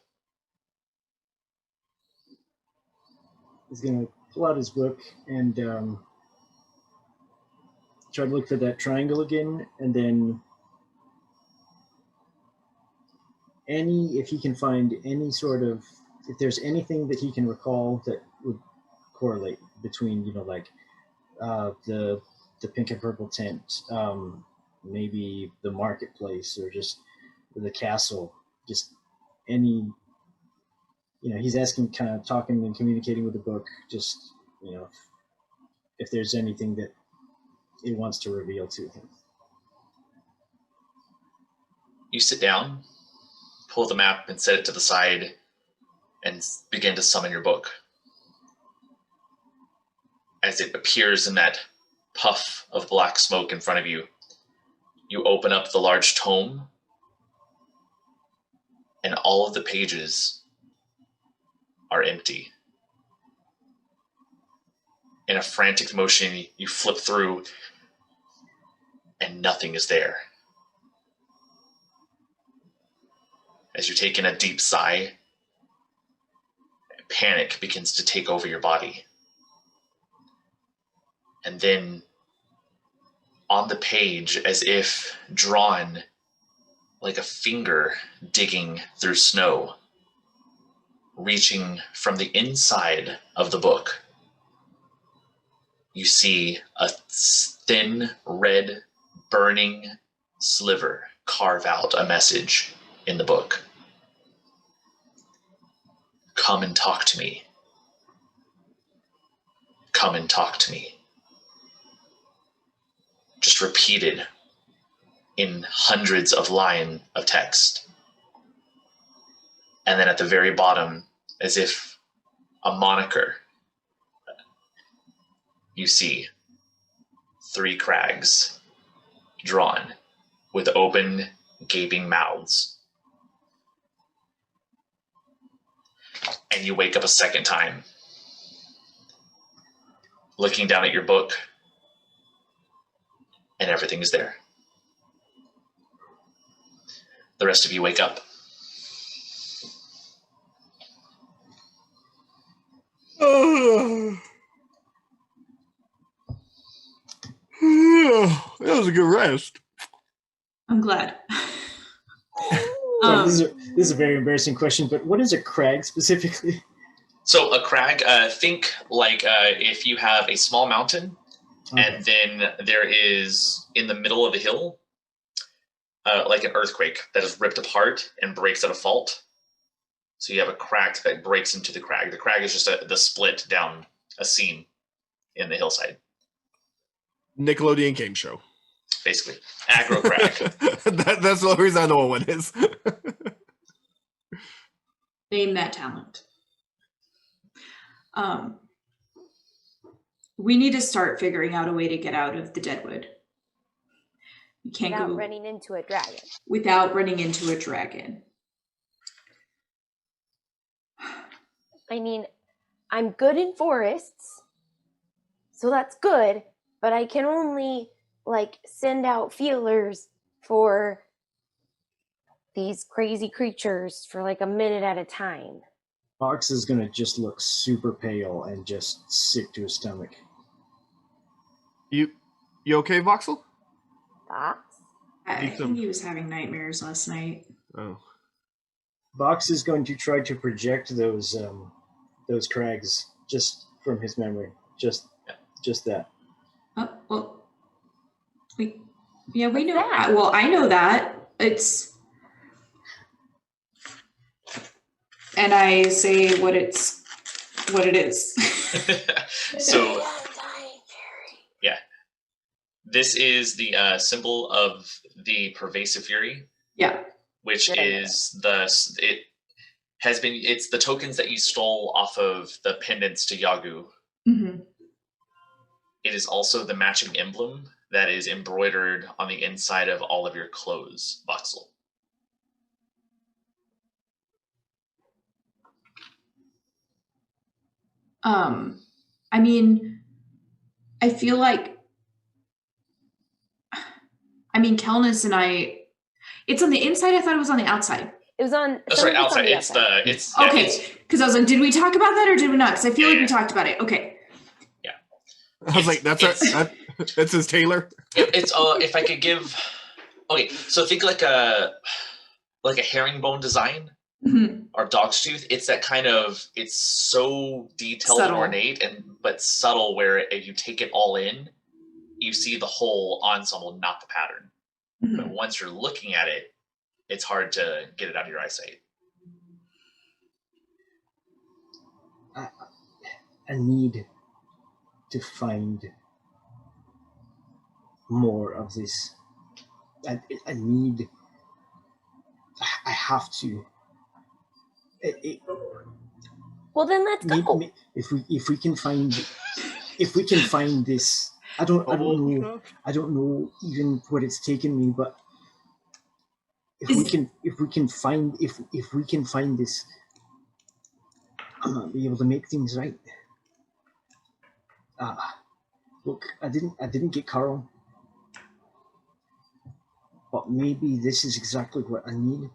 S5: He's gonna pull out his book and try to look for that triangle again, and then if he can find any sort of, if there's anything that he can recall that would correlate between, like the pink and purple tent, maybe the marketplace, or just the castle, just any, he's asking, kind of talking and communicating with the book, just, if there's anything that it wants to reveal to him.
S3: You sit down, pull the map and set it to the side, and begin to summon your book. As it appears in that puff of black smoke in front of you, you open up the large tome, and all of the pages are empty. In a frantic motion, you flip through, and nothing is there. As you take in a deep sigh, panic begins to take over your body. And then, on the page, as if drawn like a finger digging through snow, reaching from the inside of the book, you see a thin, red, burning sliver carve out a message in the book. Come and talk to me. Come and talk to me. Just repeated in hundreds of lines of text. And then at the very bottom, as if a moniker, you see 3 crags drawn with open, gaping mouths. And you wake up a second time, looking down at your book, and everything is there. The rest of you wake up.
S4: That was a good rest.
S2: I'm glad.
S5: This is a very embarrassing question, but what is a crag specifically?
S3: So a crag, think like if you have a small mountain, and then there is, in the middle of the hill, like an earthquake that is ripped apart and breaks at a fault. So you have a crack that breaks into the crag. The crag is just the split down a seam in the hillside.
S4: Nickelodeon game show.
S3: Basically. Aggro crag.
S4: That's the only reason I know what one is.
S2: Name that talent. We need to start figuring out a way to get out of the Deadwood. You can't
S1: Without
S2: go
S1: running into a dragon.
S2: without running into a dragon.
S1: I mean, I'm good in forests, so that's good, but I can only like send out feelers for these crazy creatures for like a minute at a time.
S5: Fox is gonna just look super pale and just sick to his stomach.
S4: You okay, Voxel?
S1: Fox?
S2: I
S4: Need
S2: think
S4: some-
S2: he was having nightmares last night.
S4: Oh.
S5: Vox is going to try to project those crags just from his memory. Just that.
S2: Oh, well, we know.
S1: that?
S2: Well, I know that. It's. And I say what it is.
S3: So this is the symbol of the pervasive fury,
S2: Yeah.
S3: which is it's the tokens that you stole off of the pendants to Yagu.
S2: Mm-hmm.
S3: It is also the matching emblem that is embroidered on the inside of all of your clothes, Voxel.
S2: I mean, I feel like. I mean, Kelnis and I. It's on the inside. I thought it was on the outside.
S1: It was on.
S3: Oh,
S1: some
S3: sorry,
S1: of it's on
S3: outside.
S1: the
S3: It's
S1: outside.
S3: it's
S2: Okay, because I was like, did we talk about that or did we not? Because I feel like
S3: Yeah.
S2: we talked about it. Okay.
S4: I was like, that's his tailor.
S3: It's if I could give. Okay, so think like a herringbone design
S2: Mhm.
S3: or dog's tooth. It's that kind of. It's so detailed
S2: Subtle.
S3: and ornate, but subtle. Where if you take it all in, you see the whole ensemble, not the pattern.
S2: Mhm.
S3: But once you're looking at it, it's hard to get it out of your eyesight.
S5: I need to find more of this. I have to.
S1: Well, then let's go.
S5: If we can find this, I don't know even what it's taken me, but if we can find this, I might be able to make things right. Look, I didn't get Carl, but maybe this is exactly what I need.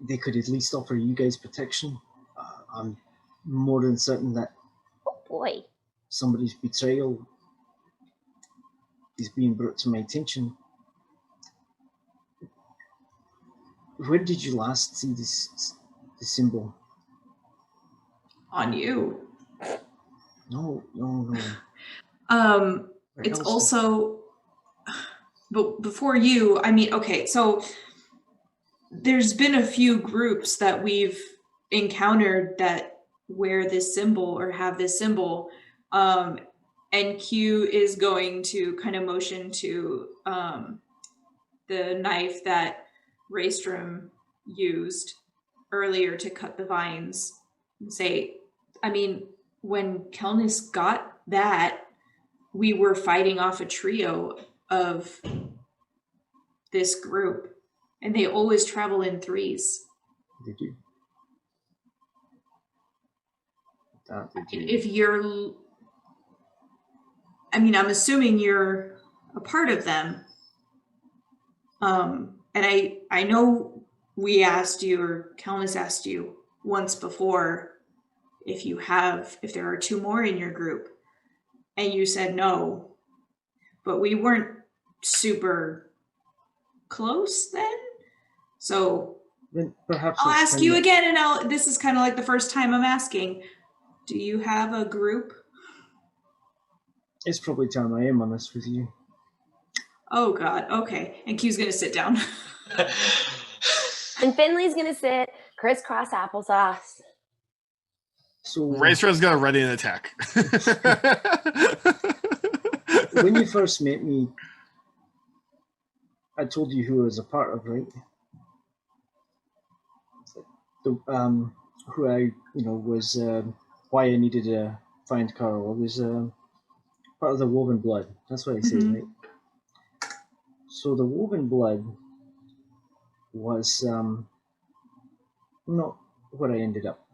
S5: They could at least offer you guys protection. I'm more than certain that
S1: Oh boy.
S5: somebody's betrayal is being brought to my attention. Where did you last see this symbol?
S2: On you.
S5: No.
S2: It's also, but before you, I mean, okay, so there's been a few groups that we've encountered that wear this symbol or have this symbol, and Q is going to kind of motion to the knife that Raystrom used earlier to cut the vines and say, I mean, when Kelnis got that, we were fighting off a trio of this group, and they always travel in threes.
S5: They do. That they do.
S2: If you're, I mean, I'm assuming you're a part of them. And I know we asked you, or Kelnis asked you once before, if there are two more in your group, and you said no, but we weren't super close then. So
S5: Then perhaps
S2: I'll
S5: it's
S2: ask
S5: time
S2: you
S5: that-
S2: again, and this is kind of like the first time I'm asking. Do you have a group?
S5: It's probably time I am honest with you.
S2: Oh God, okay. And Q's gonna sit down.
S1: And Finley's gonna sit crisscross applesauce.
S5: So
S4: Racer's gonna ready an attack.
S5: when you first met me, I told you who I was a part of, right? Who I was why I needed to find Carl. I was part of the Woven Blood. That's what I said,
S2: Mhm.
S5: right? So the woven blood was not what I ended up.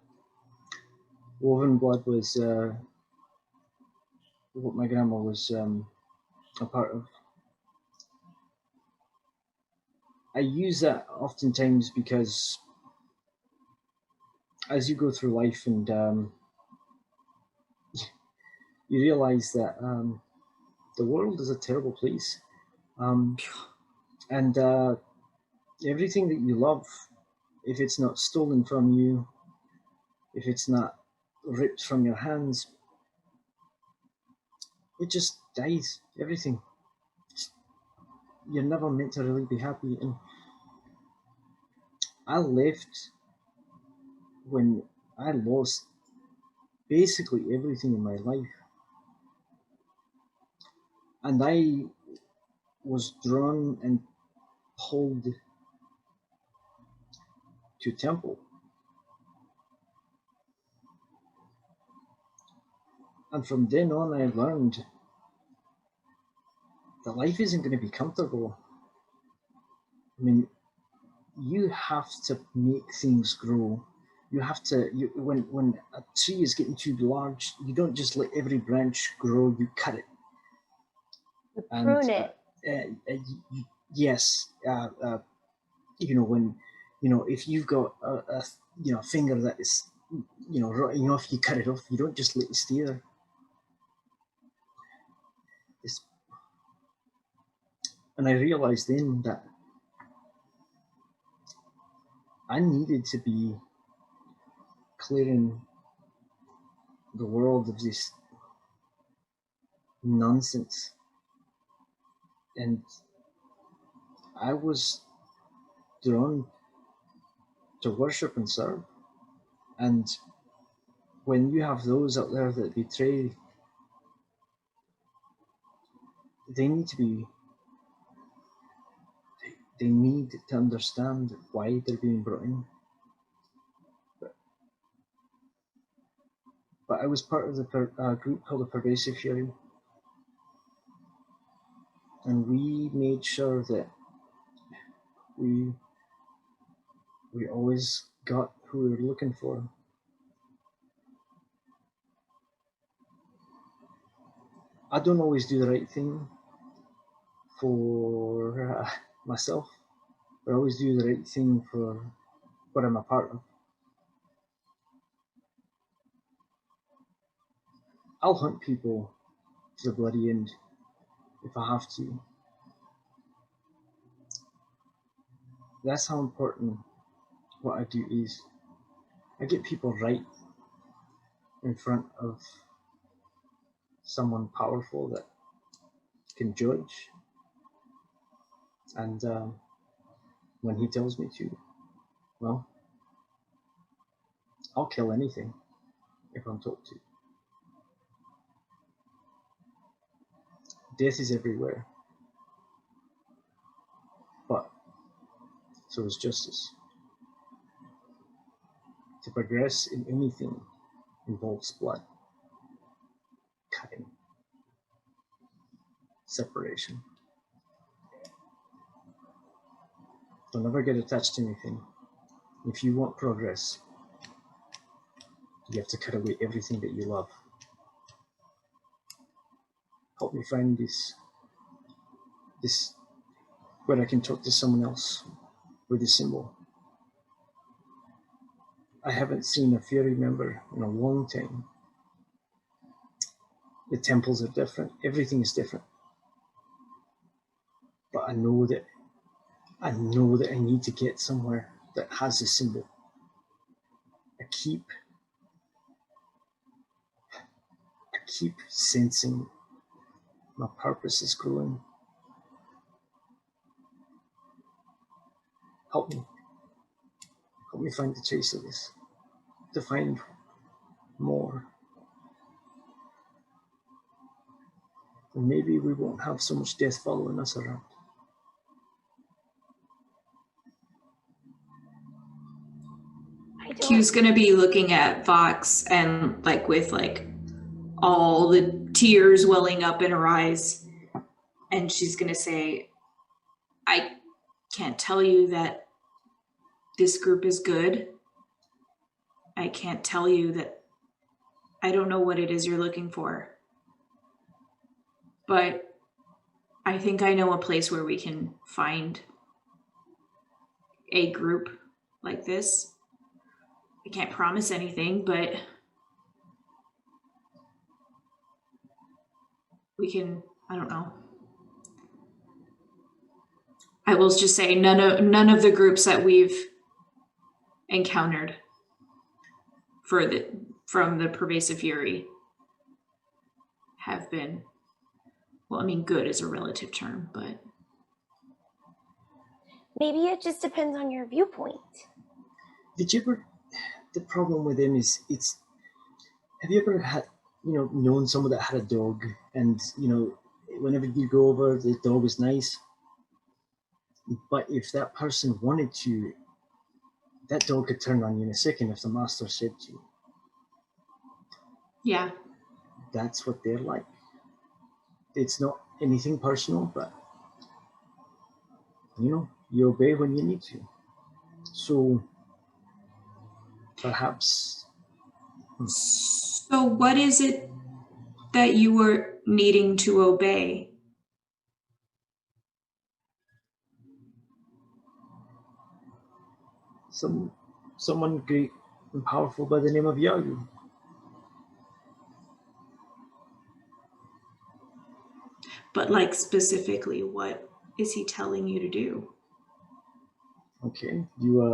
S5: Woven blood was what my grandma was a part of. I use that oftentimes because as you go through life and you realize that the world is a terrible place. And everything that you love, if it's not stolen from you, if it's not ripped from your hands, it just dies. Everything. You're never meant to really be happy. And I left when I lost basically everything in my life. And I was drawn and pulled to temple. And from then on, I learned that life isn't going to be comfortable. I mean, you have to make things grow. You have to, when a tree is getting too large, you don't just let every branch grow, you cut it.
S1: You prune it.
S5: Yes. When, if you've got a finger that is, rotting off, you cut it off. You don't just let it stay there. And I realized then that I needed to be clearing the world of this nonsense. And I was drawn to worship and serve. And when you have those out there that betray, they need to understand why they're being brought in. But I was part of the group called the Pervasive Fury. And we made sure that we always got who we were looking for. I don't always do the right thing for myself, but I always do the right thing for what I'm a part of. I'll hunt people to the bloody end if I have to. That's how important what I do is. I get people right in front of someone powerful that can judge. And when he tells me to, well, I'll kill anything if I'm told to. Death is everywhere, but so is justice. To progress in anything involves blood, cutting, separation. Don't ever get attached to anything. If you want progress, you have to cut away everything that you love. Help me find this where I can talk to someone else with this symbol. I haven't seen a Fury member in a long time. The temples are different. Everything is different. But I know that I need to get somewhere that has this symbol. I keep sensing my purpose is growing. Help me find the chase of this, to find more. And maybe we won't have so much death following us around.
S2: Q's gonna be looking at Vox and with all the tears welling up in her eyes, and she's gonna say, I can't tell you that this group is good. I can't tell you that I don't know what it is you're looking for. But I think I know a place where we can find a group like this. I can't promise anything, but we can, I don't know. I will just say none of the groups that we've encountered from the pervasive fury have been, well, I mean, good is a relative term, but
S1: Maybe it just depends on your viewpoint.
S5: Did you ever? The problem with him is have you ever had, known someone that had a dog, and whenever you go over, the dog was nice, but if that person wanted to, that dog could turn on you in a second if the master said to.
S2: yeah.
S5: That's what they're like. It's not anything personal, but you obey when you need to. So perhaps.
S2: So what is it that you were needing to obey?
S5: Someone great and powerful by the name of Yagu.
S2: But like specifically, what is he telling you to do?
S5: Okay, you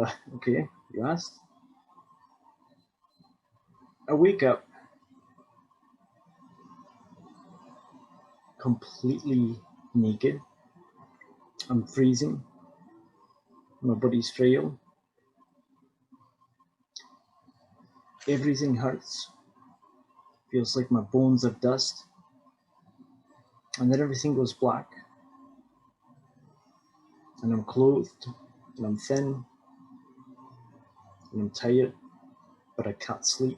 S5: asked. I wake up completely naked. I'm freezing. My body's frail. Everything hurts. Feels like my bones are dust. And then everything goes black. And I'm clothed, and I'm thin, and I'm tired, but I can't sleep.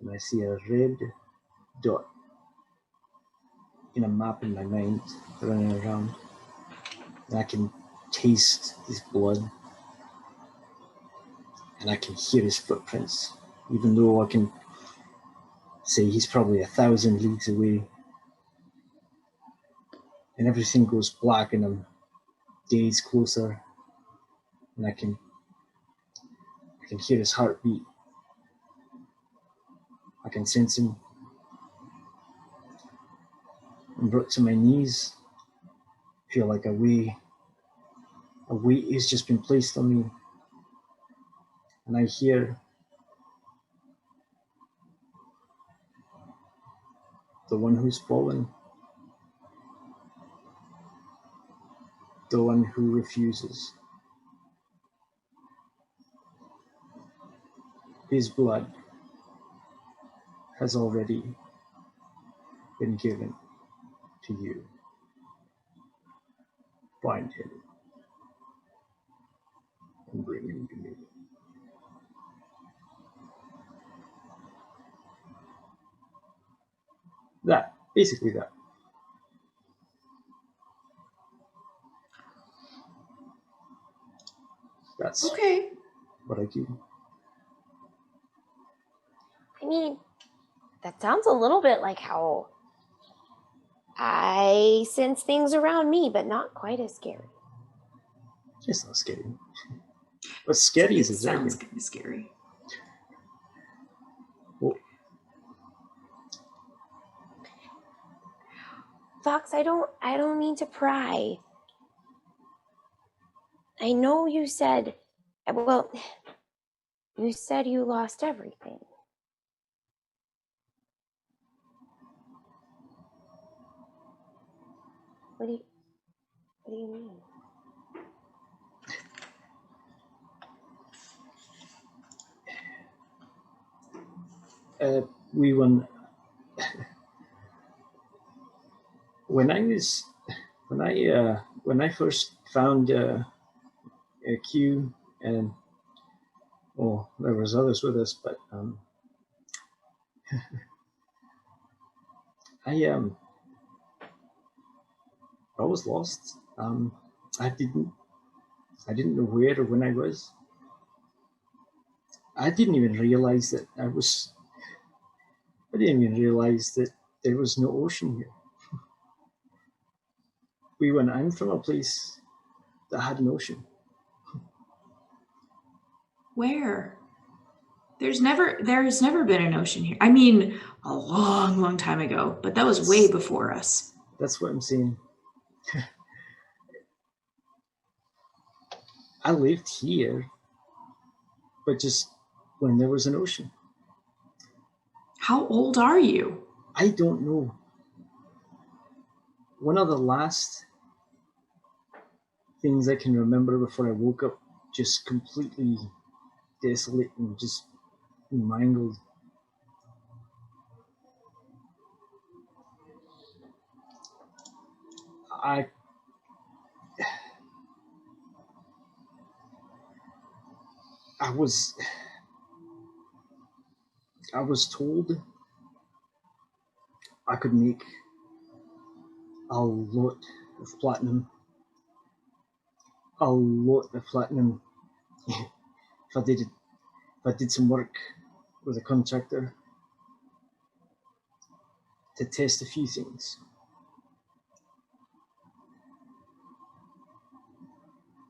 S5: And I see a red dot in a map in my mind running around. And I can taste his blood. And I can hear his footprints, even though I can say he's probably 1,000 leagues away. And everything goes black, and I'm days closer, and I can hear his heartbeat. I can sense him. I'm brought to my knees. Feel like a weight has just been placed on me. And I hear the one who's fallen, the one who refuses. His blood has already been given to you. Find him and bring him to me. Basically that. That's
S2: Okay.
S5: what I do.
S1: I mean, that sounds a little bit like how I sense things around me, but not quite as scary.
S5: It's not scary. What's scary is
S2: It
S5: his
S2: sounds
S5: dragon.
S2: kind of scary.
S5: Well,
S1: Fox, I don't mean to pry. I know you said you lost everything. What do you mean?
S5: we won. When I first found a Q, and there was others with us, but I was lost. I didn't know where or when I was. I didn't even realize that I didn't even realize that there was no ocean here. We went in from a place that had an ocean.
S2: Where? There's never been an ocean here. I mean, a long, long time ago, but that was way before us.
S5: That's what I'm saying. I lived here, but just when there was an ocean.
S2: How old are you?
S5: I don't know. One of the last things I can remember before I woke up, just completely desolate and just mangled. I was told I could make a lot of platinum. If I did some work with a contractor to test a few things.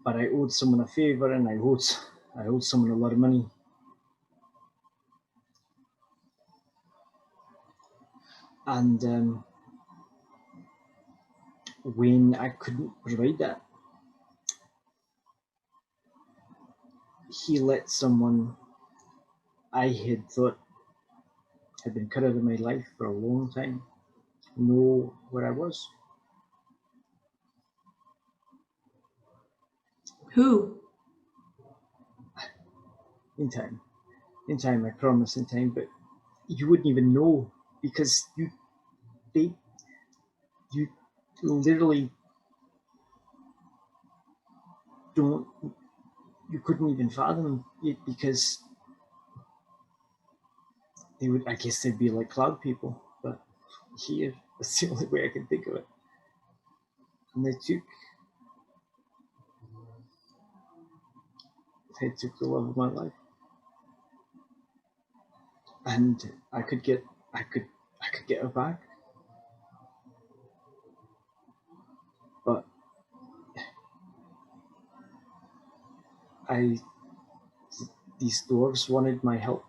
S5: But I owed someone a favor, and I owed someone a lot of money. And when I couldn't provide that, he let someone I had thought had been cut out of my life for a long time know where I was.
S2: Who?
S5: In time, I promise, in time. But you wouldn't even know, because you literally you couldn't even fathom it, because I guess they'd be like cloud people, but here, that's the only way I can think of it. And they took the love of my life. And I could get her back. But these dwarves wanted my help.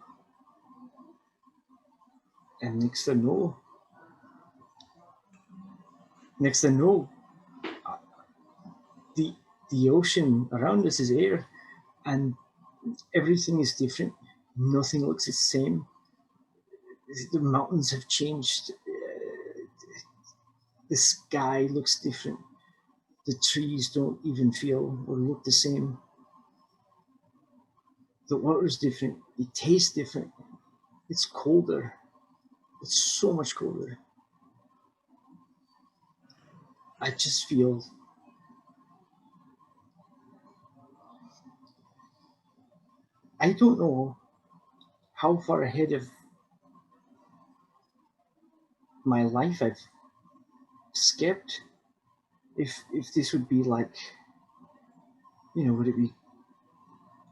S5: And next thing I know, the ocean around us is air, and everything is different. Nothing looks the same. The mountains have changed. The sky looks different. The trees don't even feel or look the same. The water's different. It tastes different. It's colder. It's so much colder. I just feel I don't know how far ahead of my life I've skipped. If this would be like, would it be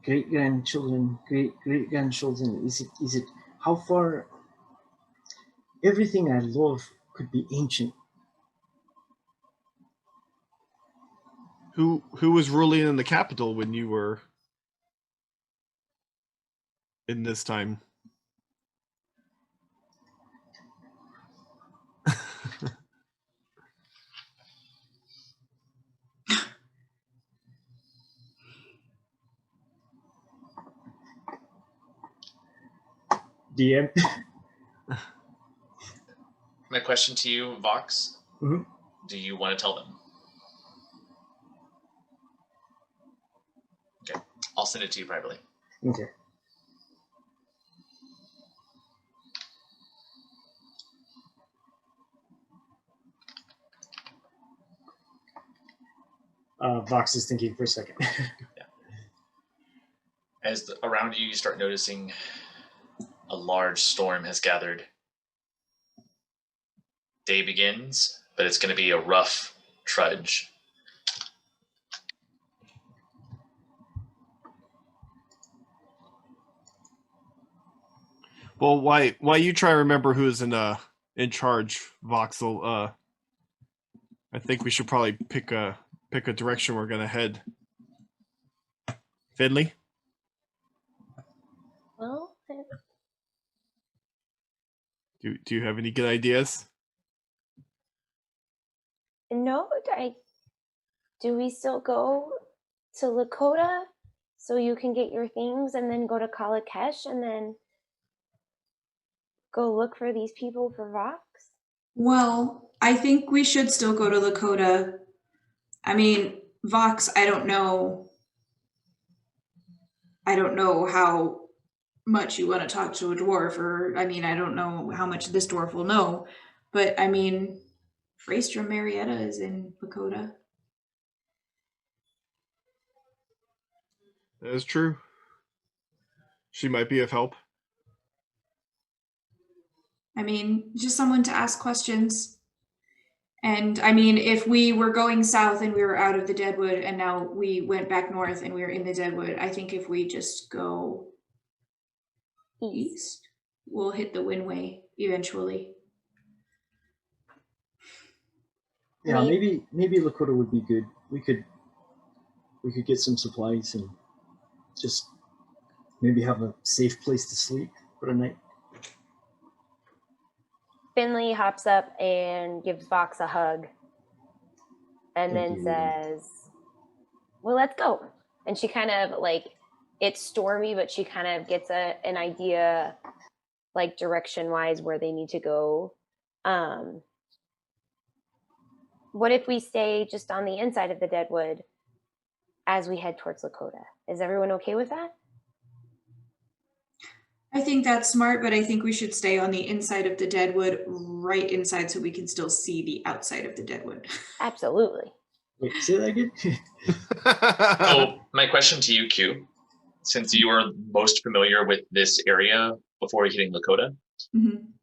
S5: great grandchildren? Is it how far everything I love could be ancient?
S4: Who was ruling in the capital when you were in this time?
S5: DM.
S3: My question to you, Vox,
S5: Mhm.
S3: do you want to tell them? Okay, I'll send it to you privately.
S5: Okay. Vox is thinking for a second.
S3: Yeah. As around you, you start noticing a large storm has gathered. Day begins, but it's going to be a rough trudge.
S4: Well, why you try to remember who's in charge, Voxel? I think we should probably pick a direction we're gonna head. Finley?
S1: Well,
S4: Do you have any good ideas?
S1: no, do we still go to Lakota so you can get your things and then go to Kalakesh and then go look for these people for Vox?
S2: Well, I think we should still go to Lakota. I mean, Vox, I don't know how much you want to talk to a dwarf, or I mean, I don't know how much this dwarf will know, but I mean, Fraystra Marietta is in Lakota.
S4: That is true. She might be of help.
S2: I mean, just someone to ask questions. And I mean, if we were going south and we were out of the Deadwood and now we went back north and we were in the Deadwood, I think if we just go east, we'll hit the Windway eventually.
S5: Yeah, maybe Lakota would be good. We could get some supplies and just maybe have a safe place to sleep for the night.
S1: Finley hops up and gives Vox a hug and
S5: Thank
S1: then
S5: you.
S1: says, well, let's go. And she kind of like, it's stormy, but she kind of gets an idea like direction wise where they need to go. What if we stay just on the inside of the Deadwood as we head towards Lakota? Is everyone okay with that?
S2: I think that's smart, but I think we should stay on the inside of the Deadwood, right inside, so we can still see the outside of the Deadwood.
S1: Absolutely.
S5: Wait, say that again?
S3: So my question to you, Q, since you are most familiar with this area before hitting Lakota,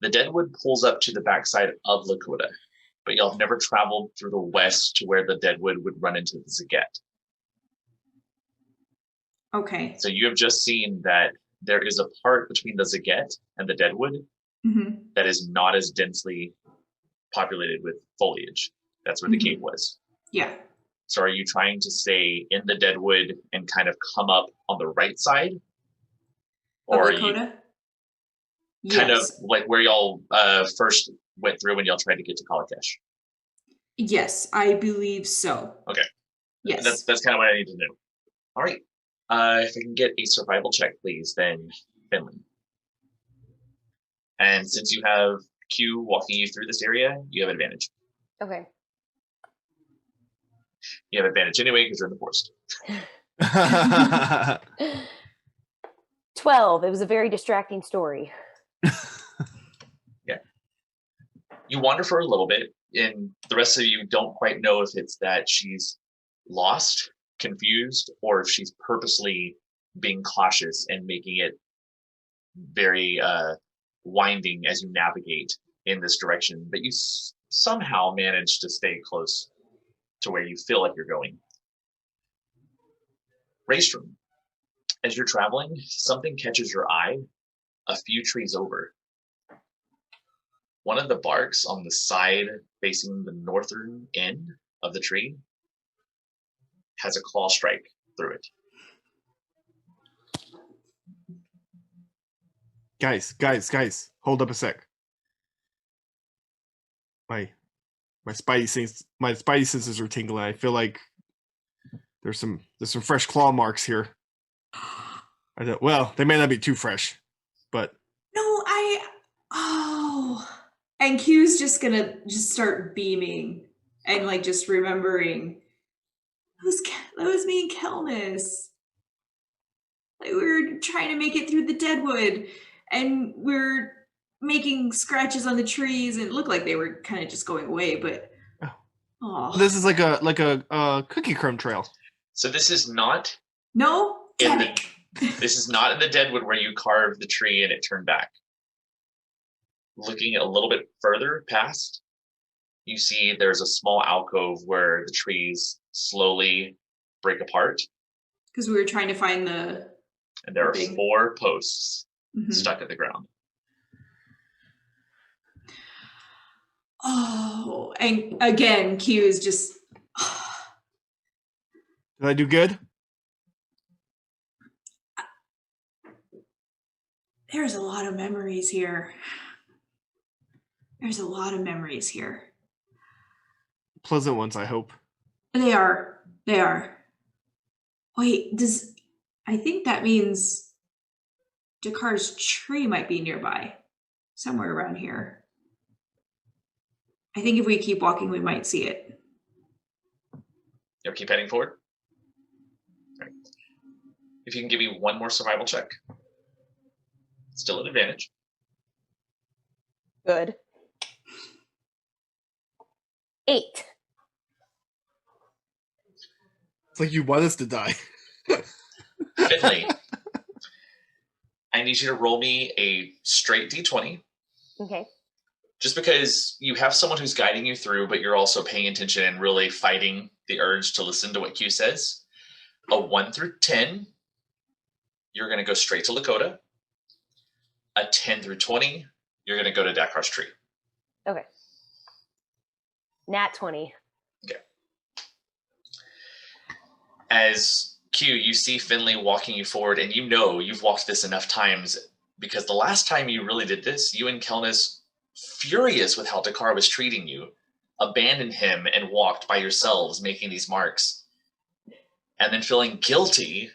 S3: the Deadwood pulls up to the backside of Lakota, but y'all have never traveled through the west to where the Deadwood would run into the Zaget.
S2: Okay.
S3: So you have just seen that there is a part between the Zaget and the Deadwood that is not as densely populated with foliage. That's where the cave was.
S2: Yeah.
S3: So are you trying to stay in the Deadwood and kind of come up on the right side? Or are you kind of like where y'all first went through when y'all tried to get to Kalakesh?
S2: Yes, I believe so.
S3: Okay.
S2: Yes.
S3: That's kind of what I need to know. All right. If I can get a survival check, please, then Finley. And since you have Q walking you through this area, you have advantage.
S1: Okay.
S3: You have advantage anyway because you're in the forest.
S1: 12. It was a very distracting story.
S3: Yeah. You wander for a little bit, and the rest of you don't quite know if it's that she's lost, confused, or if she's purposely being cautious and making it very winding as you navigate in this direction. But you somehow manage to stay close to where you feel like you're going. Raystrom, as you're traveling, something catches your eye a few trees over. One of the barks on the side facing the northern end of the tree has a claw strike through it.
S4: Guys, hold up a sec. My spidey senses are tingling. I feel like there's some fresh claw marks here. Well, they may not be too fresh, but
S2: no, and Q's just gonna start beaming and like just remembering that was me and Kelnis. Like we were trying to make it through the Deadwood and we're making scratches on the trees and it looked like they were kind of just going away, but
S4: this is like a cookie crumb trail.
S3: So this is not this is not in the Deadwood where you carved the tree and it turned back. Looking a little bit further past, you see there's a small alcove where the trees slowly break apart.
S2: Because we were trying to find the.
S3: And there are
S2: Big.
S3: 4 posts
S2: Mhm.
S3: stuck at the ground.
S2: Oh, and again, Q is just.
S4: Did I do good?
S2: There's a lot of memories here. There's a lot of memories here.
S4: Pleasant ones, I hope.
S2: They are. They are. Wait, I think that means Dakar's tree might be nearby, somewhere around here. I think if we keep walking, we might see it.
S3: You'll keep heading forward. All right. If you can give me one more survival check. Still an advantage.
S1: Good. 8.
S4: It's like you want us to die.
S3: Finley, I need you to roll me a straight d20.
S1: Okay.
S3: Just because you have someone who's guiding you through, but you're also paying attention and really fighting the urge to listen to what Q says. A 1 through 10, you're going to go straight to Lakota. A 10 through 20, you're going to go to Dakar's tree.
S1: Okay. Nat 20.
S3: Okay. As Q, you see Finley walking you forward, and you know you've walked this enough times because the last time you really did this, you and Kelnis, furious with how Dakar was treating you, abandoned him and walked by yourselves, making these marks. And then feeling guilty,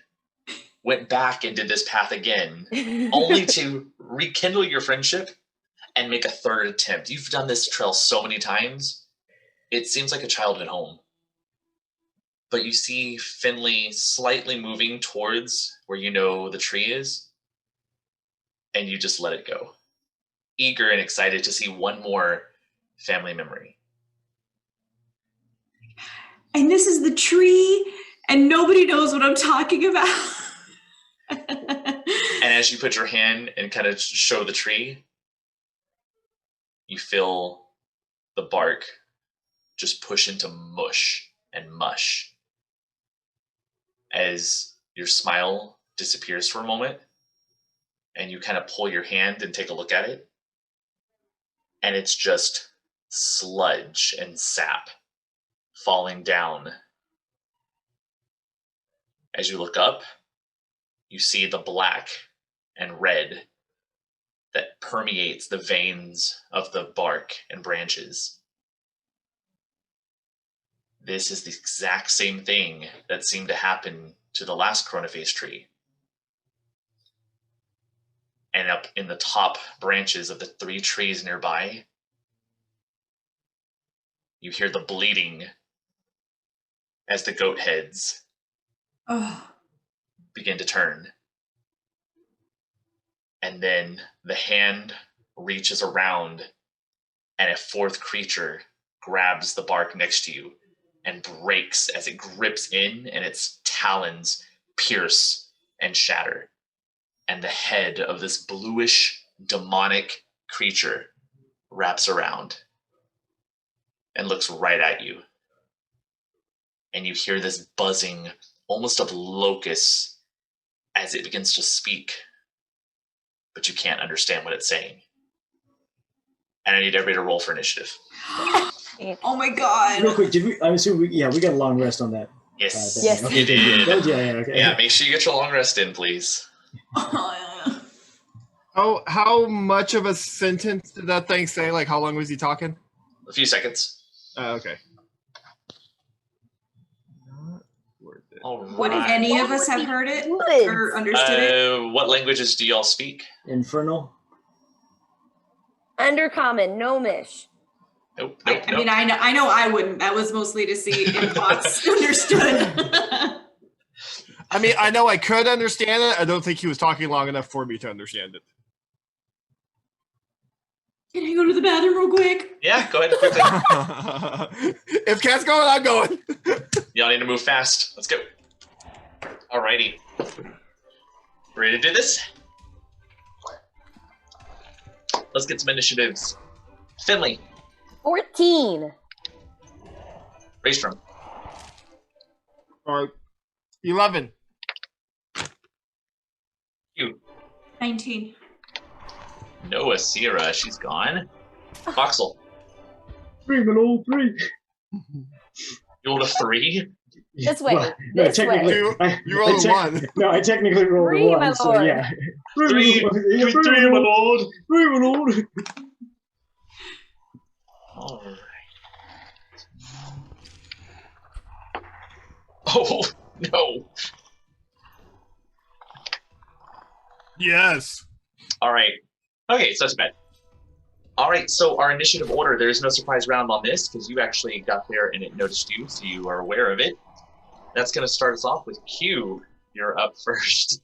S3: went back and did this path again, only to rekindle your friendship and make a third attempt. You've done this trail so many times, it seems like a childhood home. But you see Finley slightly moving towards where you know the tree is, and you just let it go. Eager and excited to see one more family memory.
S2: And this is the tree, and nobody knows what I'm talking about.
S3: And as you put your hand and kind of show the tree, you feel the bark just push into mush and mush as your smile disappears for a moment and you kind of pull your hand and take a look at it. And it's just sludge and sap falling down. As you look up, you see the black and red that permeates the veins of the bark and branches. This is the exact same thing that seemed to happen to the last coronaphase tree. And up in the top branches of the 3 trees nearby, you hear the bleeding as the goat heads begin to turn. And then the hand reaches around and a 4th creature grabs the bark next to you and breaks as it grips in and its talons pierce and shatter. And the head of this bluish demonic creature wraps around and looks right at you. And you hear this buzzing, almost of locusts, as it begins to speak, but you can't understand what it's saying. And I need everybody to roll for initiative.
S2: Oh my god.
S5: Real quick, I'm assuming we got a long rest on that.
S3: Yes,
S1: Yes.
S5: Okay,
S3: you did.
S5: good. Yeah, okay.
S3: Yeah, make sure you get your long rest in, please.
S4: How much of a sentence did that thing say? Like, how long was he talking?
S3: A few seconds.
S4: Okay.
S3: All
S2: Would
S3: right.
S2: any of us have heard it
S1: Woods.
S2: or understood it?
S3: What languages do y'all speak?
S5: Infernal.
S1: Undercommon, Gnomish.
S3: Nope.
S2: I mean, I know I wouldn't. That was mostly to see if Fox understood.
S4: I mean, I know I could understand it. I don't think he was talking long enough for me to understand it.
S2: Can I go to the bathroom real quick?
S3: Yeah, go ahead quickly.
S4: If Cat's going, I'm going.
S3: Y'all need to move fast. Let's go. Alrighty. Ready to do this? Let's get some initiatives. Finley,
S1: 14.
S3: Raystrom.
S4: All right. 11.
S3: You.
S2: 19.
S3: Noah Sierra, she's gone. Voxel.
S5: 3, my lord, 3.
S3: You rolled a 3?
S1: This way,
S5: no,
S1: this
S5: technically,
S1: way.
S4: You rolled a 1.
S5: No, I technically rolled
S1: Three,
S5: a 1,
S1: my
S5: so
S1: lord.
S5: yeah.
S3: 3.
S5: Yeah,
S3: 3, my lord.
S5: 3, my lord.
S3: All right. Oh, no.
S4: Yes.
S3: All right. Okay, so that's bad. All right, so our initiative order, there's no surprise round on this because you actually got there and it noticed you, so you are aware of it. That's going to start us off with Q. You're up first.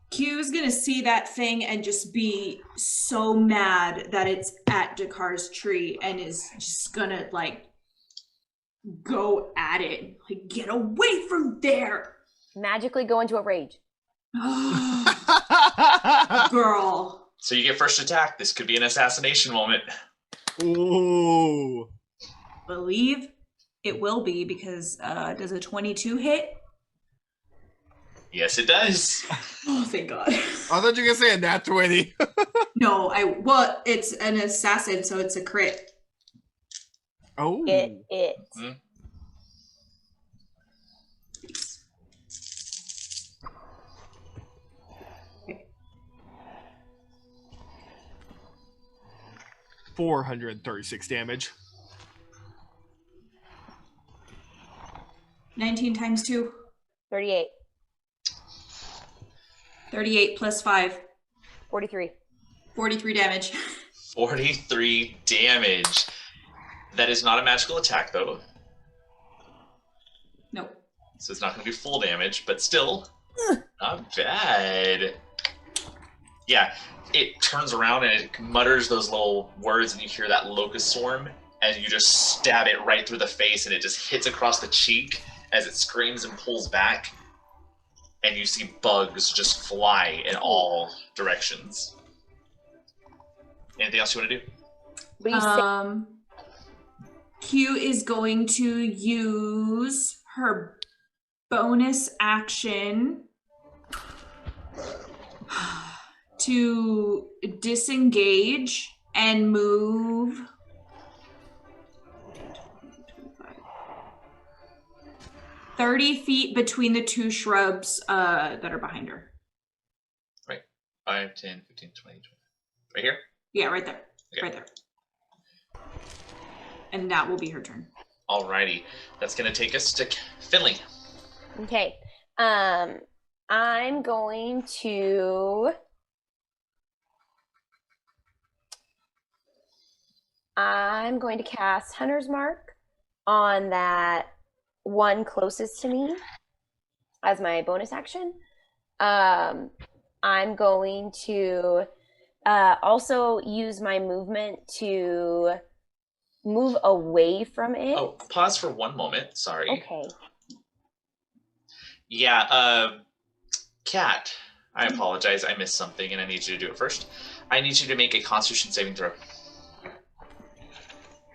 S2: Q's gonna see that thing and just be so mad that it's at Dakar's tree and is just gonna like go at it. Like, get away from there!
S1: Magically go into a rage.
S2: Girl.
S3: So you get first attack. This could be an assassination moment.
S4: Ooh.
S2: Believe it will be because does a 22 hit?
S3: Yes, it does.
S2: Oh, thank God.
S4: I thought you were going to say a nat 20.
S2: No, well, it's an assassin, so it's a crit.
S4: Oh.
S1: It.
S3: Hmm.
S2: Okay.
S4: 436 damage.
S2: 19 times 2.
S1: 38.
S2: 38 plus 5.
S1: 43.
S2: 43 damage.
S3: 43 damage. That is not a magical attack, though.
S2: Nope.
S3: So it's not going to be full damage, but still, not bad. Yeah, it turns around and it mutters those little words, and you hear that locust swarm, and you just stab it right through the face, and it just hits across the cheek as it screams and pulls back, and you see bugs just fly in all directions. Anything else you want to do?
S1: What do you say?
S2: Q is going to use her bonus action to disengage and move 30 feet between the two shrubs that are behind her.
S3: Right. 5, 10, 15, 20, 20. Right here?
S2: Yeah, right there.
S3: Okay.
S2: Right there. And that will be her turn.
S3: Alrighty. That's going to take us to Finley.
S1: Okay. I'm going to cast Hunter's Mark on that one closest to me as my bonus action. I'm going to also use my movement to move away from it.
S3: Oh, pause for one moment. Sorry.
S1: Okay.
S3: Yeah, Kat, I apologize. I missed something and I need you to do it first. I need you to make a Constitution saving throw.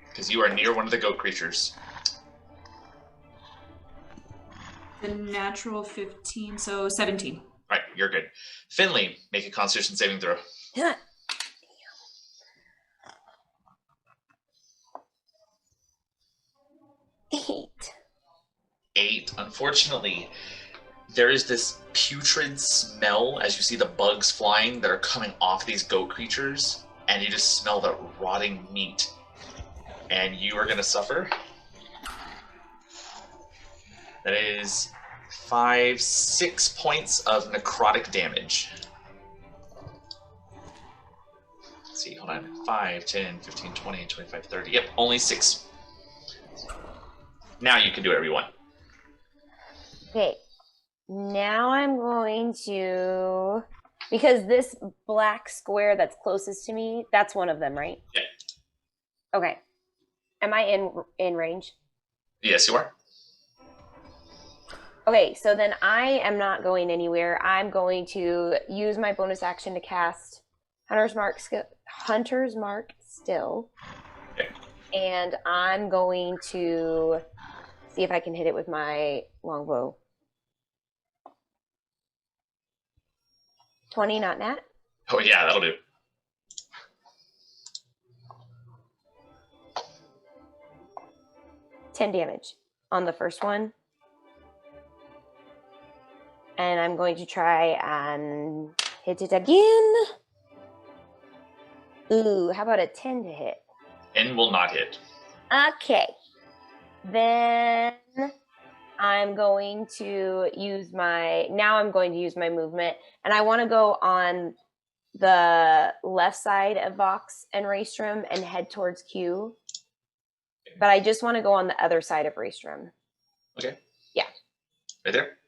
S3: Because you are near one of the goat creatures.
S2: The natural 15, so 17.
S3: Right, you're good. Finley, make a Constitution saving throw.
S1: Damn. 8.
S3: 8. Unfortunately, there is this putrid smell as you see the bugs flying that are coming off these goat creatures, and you just smell the rotting meat. And you are going to suffer. That is 6 points of necrotic damage. Let's see, hold on. 5, 10, 15, 20, 25, 30. Yep, only 6. Now you can do whatever you want.
S1: Okay. Now I'm going to, because this black square that's closest to me, that's one of them, right?
S3: Yeah.
S1: Okay. Am I in range?
S3: Yes, you are.
S1: Okay, so then I am not going anywhere. I'm going to use my bonus action to cast Hunter's Mark still.
S3: Okay.
S1: and I'm going to see if I can hit it with my longbow. 20, not nat.
S3: Oh yeah, that'll do.
S1: $10 damage on the first one. And I'm going to try and hit it again. Ooh, how about a 10 to hit?
S3: And will not hit.
S1: Okay. Then I'm going to use my movement, and I want to go on the left side of Vox and Raystrom and head towards Q. But I just want to go on the other side of Raystrom.
S3: Okay.
S1: Yeah.
S3: Right there?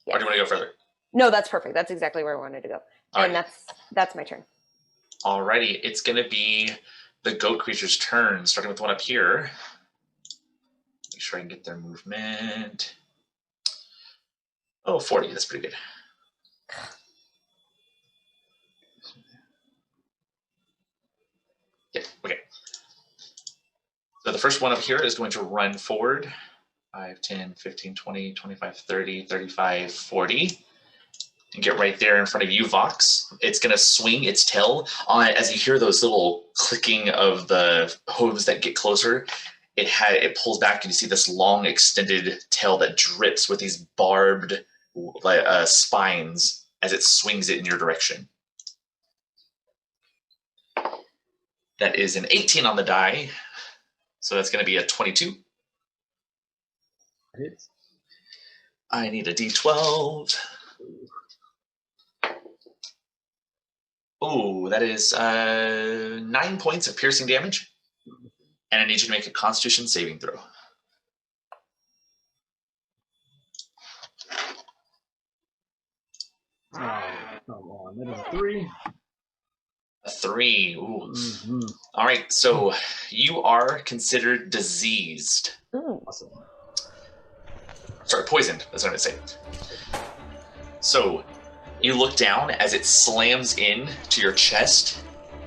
S1: Yes.
S3: Or do you want to go further?
S1: No, that's perfect. That's exactly where I wanted to go. And
S3: Alright.
S1: that's my turn.
S3: Alrighty, it's gonna be the goat creature's turn, starting with the one up here. Make sure I can get their movement. Oh, 40, that's pretty good. Yeah, okay. So the first one up here is going to run forward. 5, 10, 15, 20, 25, 30, 35, 40. And get right there in front of you, Vox. It's going to swing its tail on as you hear those little clicking of the hooves that get closer. It pulls back, and you see this long extended tail that drips with these barbed spines as it swings it in your direction. That is an 18 on the die, so that's going to be a 22.
S5: Hits.
S3: I need a D12. Oh, that is 9 points of piercing damage. And I need you to make a Constitution saving throw.
S5: Oh, come on. That is a 3.
S3: A 3. Ooh.
S5: Mm-hmm.
S3: All right, so you are considered diseased.
S1: Ooh.
S5: Awesome.
S3: Sorry, poisoned. That's what I'm going to say. So you look down as it slams in to your chest,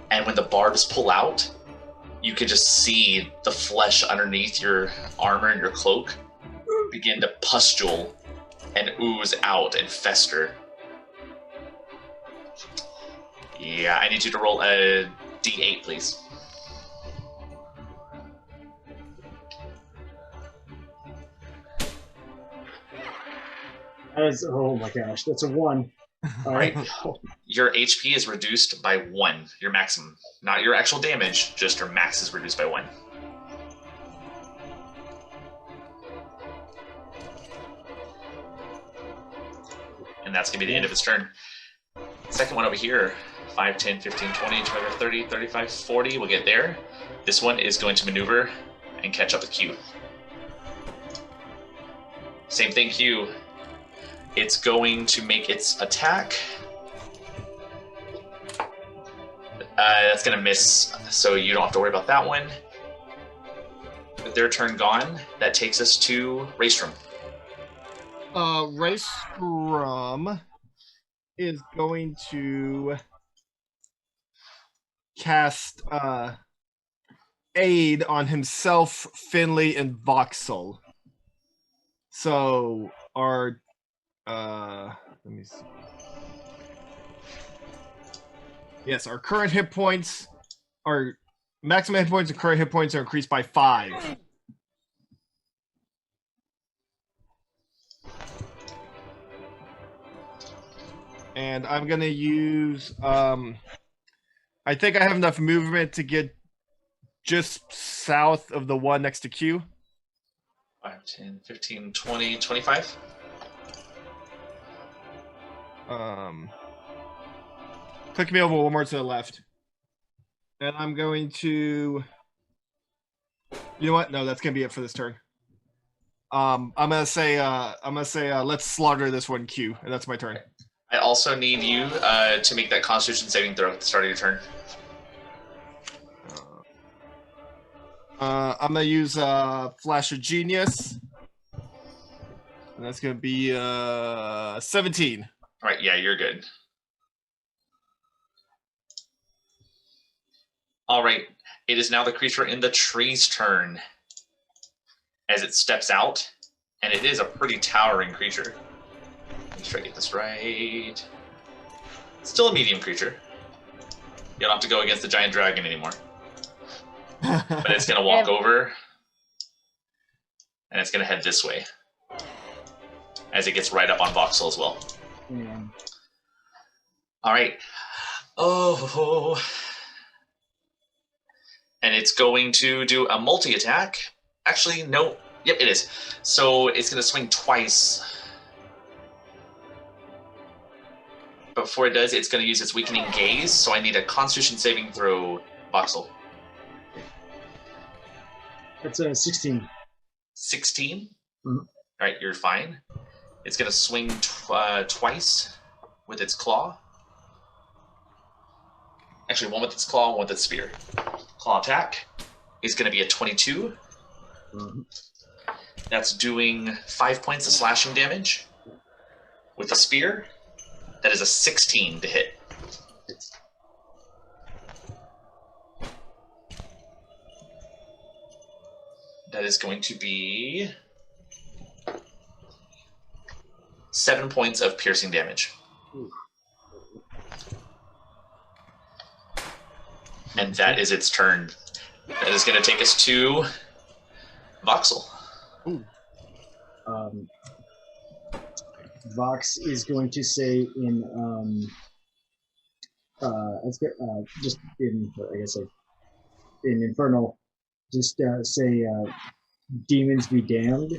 S3: and when the barbs pull out, you can just see the flesh underneath your armor and your cloak begin to pustule and ooze out and fester. Yeah, I need you to roll a D8, please.
S5: That is, oh my gosh, that's a 1. All right.
S3: Your HP is reduced by 1, your maximum. Not your actual damage, just your max is reduced by 1. And that's going to be the end of his turn. Second one over here, 5, 10, 15, 20, 25, 30, 35, 40. We'll get there. This one is going to maneuver and catch up with Q. Same thing, Q. It's going to make its attack. That's going to miss, so you don't have to worry about that one. With their turn gone, that takes us to Raystrom.
S4: Raystrom is going to cast aid on himself, Finley, and Voxel. So our let me see. Yes, our current hit points, our maximum hit points and current hit points are increased by 5. And I'm gonna use I think I have enough movement to get just south of the one next to Q.
S3: 5, 10, 15, 20, 25.
S4: Click me over one more to the left. And I'm going to, you know what? No, that's gonna be it for this turn. I'm gonna say let's slaughter this one, Q, and that's my turn.
S3: I also need you to make that Constitution saving throw at the start of your turn.
S4: I'm gonna use Flash of Genius, and that's gonna be 17.
S3: All right, yeah, you're good. All right, It is now the creature in the tree's turn as it steps out, and it is a pretty towering creature. Let's try to get this right. Still a medium creature. You don't have to go against the giant dragon anymore. But it's going to walk over, and it's going to head this way as it gets right up on Voxel as well.
S5: Yeah.
S3: All right. Oh. And it's going to do a multi-attack. Actually, no. Yep, it is. So it's going to swing twice. Before it does, it's going to use its weakening gaze. So I need a Constitution saving throw, Voxel.
S5: That's a 16.
S3: 16?
S5: Mhm.
S3: All right, you're fine. It's going to swing twice with its claw. Actually, one with its claw, one with its spear. Claw attack is going to be a 22.
S5: Mhm.
S3: That's doing 5 points of slashing damage. With the spear, that is a 16 to hit. That is going to be 7 points of piercing damage. And that is its turn. That is going to take us to Voxel.
S5: Vox is going to say in just in I guess like in Infernal, just say demons be damned,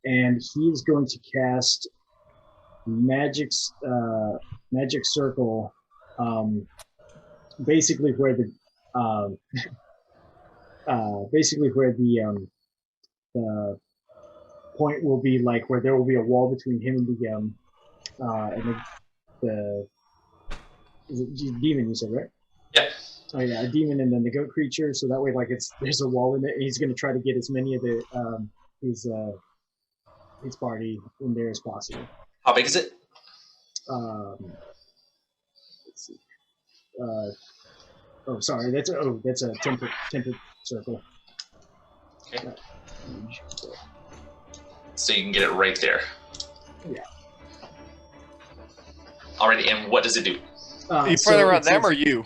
S5: and he is going to cast magic circle, basically where the the point will be, like where there will be a wall between him and the is it demon, you said, right?
S3: Yeah.
S5: Oh yeah, a demon and then the goat creature. So that way, like there's a wall in it. He's going to try to get as many of the his party in there as possible.
S3: How big is it?
S5: Let's see. Oh, sorry. That's a 10-foot circle.
S3: Okay.
S5: Not huge, but
S3: So you can get it right there.
S5: yeah.
S3: Alrighty, and what does it do?
S4: You put it around them or you?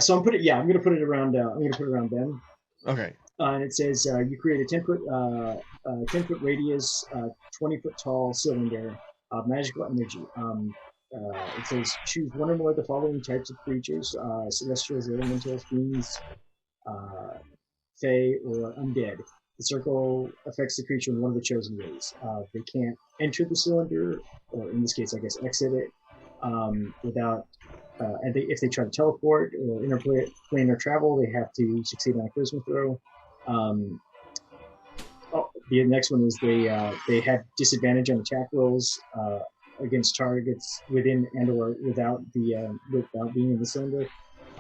S5: So I'm going to put it around. I'm going to put it around them.
S4: Okay.
S5: And it says you create a 10-foot radius, 20-foot tall cylinder of magical energy. It says choose one or more of the following types of creatures: celestials, elementals, fiends, fae, or undead. The circle affects the creature in one of the chosen ways. They can't enter the cylinder, or in this case, I guess, exit it, without. And if they try to teleport or interplanar travel, they have to succeed on a charisma throw. The next one is they have disadvantage on attack rolls against targets within and or without being in the cylinder.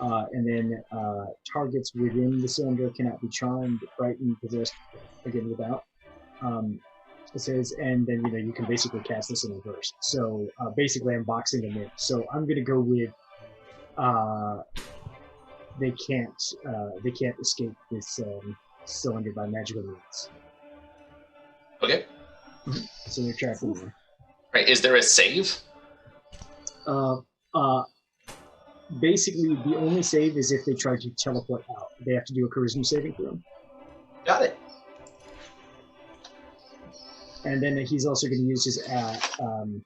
S5: And then targets within the cylinder cannot be charmed, frightened, possessed, again without. It says, and then you can basically cast this in reverse. So basically, I'm boxing them in. So I'm gonna go with they can't escape this cylinder by magical means.
S3: Okay.
S5: So they're trapped in there.
S3: Right, is there a save?
S5: Basically, the only save is if they try to teleport out. They have to do a charisma saving throw.
S3: Got it.
S5: And then he's also going to use his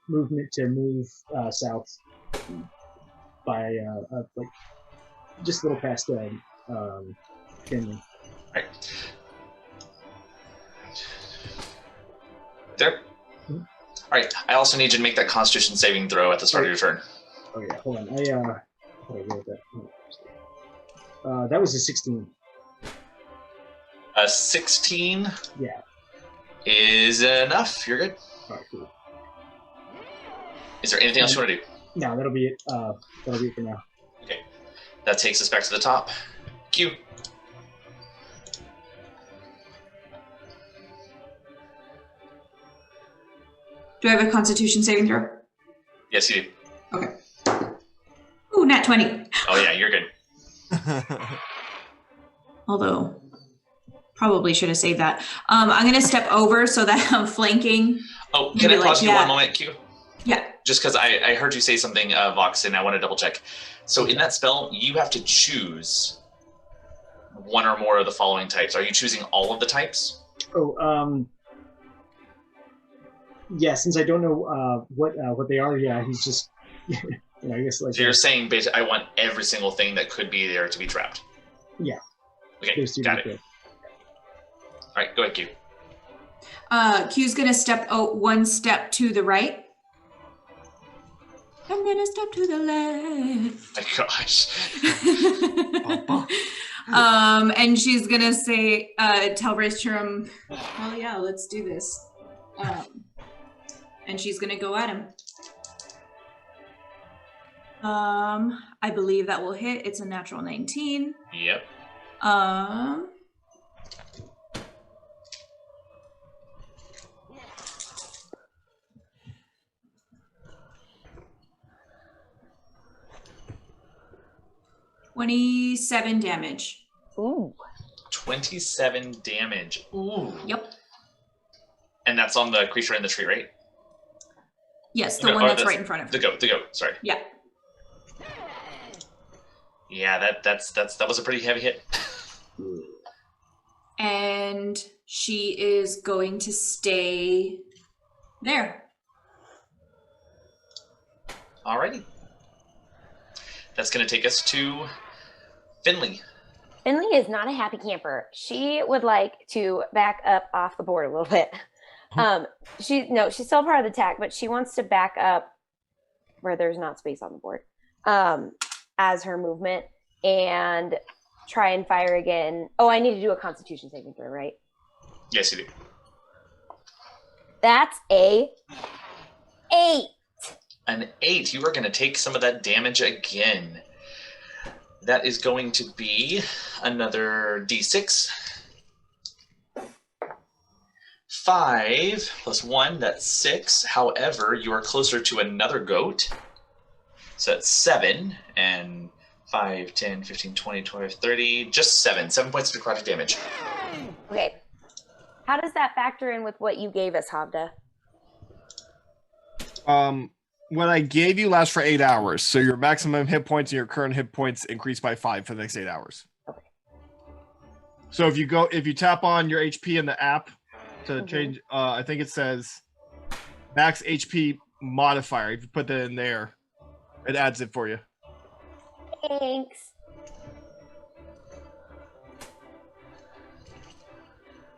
S5: movement to move south by like just a little past Finley.
S3: Right. There.
S5: Mhm.
S3: All right. I also need you to make that Constitution saving throw at the start of your turn.
S5: Oh yeah, hold on. I wrote that. That was a 16.
S3: A 16
S5: Yeah.
S3: is enough. You're good.
S5: All right, cool.
S3: Is there anything else you want to do?
S5: No, that'll be it. That'll be it for now.
S3: Okay. That takes us back to the top. Q.
S2: Do I have a Constitution saving throw?
S3: Yes, you do.
S2: Okay. Ooh, nat 20.
S3: Oh, yeah, you're good.
S2: Although, probably should have saved that. I'm going to step over so that I'm flanking.
S3: Oh, can I
S2: Maybe
S3: pause
S2: like
S3: you one
S2: that.
S3: moment, Q?
S2: Yeah.
S3: Just because I heard you say something, Vox, and I want to double check. So in that spell, you have to choose one or more of the following types. Are you choosing all of the types?
S5: Oh, yeah. Since I don't know what they are, yeah, he's just, I guess like.
S3: So you're saying basically, I want every single thing that could be there to be trapped.
S5: Yeah.
S3: Okay, got it. All right, go ahead, Q.
S2: Q's going to step one step to the right. And then a step to the left.
S3: My gosh.
S2: And she's going to say, tell Raystrom, hell yeah, let's do this. And she's going to go at him. I believe that will hit. It's a natural 19.
S3: Yep.
S2: 27 damage.
S1: Ooh.
S3: 27 damage. Ooh.
S2: Yep.
S3: And that's on the creature in the tree, right?
S2: Yes, the
S3: No,
S2: one
S3: or
S2: that's right in front of
S3: the
S2: her.
S3: goat, sorry.
S2: Yeah.
S3: Yeah, that was a pretty heavy hit.
S2: And she is going to stay there.
S3: Alrighty. That's going to take us to Finley.
S1: Finley is not a happy camper. She would like to back up off the board a little bit. She's still part of the attack, but she wants to back up where there's not space on the board as her movement and try and fire again. Oh, I need to do a Constitution saving throw, right?
S3: Yes, you do.
S1: That's a 8.
S3: An 8. You are going to take some of that damage again. That is going to be another D6. 5 plus 1, that's 6. However, you are closer to another goat. So that's 7. And 5, 10, 15, 20, 25, 30. Just 7. 7 points of necrotic damage.
S1: Okay. How does that factor in with what you gave us, Havda?
S4: What I gave you lasts for 8 hours. So your maximum hit points and your current hit points increase by 5 for the next 8 hours.
S1: Okay.
S4: So if you tap on your HP in the app to change, I think it says max HP modifier. If you put that in there, it adds it for you.
S1: Thanks.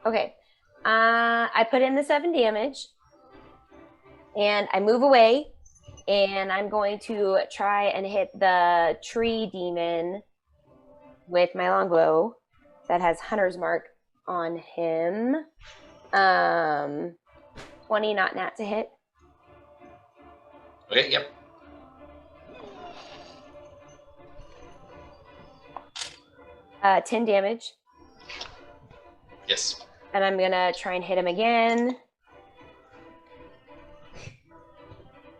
S1: Okay. I put in the 7 damage and I move away and I'm going to try and hit the tree demon with my longbow that has Hunter's Mark on him. 20, not nat to hit.
S3: Okay, yep.
S1: Uh, 10 damage.
S3: Yes.
S1: And I'm going to try and hit him again.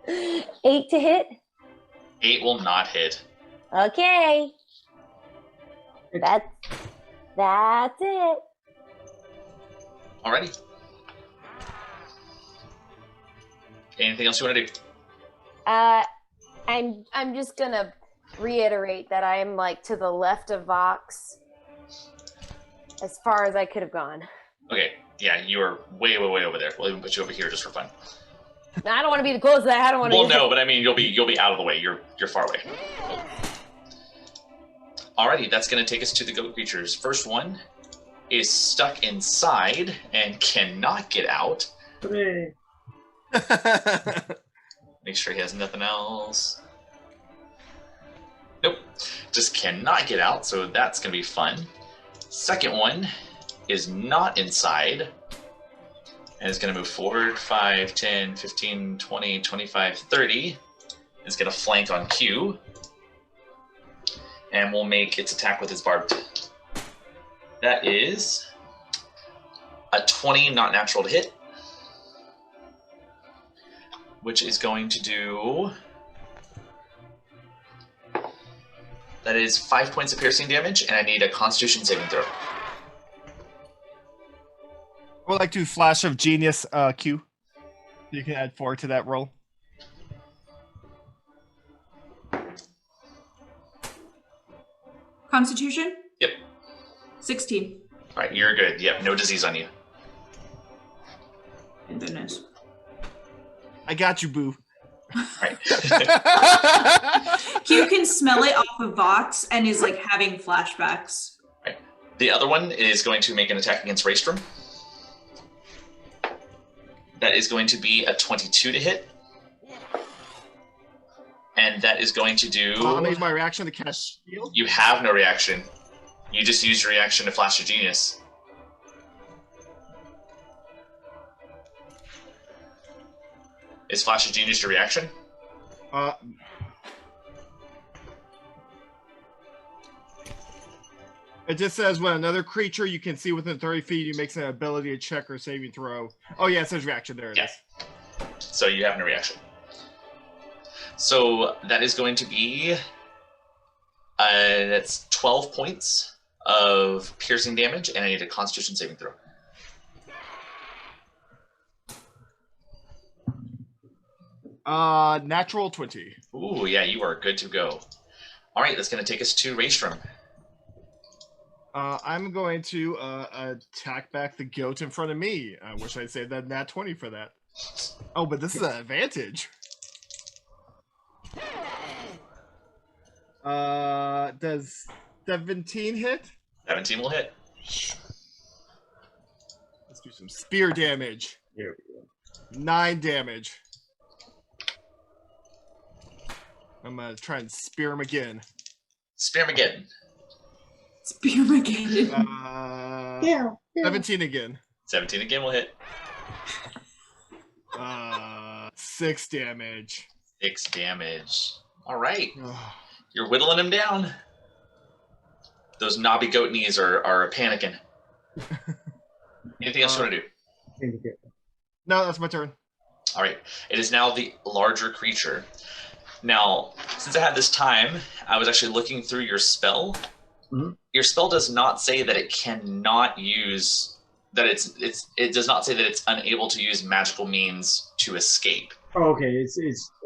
S1: 8 to hit.
S3: 8 will not hit.
S1: Okay. That's it.
S3: Alrighty. Anything else you want to do?
S1: I'm just gonna reiterate that I'm like to the left of Vox as far as I could have gone.
S3: Okay, yeah, you are way, way, way over there. We'll even put you over here just for fun.
S1: Now, I don't want to be the closest. I don't want to.
S3: Well, no, but I mean, you'll be out of the way. You're far away. Alrighty, that's going to take us to the goat creatures. First one is stuck inside and cannot get out.
S5: Hooray.
S3: Make sure he has nothing else. Nope, just cannot get out, so that's going to be fun. Second one is not inside and is going to move forward 5, 10, 15, 20, 25, 30. It's going to flank on Q. And we'll make its attack with its barbed. That is a 20, not natural to hit, which is going to do That is 5 points of piercing damage, and I need a Constitution saving throw.
S4: I would like to flash of genius Q. You can add 4 to that roll.
S2: Constitution?
S3: Yep.
S2: 16.
S3: All right, you're good. Yep, no disease on you.
S2: Thank goodness.
S4: I got you, boo.
S3: All right.
S2: Q can smell it off of Vox and is like having flashbacks.
S3: The other one is going to make an attack against Raystrom. That is going to be a 22 to hit. And that is going to do...
S4: I'm going to use my reaction to cast shield.
S3: You have no reaction. You just used your reaction to Flash of Genius. Is Flash of Genius your reaction?
S4: It just says when another creature you can see within 30 feet, you makes an ability check or saving throw. Oh yeah, it says reaction. There it is.
S3: So you have no reaction. So that is going to be that's 12 points of piercing damage, and I need a Constitution saving throw.
S4: Natural 20.
S3: Ooh, yeah, you are good to go. All right, that's going to take us to Raystrom.
S4: I'm going to attack back the goat in front of me. I wish I'd saved that nat 20 for that. Oh, but this is an advantage. Does 17 hit?
S3: 17 will hit.
S4: Let's do some spear damage.
S5: There we go.
S4: 9 damage. I'm gonna try and spear him again.
S3: Spearmageddon.
S2: Spearmageddon.
S4: 17 again.
S3: 17 again will hit.
S4: 6 damage.
S3: 6 damage. All right. You're whittling him down. Those knobby goat knees are panicking. Anything else you want to do?
S4: No, that's my turn.
S3: All right. It is now the larger creature. Now, since I had this time, I was actually looking through your spell.
S5: Mm-hmm.
S3: Your spell does not say that it cannot use that it does not say that it's unable to use magical means to escape.
S5: Oh, okay. It's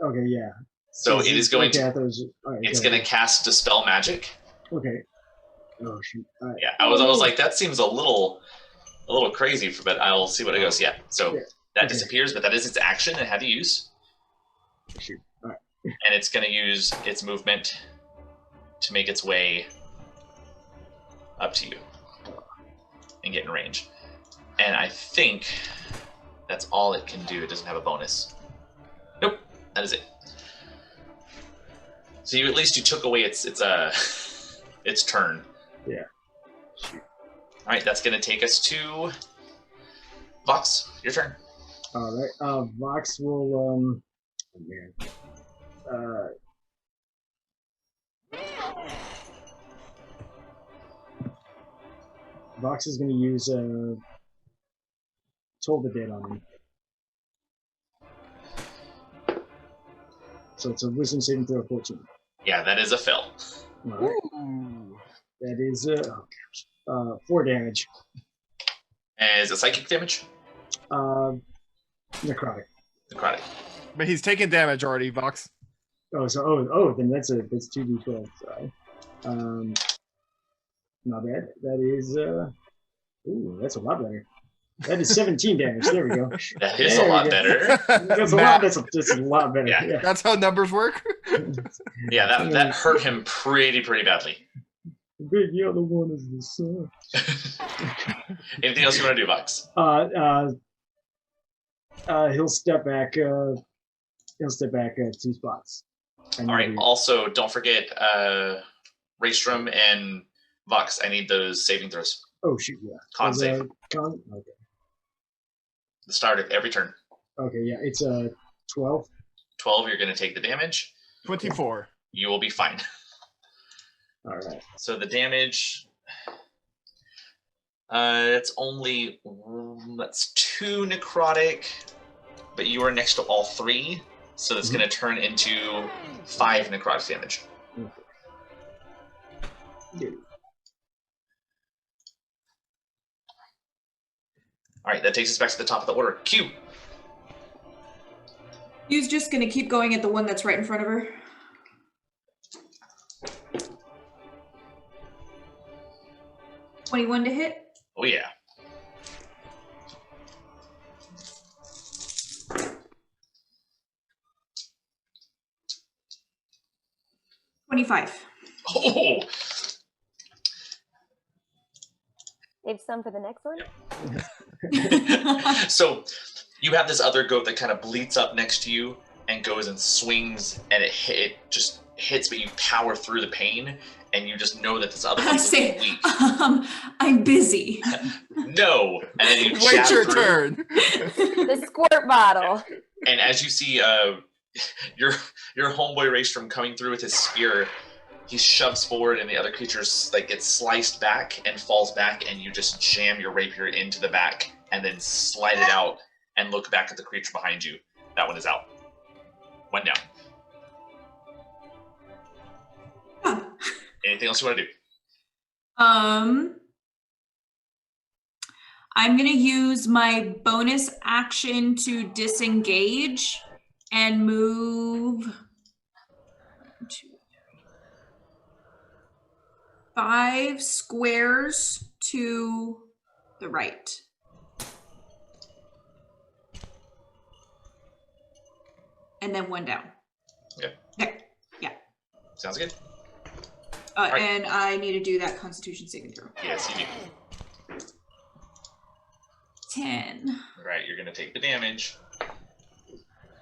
S5: okay. Yeah.
S3: So it is going to
S5: Right,
S3: it's going to cast Dispel Magic.
S5: Okay. Oh shoot. All right.
S3: Yeah, I was like, that seems a little crazy, but I'll see what it goes. Yeah, so
S5: Yeah.
S3: that
S5: Okay.
S3: disappears, but that is its action it had to use,
S5: Shoot. All right.
S3: and it's going to use its movement to make its way up to you and get in range. And I think that's all it can do. It doesn't have a bonus. Nope, that is it. So you took away its turn.
S5: Yeah. Shoot.
S3: All right, that's going to take us to Vox. Your turn.
S5: All right. Vox will oh man. Vox is going to use Toll the Dead on him. So it's a wisdom saving throw of 14.
S3: Yeah, that is a fill.
S5: All right.
S4: Ooh.
S5: That is 4 damage.
S3: And is it psychic damage?
S5: Necrotic.
S3: Necrotic.
S4: But he's taking damage already, Vox.
S5: Then that's 2d12. Sorry. Not bad. That is that's a lot better. That is 17 damage. There we go.
S3: That is
S5: There
S3: a
S5: we
S3: lot
S5: go.
S3: better.
S5: That's a lot. That's a lot better.
S3: Yeah.
S5: Yeah.
S4: That's how numbers work.
S3: Yeah, that hurt him pretty badly.
S5: The big yellow one is the sun.
S3: Anything else you want to do, Vox?
S5: He'll step back. He'll step back 2 spots. And
S3: All right.
S5: he'll be-
S3: Also, don't forget Raystrom and Vox. I need those saving throws.
S5: Oh shoot! Yeah.
S3: Con
S5: Is,
S3: save.
S5: Con. Okay.
S3: The start of every turn.
S5: Okay. Yeah. It's 12.
S3: 12, you're going to take the damage.
S4: 24.
S3: You will be fine.
S5: All right.
S3: So the damage, it's only, that's 2 necrotic, but you are next to all 3, so that's going to turn into 5 necrotic damage. All right, that takes us back to the top of the order. Q.
S2: Q's just gonna keep going at the one that's right in front of her. $21 to hit.
S3: Oh yeah.
S2: $25.
S3: Oh.
S1: Save some for the next one.
S3: So you have this other goat that kind of bleats up next to you and goes and swings, and it just hits, but you power through the pain, and you just know that this other
S2: I
S3: one's
S2: say,
S3: weak.
S2: I'm busy.
S3: No, and then you
S4: Wait
S3: jab
S4: your
S3: through,
S4: turn.
S1: The squirt bottle.
S3: and as you see your homeboy Raystrom coming through with his spear, he shoves forward, and the other creature's like gets sliced back and falls back, and you just jam your rapier into the back and then slide it out and look back at the creature behind you. That one is out. One down. Anything else you want to do?
S2: I'm gonna use my bonus action to disengage and move 1, 2, 3, 5 squares to the right. And then 1 down.
S3: Okay.
S2: Okay. Yeah.
S3: Sounds good.
S2: Right. And I need to do that Constitution saving throw.
S3: Yes, you do.
S2: 10.
S3: Right, you're going to take the damage.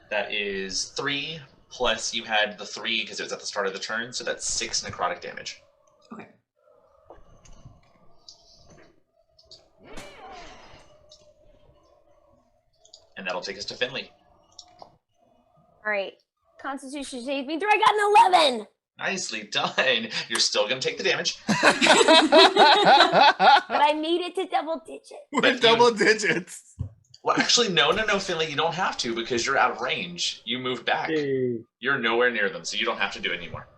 S3: That is 3, plus you had the 3 because it was at the start of the turn, so that's 6 necrotic damage.
S2: Okay.
S3: And that'll take us to Finley.
S1: All right. Constitution saving throw. I got an 11.
S3: Nicely done. You're still going to take the damage.
S1: But I made it to double digits.
S4: With double digits.
S3: Well, actually, no, Finley, you don't have to because you're out of range. You moved back.
S5: Yay.
S3: You're nowhere near them, so you don't have to do it anymore.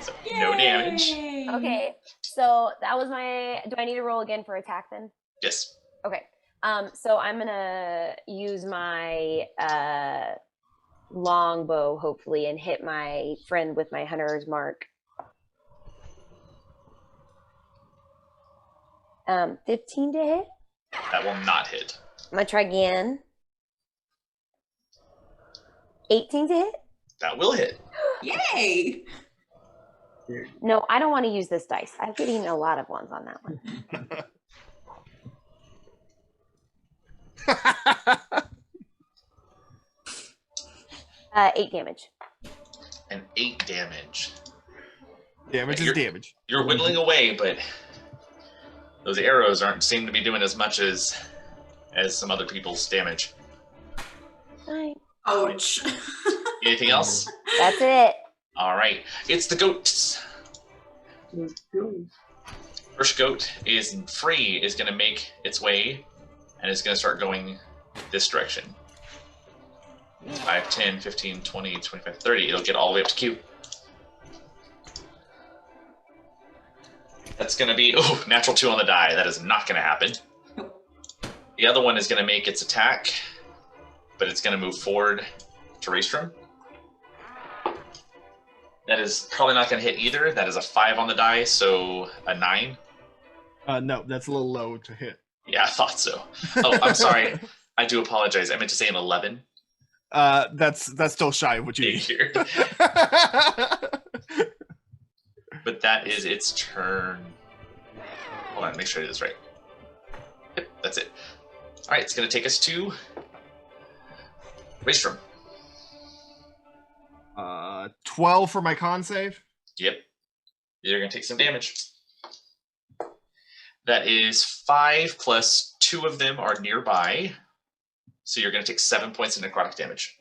S3: So, no damage.
S2: Yay!
S1: Okay. So that was my. Do I need to roll again for attack then?
S3: Yes.
S1: Okay. So I'm gonna use my longbow hopefully and hit my friend with my hunter's mark. 15 to hit.
S3: That will not hit.
S1: I'm gonna try again. 18 to hit.
S3: That will hit.
S2: Yay!
S1: No, I don't want to use this dice. I've getting a lot of ones on that one. 8 damage.
S3: And 8 damage.
S4: Damage is damage.
S3: You're whittling away, but those arrows aren't seem to be doing as much as some other people's damage.
S1: Fine.
S2: Ouch.
S3: Anything else?
S1: That's it.
S3: All right. It's the goats.
S5: Let's go.
S3: First goat is free, is going to make its way, and it's going to start going this direction. 5, 10, 15, 20, 25, 30. It'll get all the way up to Q. That's going to be, oh, natural 2 on the die. That is not going to happen. The other one is going to make its attack, but it's going to move forward to Raystrom. That is probably not going to hit either. That is a 5 on the die, so a 9.
S4: No, that's a little low to hit.
S3: Yeah, I thought so. Oh, I'm sorry. I do apologize. I meant to say an 11.
S4: That's still shy of what you need.
S3: Here. But that is its turn. Hold on, make sure I do this right. Yep, that's it. All right, it's going to take us to Raystrom.
S4: 12 for my con save.
S3: Yep. You're going to take some damage. That is 5 plus 2 of them are nearby. So you're going to take 7 points of necrotic damage.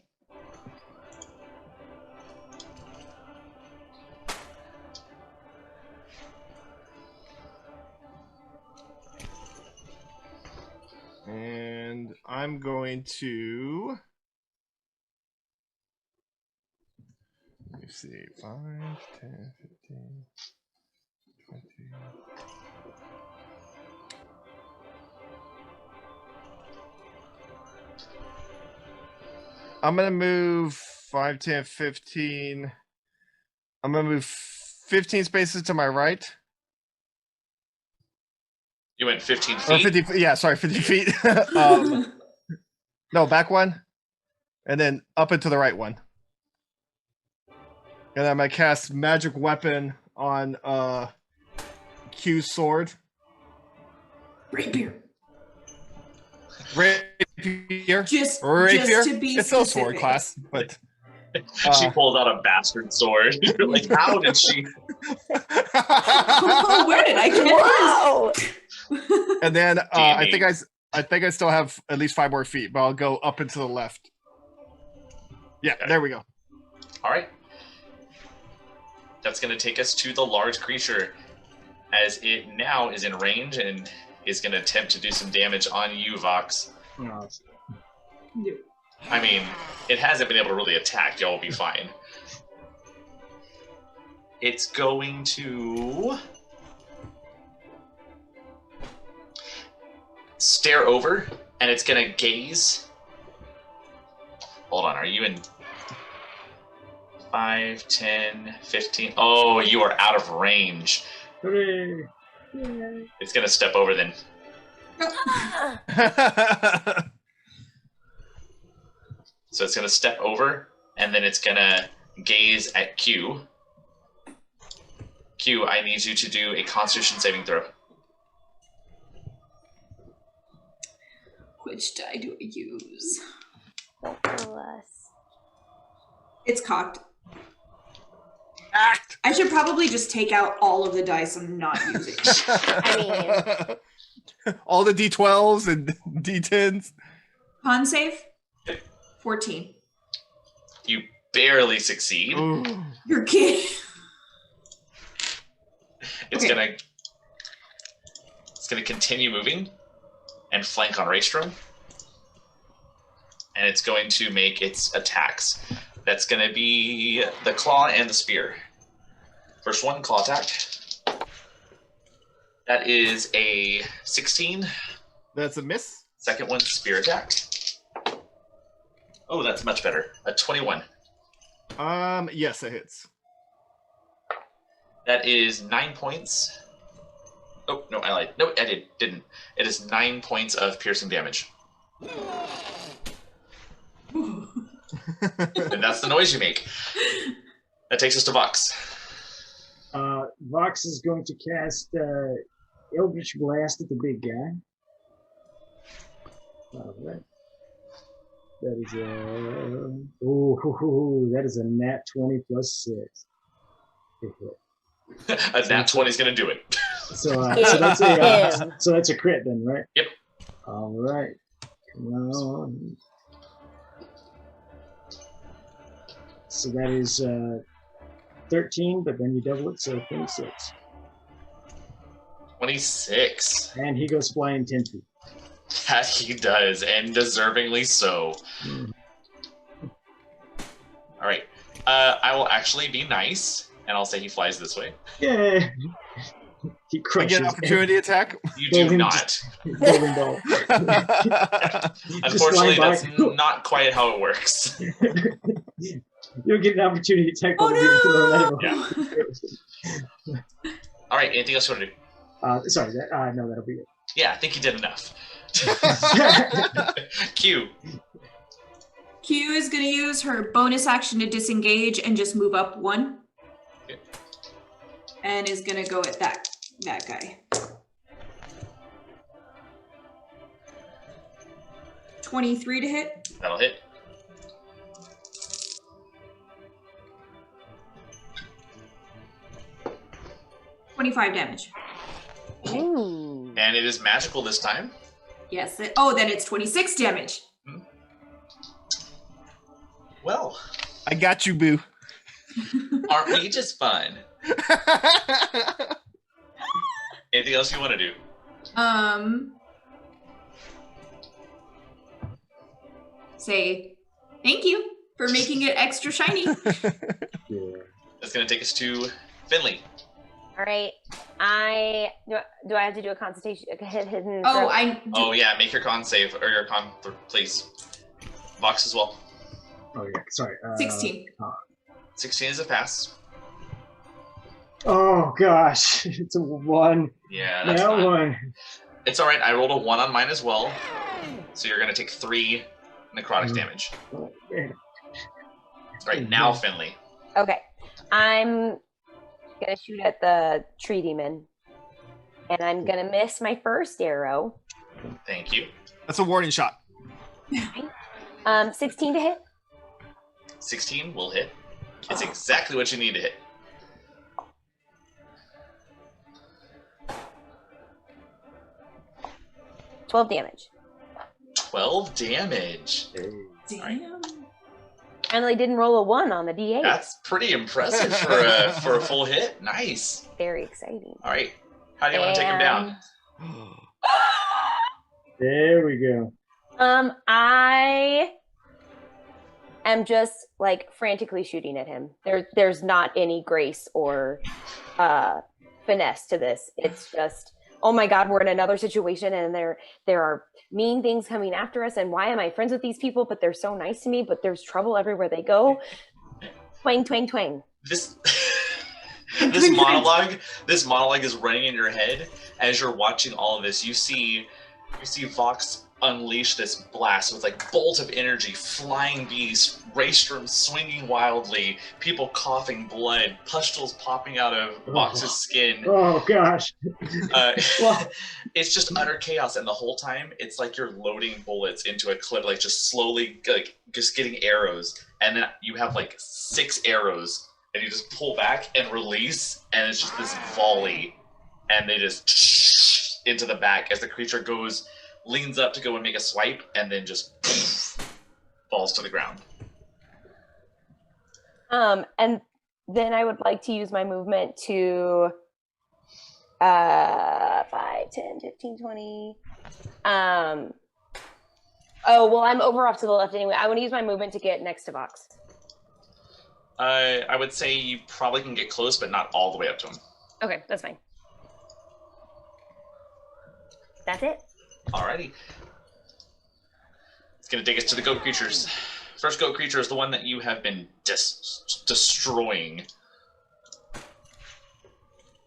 S4: And I'm going to... Let me see. 5, 10, 15, I'm gonna move 5, 10, 15. I'm gonna move 15 spaces to my right.
S3: You went 15
S4: Or
S3: feet.
S4: 50, yeah, sorry, 50 feet. No, back one. And then up and to the right one. And I'm gonna cast magic weapon on Q's sword.
S2: Rapier.
S4: Rapier.
S2: Just
S4: Rapier.
S2: to be
S4: It's still
S2: specific.
S4: sword class, but
S3: She pulls out a bastard sword. You're like, how did she?
S2: Oh, where did I get
S1: Whoa!
S4: And then I
S3: D&D.
S4: think I still have at least 5 more feet, but I'll go up and to the left. Yeah,
S3: Okay.
S4: there we go.
S3: All right. That's going to take us to the large creature, as it now is in range and is going to attempt to do some damage on you, Vox.
S5: No,
S2: No.
S3: I mean, it hasn't been able to really attack. Y'all will be fine. It's going to stare over, and it's going to gaze. Hold on, are you in 5, 10, 15? Oh, you are out of range.
S5: hooray. Yay.
S3: It's going to step over then. So it's going to step over, and then it's going to gaze at Q. Q, I need you to do a Constitution saving throw.
S2: Which die do I use?
S1: Tell us.
S2: It's cocked.
S4: Act.
S2: I should probably just take out all of the dice I'm not using.
S1: I
S4: all the D12s and D10s.
S2: Con save? 14.
S3: You barely succeed.
S4: Ooh.
S2: You're kidding.
S3: It's
S2: Okay.
S3: gonna continue moving and flank on Raystrom. And it's going to make its attacks. That's gonna be the claw and the spear. First one, claw attack. That is a 16.
S4: That's a miss.
S3: Second one, spear attack. Oh, that's much better. A 21.
S4: Yes, it hits.
S3: That is 9 points. Oh, no, I lied. No, I didn't. It is 9 points of piercing damage. And that's the noise you make. That takes us to Vox.
S5: Vox is going to cast Eldritch Blast at the big guy. All right. That is that is a nat 20 plus 6. It hit.
S3: A nat 20 is going to do it.
S5: So
S1: Hit
S5: so that's a crit then, right?
S3: Yep.
S5: All right. Come on. So that is 13, but then you double it, so 26.
S3: 26.
S5: And he goes flying 10 feet.
S3: That he does, and deservingly so.
S5: Mm.
S3: All right. I will actually be nice, and I'll say he flies this way.
S5: Yeah. He
S4: I
S5: crushes
S4: get an opportunity attack.
S3: You do
S5: Golden-
S3: not.
S5: golden ball.
S3: Unfortunately,
S5: flying
S3: that's
S5: by.
S3: not quite how it works.
S5: You'll get an opportunity attack
S2: Oh,
S5: while being thrown at him.
S3: All right, anything else you want to do?
S5: Sorry, no, that'll be it.
S3: Yeah, I think you did enough. Q.
S2: Q is going to use her bonus action to disengage and just move up 1.
S3: Okay.
S2: And is going to go at that guy. 23 to hit.
S3: That'll hit.
S2: $25 damage.
S1: Ooh.
S3: And it is magical this time.
S2: Yes. Then it's 26 damage.
S3: Well,
S4: I got you, boo.
S3: aren't we just fun? Anything else you want to do?
S2: Say thank you for making it extra shiny.
S5: Yeah.
S3: That's going to take us to Finley.
S1: All right. Do I have to do a consultation? A hidden
S2: Oh,
S1: throw?
S3: Oh yeah, make your con save or your con, please. Vox as well.
S5: Oh yeah, sorry.
S2: 16.
S3: 16 is a pass.
S5: Oh gosh, it's a 1.
S3: Yeah, that's
S5: That
S3: not.
S5: one.
S3: It's all right. I rolled a 1 on mine as well, so you're gonna take 3 necrotic damage.
S5: Oh, man.
S3: All right, now Finley.
S1: Okay, I'm gonna shoot at the tree demon, and I'm gonna miss my first arrow.
S3: Thank you.
S4: That's a warning shot.
S1: 16 to hit.
S3: 16 will hit. It's exactly what you need to hit.
S1: 12 damage.
S3: 12 damage.
S2: Damn.
S1: Finally didn't roll a 1 on the D8.
S3: That's pretty impressive for a full hit. Nice.
S1: Very exciting.
S3: All right. How do you want to take him down?
S5: There we go.
S1: I am just like frantically shooting at him. There's not any grace or finesse to this. It's just, oh my God, we're in another situation and there are mean things coming after us. And why am I friends with these people? But they're so nice to me, but there's trouble everywhere they go. Twang, twang, twang.
S3: This monologue is running in your head as you're watching all of this. You see Vox unleash this blast with like bolt of energy, flying bees, Raystrom swinging wildly, people coughing blood, pustules popping out of Vox's skin.
S5: Oh gosh.
S3: It's just utter chaos, and the whole time it's like you're loading bullets into a clip, like just slowly, like just getting arrows, and then you have like 6 arrows, and you just pull back and release, and it's just this volley, and they just into the back as the creature leans up to go and make a swipe, and then just falls to the ground.
S1: And then I would like to use my movement to 5, 10, 15, 20. Oh, well, I'm over off to the left anyway. I want to use my movement to get next to Vox.
S3: I would say you probably can get close, but not all the way up to him.
S1: Okay, that's fine. That's it.
S3: Alrighty. It's going to take us to the goat creatures. First goat creature is the one that you have been destroying.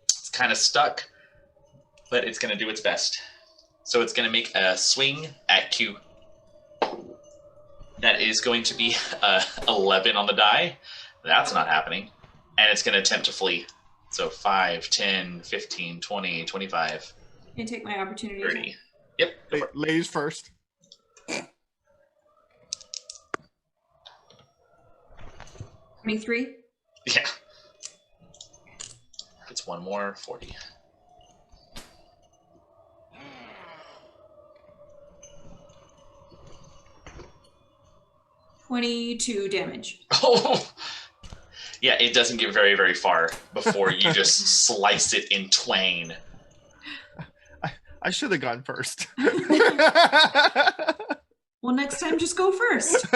S3: It's kind of stuck, but it's going to do its best. So it's going to make a swing at Q. That is going to be 11 on the die. That's not happening. And it's going to attempt to flee. So 5, 10, 15, 20, 25.
S2: Can I take my opportunity?
S3: 30. Yep. Go for it.
S4: Ladies first.
S2: 23.
S3: Yeah. It's one more, 40.
S2: $22 damage.
S3: Oh! Yeah, it doesn't get very, very far before you just slice it in twain.
S4: I should have gone first.
S2: Well, next time, just go first.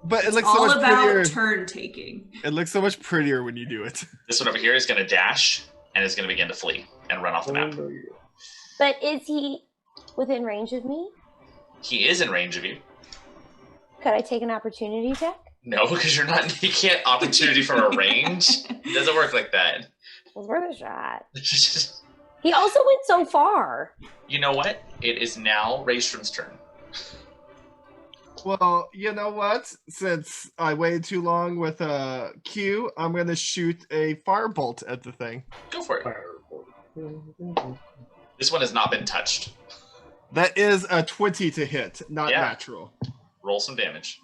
S4: But it looks
S2: All
S4: so much
S2: about
S4: prettier.
S2: turn taking.
S4: It looks so much prettier when you do it.
S3: This one over here is going to dash and is going to begin to flee and run off the map.
S1: But is he within range of me?
S3: He is in range of you.
S1: Could I take an opportunity attack?
S3: No, because you're not. You can't opportunity from a range. It doesn't work like that.
S1: It was worth a shot. He also went so far.
S3: You know what? It is now Raystrom's turn.
S4: Well, you know what? Since I waited too long with Q, I'm going to shoot a firebolt at the thing.
S3: Go for it. This one has not been touched.
S4: That is a 20 to hit, not
S3: Yeah.
S4: natural.
S3: Roll some damage.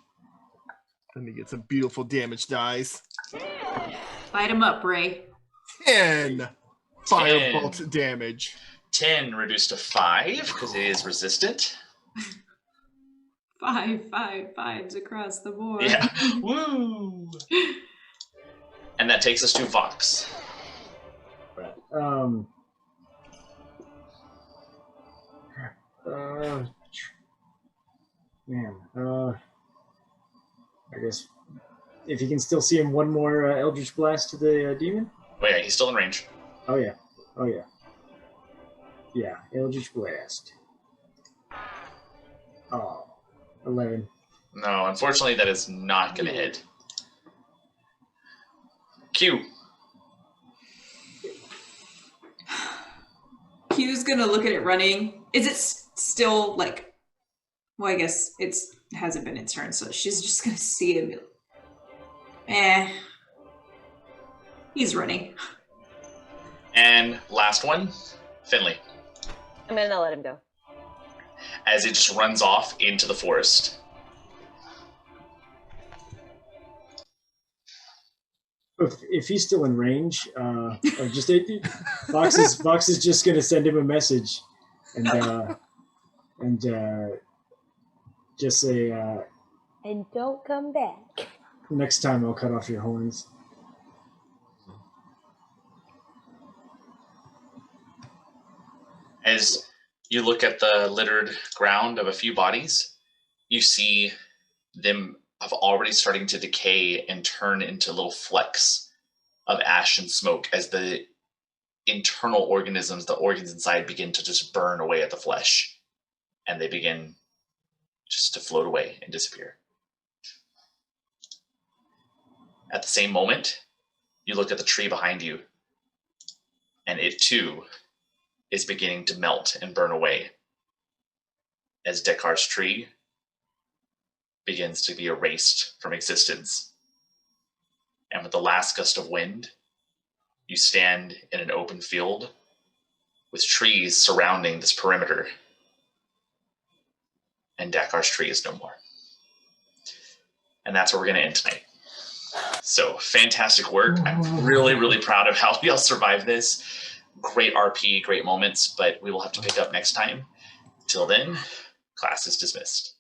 S4: Let me get some beautiful damage dice.
S2: Light him up, Ray.
S4: 10 firebolt damage.
S3: 10 reduced to 5 because it is resistant.
S2: 5, 5, 5s across the board.
S3: Yeah. Woo! And that takes us to Vox.
S5: I guess if you can still see him, one more Eldritch Blast to the demon.
S3: Oh yeah, he's still in range.
S5: Oh yeah. Oh yeah. Yeah. Eldritch Blast. Oh, 11.
S3: No, unfortunately, that is not going to hit. Q.
S2: Q's gonna look at it running. Is it still like? Well, I guess it hasn't been its turn, so she's just gonna see him. He's running.
S3: And last one, Finley.
S1: I'm gonna let him go.
S3: As it just runs off into the forest.
S5: If he's still in range, of just Vox is just gonna send him a message, and just say,
S1: And don't come back.
S5: next time I'll cut off your horns.
S3: As you look at the littered ground of a few bodies, you see them have already starting to decay and turn into little flecks of ash and smoke as the internal organisms, the organs inside, begin to just burn away at the flesh, and they begin just to float away and disappear. At the same moment, you look at the tree behind you, and it too is beginning to melt and burn away as Dekar's tree begins to be erased from existence. And with the last gust of wind, you stand in an open field with trees surrounding this perimeter, and Dakar's tree is no more. And that's where we're going to end tonight. So fantastic work. I'm really, really proud of how we all survived this. Great RP, great moments, but we will have to pick up next time. Till then, class is dismissed.